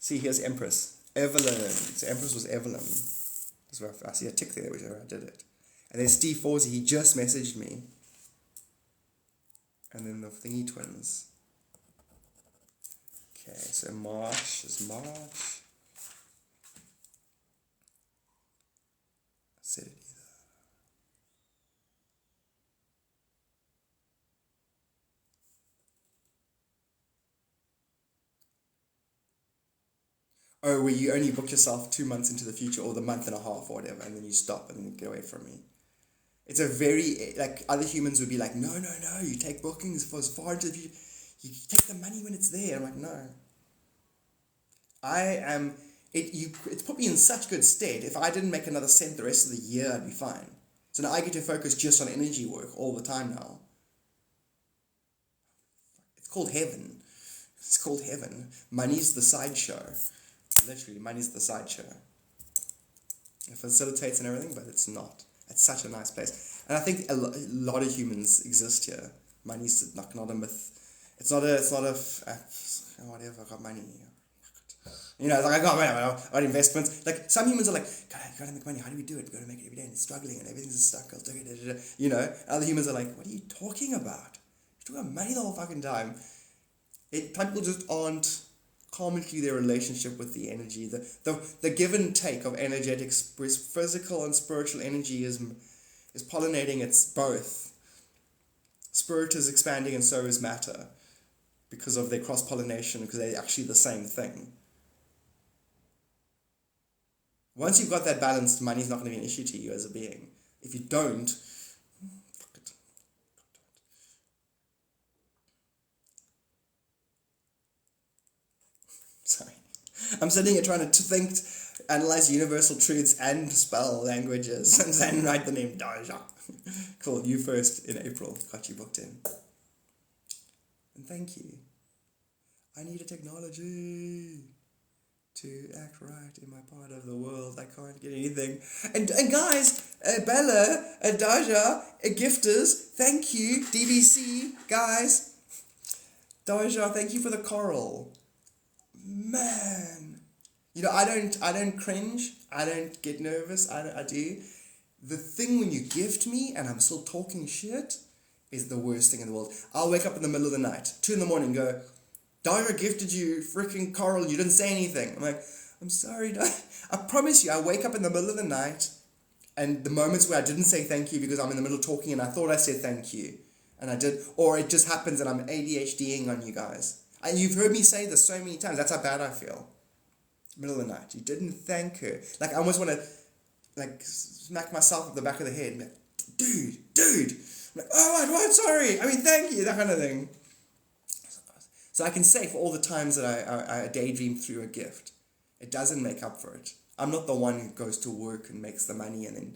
See, here's Empress. Evelyn. So Empress was Evelyn. That's where I see a tick there, whichever I did it. And then Steve Forsey, he just messaged me. And then the Thingy Twins. Okay, so March is March. I said it either. Oh, where you only book yourself 2 months into the future, or the month and a half or whatever, and then you stop and then you get away from me. It's a very, like, other humans would be like, no, you take bookings for as far into the future. You take the money when it's there. I'm like, no. It's put me in such good stead. If I didn't make another cent the rest of the year, I'd be fine. So now I get to focus just on energy work all the time now. It's called heaven. It's called heaven. Money's the sideshow. Literally, money's the sideshow. It facilitates and everything, but it's not. It's such a nice place. And I think a lot of humans exist here. Money's not a myth. It's not a whatever, I got money. You know, it's like, I got investments. Like, some humans are like, gotta make money. How do we do it? We gotta make it every day, and it's struggling, and everything's stuck. You know, other humans are like, what are you talking about? You're talking about money the whole fucking time. People just aren't commentary their relationship with the energy. The give and take of energetic, physical and spiritual energy is pollinating. It's both. Spirit is expanding and so is matter because of their cross-pollination, because they're actually the same thing. Once you've got that balance, money's not going to be an issue to you as a being. If you don't, fuck it. Sorry. I'm sitting here trying to think, analyze universal truths and spell languages and then write the name Daja. Cool, you first in April. Got you booked in. And thank you. I need a technology to act right in my part of the world. I can't get anything. And guys, Bella, Daja, gifters, thank you. DBC, guys. Daja, thank you for the coral. Man. You know, I don't cringe. I don't get nervous. I do. The thing when you gift me and I'm still talking shit is the worst thing in the world. I'll wake up in the middle of the night, 2 a.m, and go, Daja gifted you freaking coral, you didn't say anything. I'm like, I'm sorry, Daja. I promise you, I wake up in the middle of the night and the moments where I didn't say thank you because I'm in the middle of talking and I thought I said thank you and I did, or it just happens and I'm ADHDing on you guys. And you've heard me say this so many times. That's how bad I feel. Middle of the night. You didn't thank her. Like, I almost want to, like, smack myself at the back of the head and be like, dude. I'm like, oh, what, sorry. I mean, thank you, that kind of thing. So I can say for all the times that I daydream through a gift, it doesn't make up for it. I'm not the one who goes to work and makes the money and then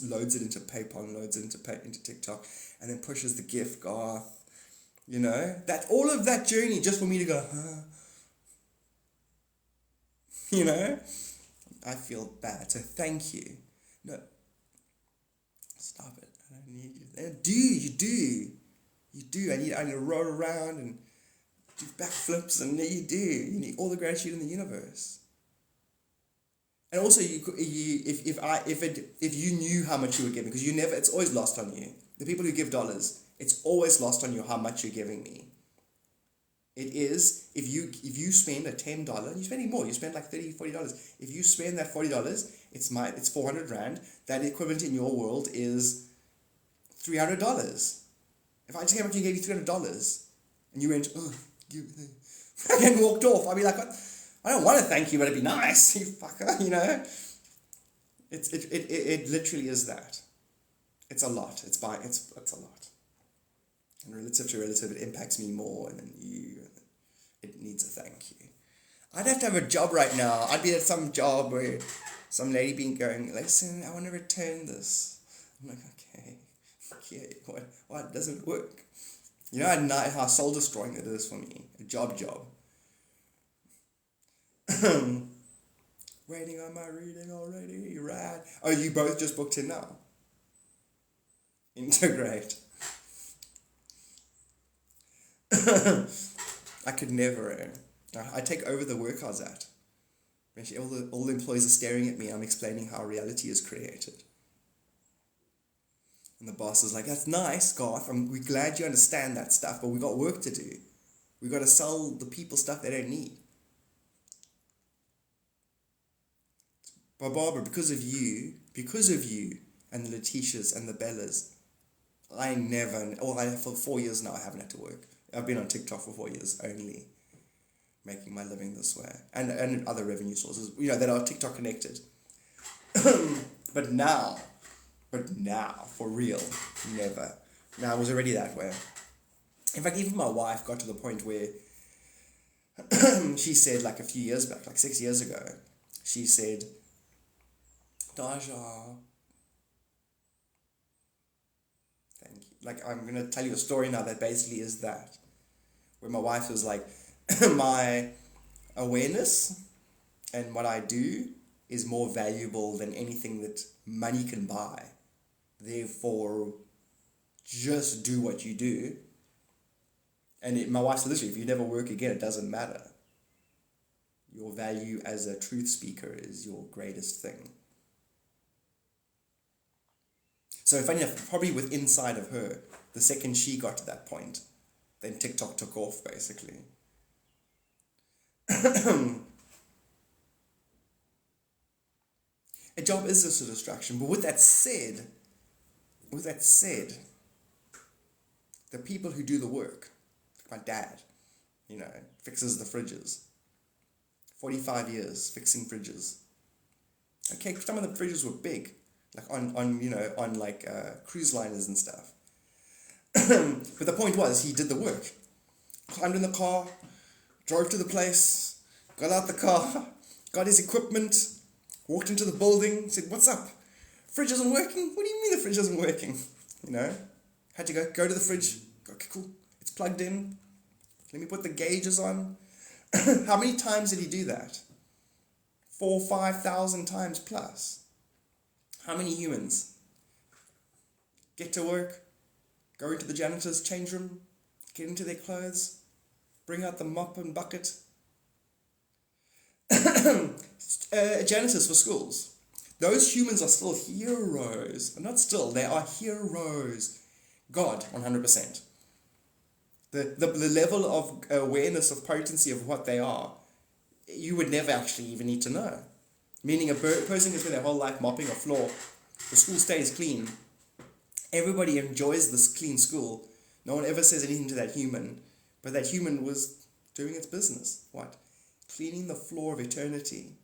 loads it into PayPal and loads it into TikTok and then pushes the gift, Garth. You know, that all of that journey just for me to go, huh? You know, I feel bad. So thank you. No, stop it. I don't need you. You do. I need to roll around and do backflips, and you do. You need all the gratitude in the universe. And also, if you knew how much you were giving, because it's always lost on you. The people who give dollars, it's always lost on you how much you're giving me. It is, if you spend a $10, you're spending more, you spend like $30, $40. If you spend that $40, it's 400 Rand, that equivalent in your world is $300. If I just came up to you and gave you $300, and you went, oh, and walked off, I'd be like, I don't want to thank you, but it'd be nice, you fucker, you know? It literally is that. It's a lot, it's a lot. And relative to relative, it impacts me more than you. It needs a thank you. I'd have to have a job right now. I'd be at some job where some lady being going, listen, I want to return this. I'm like, okay, what doesn't work? You know how soul destroying it is for me. A job. Waiting on my reading already, right? Oh, you both just booked in now? Integrate. I could never. I take over the work I was at. All the employees are staring at me. I'm explaining how reality is created. And the boss is like, that's nice, Garth. We're glad you understand that stuff, but we got work to do. We got to sell the people stuff they don't need. But Barbara, because of you, and the Letitias and the Bellas, for 4 years now, I haven't had to work. I've been on TikTok for 4 years only, making my living this way, and other revenue sources, that are TikTok connected. But now, for real, never. Now, I was already that way. In fact, even my wife got to the point where she said, like a few years back, like 6 years ago, she said, Daja, thank you. Like, I'm going to tell you a story now that basically is that. Where my wife was like, my awareness and what I do is more valuable than anything that money can buy. Therefore, just do what you do. And my wife said, literally, if you never work again, it doesn't matter. your value as a truth speaker is your greatest thing. So funny enough, probably with inside of her, the second she got to that point, then TikTok took off, basically. A job is just a distraction, but with that said, the people who do the work, like my dad, fixes the fridges. 45 years fixing fridges. Okay, some of the fridges were big, like on cruise liners and stuff. But the point was, he did the work. Climbed in the car, drove to the place, got out the car, got his equipment, walked into the building, said, "What's up? Fridge isn't working? What do you mean the fridge isn't working?" Had to go to the fridge. Okay, cool. It's plugged in. Let me put the gauges on. How many times did he do that? 4,000 or 5,000 times plus. How many humans get to work, go into the janitor's change room, get into their clothes, bring out the mop and bucket? Janitors for schools. Those humans are still heroes. Not still, they are heroes. God, 100%. The level of awareness of potency of what they are, you would never actually even need to know. Meaning a person can spend their whole life mopping a floor, the school stays clean, everybody enjoys this clean school, no one ever says anything to that human, but that human was doing its business. What? Cleaning the floor of eternity.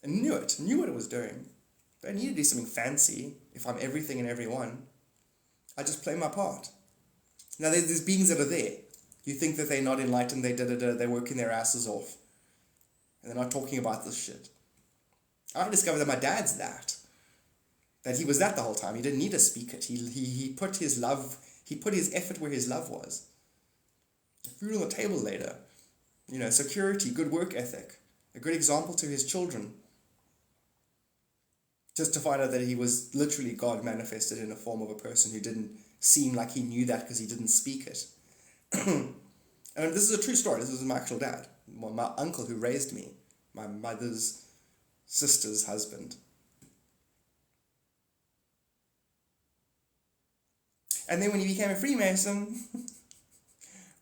And knew what it was doing. Don't need to do something fancy if I'm everything and everyone. I just play my part. Now there's beings that are there. You think that they're not enlightened, they're working their asses off. And they're not talking about this shit. I discovered that my dad's that. That he was that the whole time. He didn't need to speak it. He put his effort where his love was. Food on the table later. Security, good work ethic. A good example to his children. Just to find out that he was literally God manifested in a form of a person who didn't seem like he knew that because he didn't speak it. And this is a true story. This is my actual dad. My uncle who raised me. My mother's sister's husband. And then when he became a Freemason,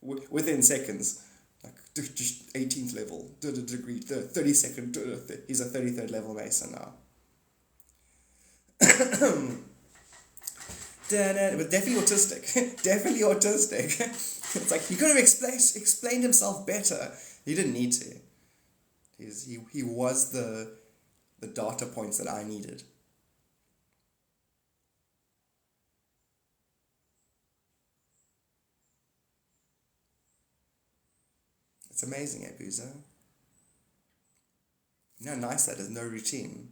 within seconds, like 18th level, degree, 32nd, he's a 33rd level Mason now. But definitely autistic. Definitely autistic. It's like he could have explained himself better. He didn't need to. He was the data points that I needed. It's amazing, Boozer. You know how nice that is, no routine.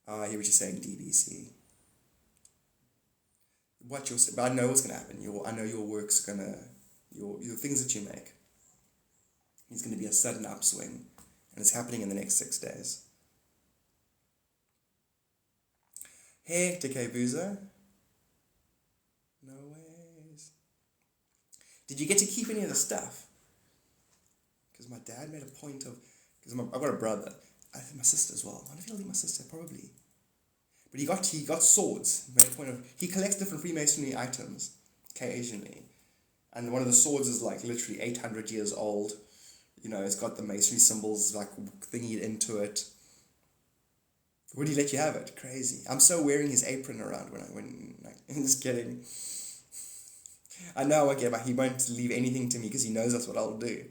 I hear what you're saying, DBC. But I know what's going to happen. I know your work's going to, your things that you make, it's going to be a sudden upswing. And it's happening in the next 6 days. Hectic, Boozer. No ways. Did you get to keep any of the stuff? Because my dad made a point of, because I've got a brother. I think my sister as well. I wonder if he'll leave my sister, probably. But he got swords. Made a point of, he collects different Freemasonry items occasionally, and one of the swords is like literally 800 years old. It's got the masonry symbols like thingied into it. Would he let you have it? Crazy. I'm so wearing his apron around when I'm just kidding. I know, okay, but he won't leave anything to me because he knows that's what I'll do.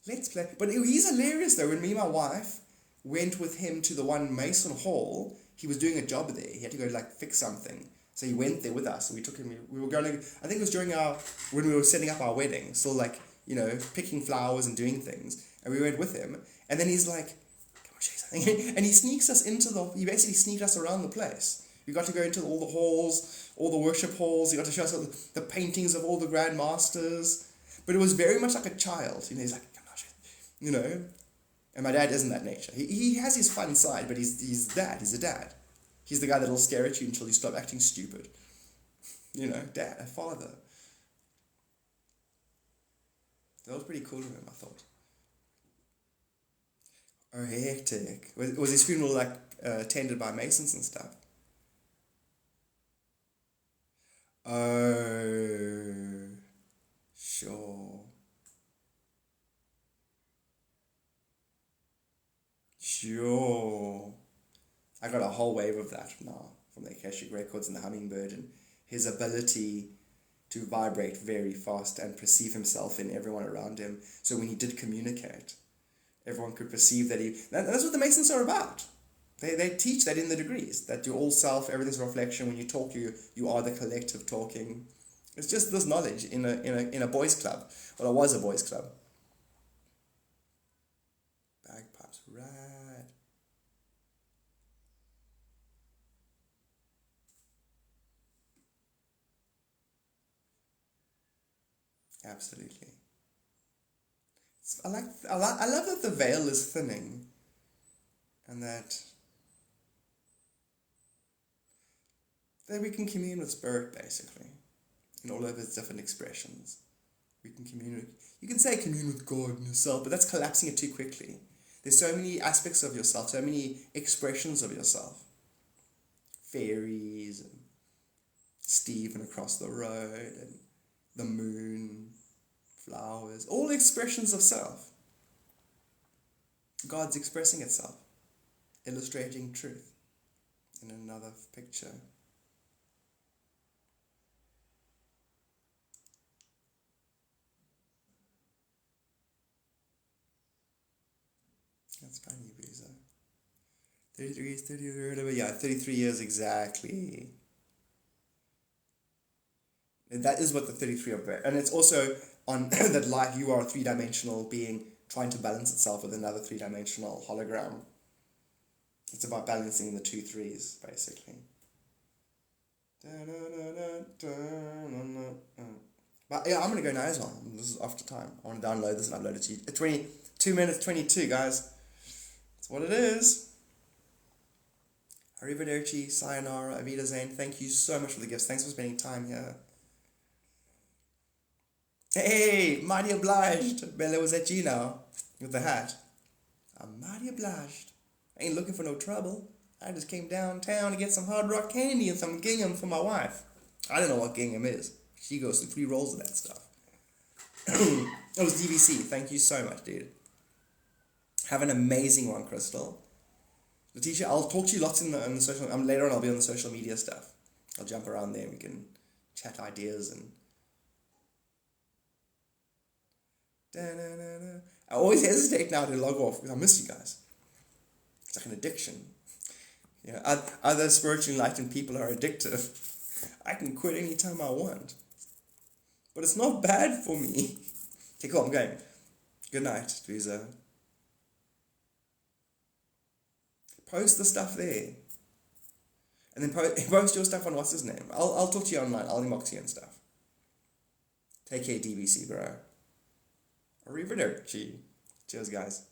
Let's play. But he's hilarious though. When me and my wife went with him to the one Mason Hall, he was doing a job there. He had to go fix something. So he went there with us. We took him, we were going, I think it was during when we were setting up our wedding, still picking flowers and doing things. And we went with him. And then he's like, come on, show you something. And he sneaks us he basically sneaked us around the place. We got to go into all the halls, all the worship halls. He got to show us all the paintings of all the Grand Masters. But it was very much like a child. He's like, come on, show you. And my dad isn't that nature. He has his fun side, but he's dad. He's a dad. He's the guy that'll stare at you until you stop acting stupid. Dad, a father. That was pretty cool of him, I thought. Oh, hectic. Was his funeral like attended by Masons and stuff? Oh, sure. Sure. I got a whole wave of that now from the Akashic Records and the Hummingbird, and his ability to vibrate very fast and perceive himself in everyone around him. So when he did communicate, everyone could perceive that he... And that's what the Masons are about. They teach that in the degrees, that you're all self, everything's a reflection. When you talk, you are the collective talking. It's just this knowledge in a boys' club. Well, it was a boys' club. Bagpipes, rad. Absolutely. I love that the veil is thinning, and that we can commune with spirit basically in all of its different expressions. We can commune. You can say commune with God and yourself, but that's collapsing it too quickly. There's so many aspects of yourself, so many expressions of yourself. Fairies and Stephen across the road and the moon, flowers, all expressions of self. God's expressing itself, illustrating truth in another picture. That's funny, Visa. 33 years exactly. That is what the 33 are about. And it's also on that life, you are a three-dimensional being trying to balance itself with another three-dimensional hologram. It's about balancing the two threes, basically. But yeah, I'm going to go now as well. This is after time. I want to download this and upload it to you. 22 minutes 22, guys. That's what it is. Arrivederci, sayonara, Avida Zane. Thank you so much for the gifts. Thanks for spending time here. Hey, mighty obliged. Bella, was that you now? With the hat. I'm mighty obliged. I ain't looking for no trouble. I just came downtown to get some hard rock candy and some gingham for my wife. I don't know what gingham is. She goes through 3 rolls of that stuff. It was DVC. Thank you so much, dude. Have an amazing one, Crystal. Letitia, I'll talk to you lots in the social... later on, I'll be on the social media stuff. I'll jump around there and we can chat ideas and... I always hesitate now to log off because I miss you guys. It's like an addiction. You know, other spiritually enlightened people are addictive. I can quit anytime I want. But it's not bad for me. Okay, cool, I'm going. Good night, Teresa. Post the stuff there. And then post your stuff on what's his name. I'll talk to you online. I'll inbox you and stuff. Take care, DBC, bro. Arrivederci. Cheers, guys.